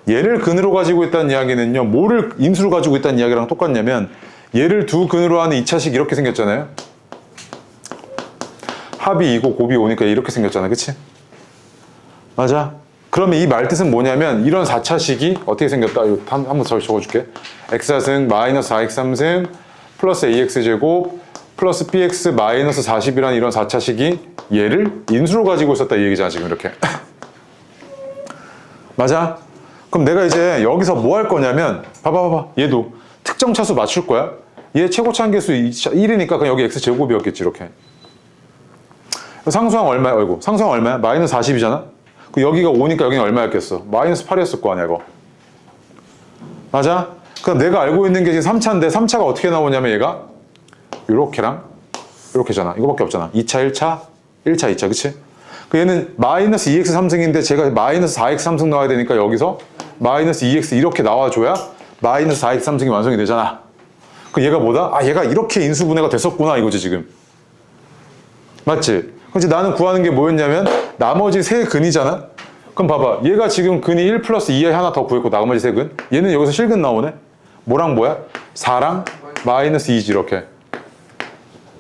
얘를 근으로 가지고 있다는 이야기는요. 뭐를 인수로 가지고 있다는 이야기랑 똑같냐면 얘를 두 근으로 하는 2차식 이렇게 생겼잖아요. 합이 2고 곱이 5니까 이렇게 생겼잖아. 그치? 맞아? 그러면 이 말뜻은 뭐냐면 이런 4차식이 어떻게 생겼다? 이거 한번 더 적어줄게. x4승 마이너스 4x 3승 플러스 ax제곱 플러스 bx 마이너스 40이라는 이런 4차식이 얘를 인수로 가지고 있었다 이 얘기잖아 지금 이렇게. 맞아? 그럼 내가 이제 여기서 뭐 할 거냐면 봐봐 얘도 특정 차수 맞출 거야. 얘 최고차 한계수 1이니까 그냥 여기 x제곱이었겠지 이렇게. 상수항 얼마야? 상수항 얼마야? 마이너스 40이잖아? 그 여기가 5니까 여기는 얼마였겠어? 마이너스 8이었을 거 아니야 이거. 맞아? 그럼 내가 알고 있는 게 지금 3차인데 3차가 어떻게 나오냐면 얘가 요렇게랑 요렇게잖아. 이거밖에 없잖아. 2차, 1차, 1차, 2차, 그치? 그 얘는 마이너스 2x 3승인데 제가 마이너스 4x 3승 나와야 되니까 여기서 마이너스 2x 이렇게 나와줘야 마이너스 4x 3승이 완성이 되잖아. 그 얘가 뭐다? 아, 얘가 이렇게 인수분해가 됐었구나 이거지 지금. 맞지? 그렇지. 나는 구하는 게 뭐였냐면 나머지 세 근이잖아. 그럼 봐봐. 얘가 지금 근이 1 플러스 2에 하나 더 구했고 나머지 세 근. 얘는 여기서 실근 나오네. 뭐랑 뭐야? 4랑 마이너스 2지 이렇게.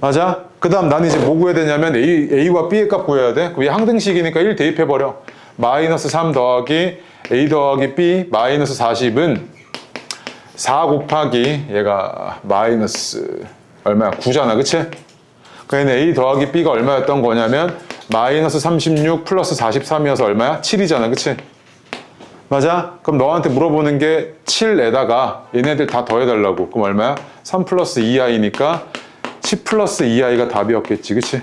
맞아? 그 다음 나는 이제 뭐 구해야 되냐면 A와 B의 값 구해야 돼. 그게 항등식이니까 1 대입해버려. 마이너스 3 더하기 A 더하기 B 마이너스 40은 4 곱하기 얘가 마이너스 얼마야? 9잖아. 그치? 그러니까 A 더하기 B가 얼마였던 거냐면 마이너스 36 플러스 43이어서 얼마야? 7이잖아. 그치? 맞아? 그럼 너한테 물어보는 게 7에다가 얘네들 다 더해달라고. 그럼 얼마야? 3 플러스 2i니까 10 플러스 2i가 답이었겠지. 그치?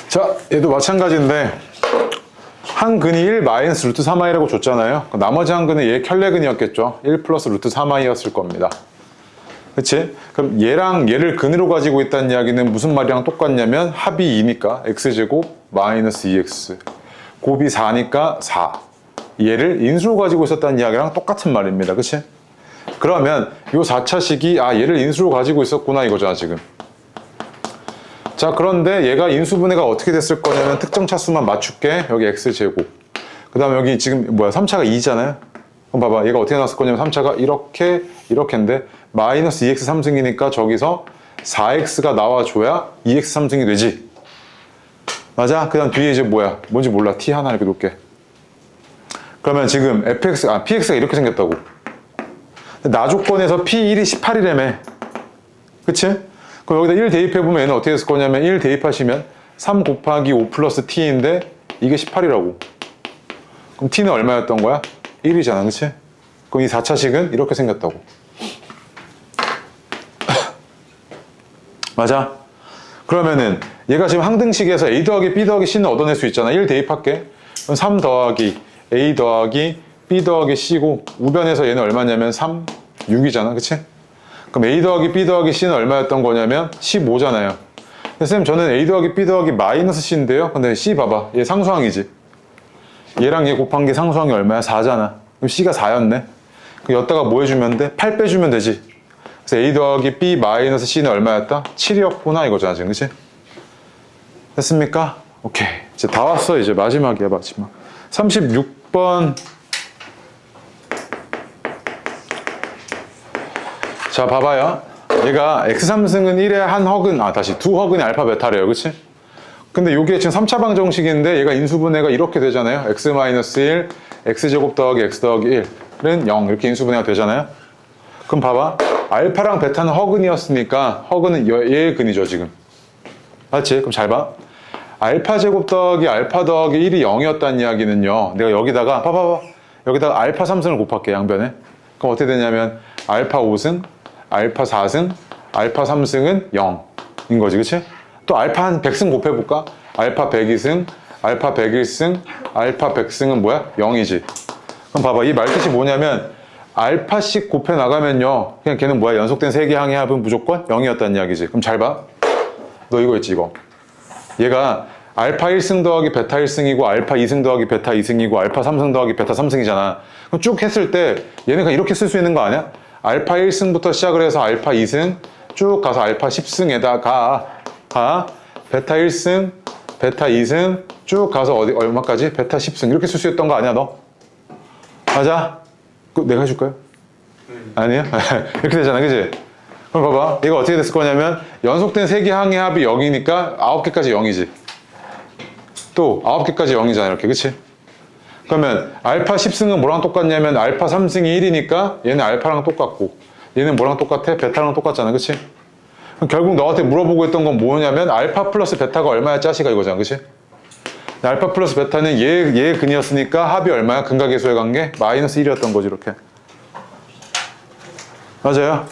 자, 얘도 마찬가지인데 한 근이 1 마이너스 루트 3i라고 줬잖아요. 나머지 한 근은 얘 켤레근이었겠죠. 1 플러스 루트 3i였을 겁니다. 그치? 그럼 얘랑 얘를 근으로 가지고 있다는 이야기는 무슨 말이랑 똑같냐면 합이 2니까 x제곱 마이너스 2x 곱이 4니까 4 얘를 인수로 가지고 있었다는 이야기랑 똑같은 말입니다. 그치? 그러면 요 4차식이 아 얘를 인수로 가지고 있었구나 이거잖아 지금. 자, 그런데 얘가 인수분해가 어떻게 됐을 거냐면 특정 차수만 맞출게. 여기 x제곱. 그 다음에 여기 지금 뭐야 3차가 2잖아요. 그럼 봐봐. 얘가 어떻게 나왔을 거냐면 3차가 이렇게인데 마이너스 2x 3승이니까 저기서 4x가 나와줘야 2x 3승이 되지. 맞아? 그 다음 뒤에 이제 뭐야? 뭔지 몰라. t 하나 이렇게 놓을게. 그러면 지금 px가 이렇게 생겼다고. 나 조건에서 p1이 18이라며. 그치? 그럼 여기다 1 대입해보면 얘는 어떻게 됐을 거냐면 1 대입하시면 3 곱하기 5 플러스 t인데 이게 18이라고. 그럼 t는 얼마였던 거야? 1이잖아. 그치? 그럼 이 4차식은 이렇게 생겼다고. 맞아? 그러면은 얘가 지금 항등식에서 a 더하기 b 더하기 c는 얻어낼 수 있잖아. 1 대입할게. 그럼 3 더하기 a 더하기 b 더하기 c고 우변에서 얘는 얼마냐면 3, 6이잖아. 그치? 그럼 a 더하기 b 더하기 c는 얼마였던 거냐면 15잖아요. 선생님 저는 a 더하기 b 더하기 마이너스 c인데요. 근데 c 봐봐. 얘 상수항이지. 얘랑 얘 곱한 게 상수항이 얼마야? 4잖아. 그럼 c가 4였네. 그 여기다가 뭐 해주면 돼? 8 빼주면 되지. 그래서 a 더하기 b 마이너스 c는 얼마였다? 7이었구나 이거잖아 지금. 그치? 됐습니까? 오케이. 이제 다 왔어. 이제 마지막이야 마지막. 36번. 자, 봐봐요. 얘가 x3승은 1의 한 허근, 다시 두 허근이 알파 베타래요. 그치? 근데 요게 지금 3차 방정식인데 얘가 인수분해가 이렇게 되잖아요. x-1, x제곱 더하기 x 더하기 1은 0 이렇게 인수분해가 되잖아요. 그럼 봐봐. 알파랑 베타는 허근이었으니까 허근은 얘의 근이죠 지금. 맞지? 그럼 잘 봐. 알파 제곱 더하기 알파 더하기 1이 0이었다는 이야기는요. 내가 여기다가 봐봐. 여기다가 알파 3승을 곱할게 양변에. 그럼 어떻게 되냐면 알파 5승 알파 4승, 알파 3승은 0인 거지, 그치? 또 알파 한 100승 곱해볼까? 알파 102승, 알파 101승, 알파 100승은 뭐야? 0이지. 그럼 봐봐, 이 말뜻이 뭐냐면 알파씩 곱해 나가면요, 그냥 걔는 뭐야? 연속된 세 개 항의 합은 무조건 0이었다는 이야기지. 그럼 잘 봐. 너 이거 있지, 이거. 얘가 알파 1승 더하기 베타 1승이고 알파 2승 더하기 베타 2승이고 알파 3승 더하기 베타 3승이잖아. 그럼 쭉 했을 때 얘는 그냥 이렇게 쓸 수 있는 거 아니야? 알파 1승부터 시작을 해서 알파 2승 쭉 가서 알파 10승에다가 베타 1승, 베타 2승 쭉 가서 얼마까지? 베타 10승 이렇게 쓸 수 있던 거 아니야 너? 맞아? 내가 해줄까요? 아니요? 이렇게 되잖아 그치? 그럼 봐봐 이거 어떻게 됐을 거냐면 연속된 3개 항의 합이 0이니까 9개까지 0이지 또 9개까지 0이잖아 이렇게 그치? 그러면 알파 10승은 뭐랑 똑같냐면 알파 3승이 1이니까 얘는 알파랑 똑같고 얘는 뭐랑 똑같아? 베타랑 똑같잖아 그치? 그럼 결국 너한테 물어보고 있던 건 뭐냐면 알파 플러스 베타가 얼마야 짜시가 이거잖아 그치? 알파 플러스 베타는 얘의 근이었으니까 합이 얼마야? 근각계수의 관계? 마이너스 1이었던 거지 이렇게 맞아요?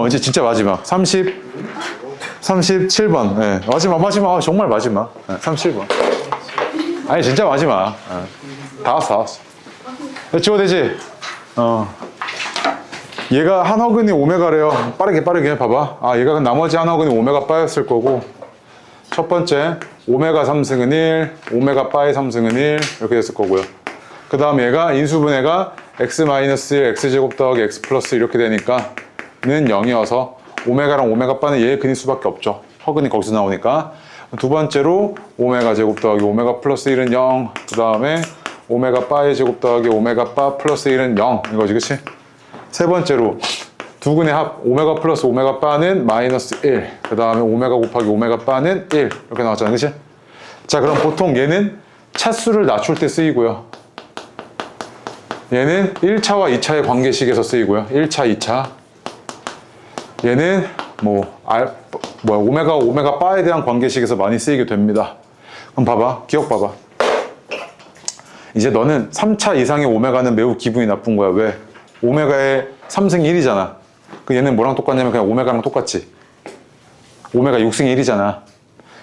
이제 진짜 마지막 37번 네. 마지막 정말 마지막 37번 아니 진짜 마지막. 다 왔어. 지워되지? 얘가 한 허근이 오메가래요. 빠르게 봐봐. 아 얘가 나머지 한 허근이 오메가 바였을 거고, 첫 번째 오메가 3승은 1, 오메가 바의 3승은 1 이렇게 됐을 거고요. 그 다음 얘가 인수분해가 x-1 x제곱 더하기 x 플러스 이렇게 되니까 는 0이어서 오메가랑 오메가 바는 얘의 근일 수밖에 없죠. 허근이 거기서 나오니까. 두 번째로 오메가 제곱 더하기 오메가 플러스 1은 0, 그 다음에 오메가 바의 제곱 더하기 오메가 바 플러스 1은 0 이거지, 그치? 세 번째로 두 근의 합 오메가 플러스 오메가 바는 마이너스 1, 그 다음에 오메가 곱하기 오메가 바는 1 이렇게 나왔잖아, 그치? 자, 그럼 보통 얘는 차수를 낮출 때 쓰이고요. 얘는 1차와 2차의 관계식에서 쓰이고요. 1차, 2차. 얘는 오메가 바에 대한 관계식에서 많이 쓰이게 됩니다. 그럼 봐봐. 기억 봐봐. 이제 너는 3차 이상의 오메가는 매우 기분이 나쁜 거야. 왜? 오메가의 3승 1이잖아. 그 얘는 뭐랑 똑같냐면 그냥 오메가랑 똑같지. 오메가 6승 1이잖아.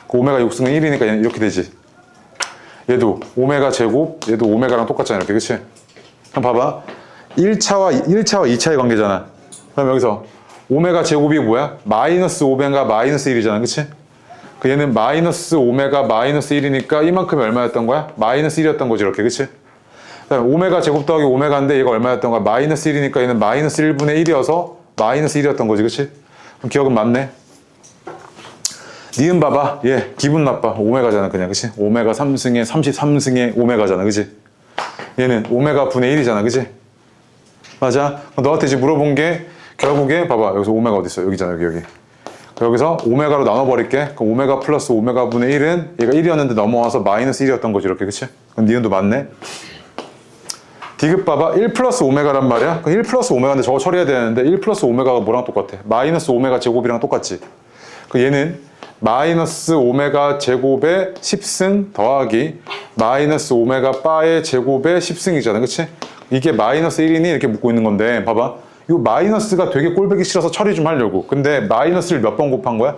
그 오메가 6승은 1이니까 얘는 이렇게 되지. 얘도 오메가 제곱, 얘도 오메가랑 똑같잖아. 이렇게, 그치? 그럼 봐봐. 1차와 2차의 관계잖아. 그럼 여기서 오메가 제곱이 뭐야? 마이너스 오메가 마이너스 1이잖아. 그치? 그 얘는 마이너스 오메가 마이너스 1이니까 이만큼이 얼마였던 거야? 마이너스 1이었던 거지, 이렇게. 그치? 그다음에 오메가 제곱 더하기 오메가인데 얘가 얼마였던 거야? 마이너스 1이니까 얘는 마이너스 1분의 1이어서 마이너스 1이었던 거지, 그치? 그럼 기억은 맞네. 니은 봐봐. 얘 기분 나빠. 오메가잖아, 그냥. 그치? 오메가 3승에 33승의 오메가잖아, 그치? 얘는 오메가 분의 1이잖아, 그치? 맞아? 너한테 이제 물어본 게 결국에 봐봐. 여기서 오메가 어디 있어? 여기잖아, 여기. 여기서 오메가로 나눠버릴게. 그럼 오메가 플러스 오메가 분의 1은 얘가 1이었는데 넘어와서 마이너스 1이었던 거지, 이렇게. 그치? 그럼 니은도 맞네. 디귿 봐봐. 1 플러스 오메가란 말이야. 1 플러스 오메가인데 저거 처리해야 되는데 1 플러스 오메가가 뭐랑 똑같아? 마이너스 오메가 제곱이랑 똑같지. 그 얘는 마이너스 오메가 제곱의 10승 더하기 마이너스 오메가 바의 제곱의 10승이잖아. 그치? 이게 마이너스 1이니 이렇게 묶고 있는 건데 봐봐. 이 마이너스가 되게 꼴보기 싫어서 처리 좀 하려고. 근데 마이너스를 몇 번 곱한 거야?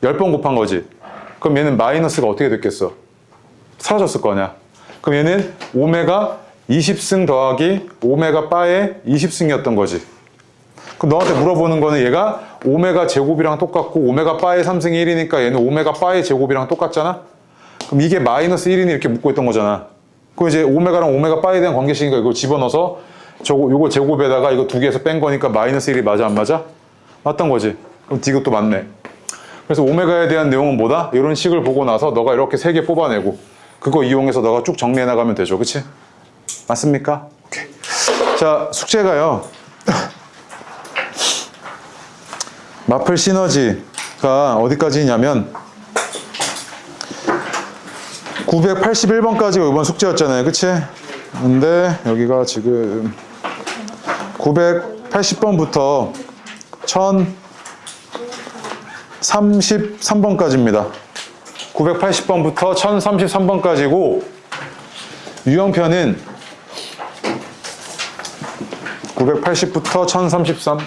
10번 곱한 거지. 그럼 얘는 마이너스가 어떻게 됐겠어? 사라졌을 거냐? 그럼 얘는 오메가 20승 더하기 오메가 바의 20승이었던 거지. 그럼 너한테 물어보는 거는 얘가 오메가 제곱이랑 똑같고 오메가 바의 3승이 1이니까 얘는 오메가 바의 제곱이랑 똑같잖아? 그럼 이게 마이너스 1이니 이렇게 묶고 있던 거잖아. 그럼 이제 오메가랑 오메가 바에 대한 관계식이니까 이걸 집어넣어서 요거 제곱에다가 이거 두 개에서 뺀 거니까 마이너스 1이 맞아, 안 맞아? 맞던 거지. 그럼 이것도 맞네. 그래서 오메가에 대한 내용은 뭐다? 이런 식을 보고 나서 너가 이렇게 3개 뽑아내고 그거 이용해서 너가 쭉 정리해 나가면 되죠. 그치? 맞습니까? 오케이. 자, 숙제가요. 마플 시너지가 어디까지냐면 981번까지가 이번 숙제였잖아요. 그치? 근데 여기가 지금 980번부터 1033번까지입니다. 980번부터 1033번까지고 유형편은 980부터 1033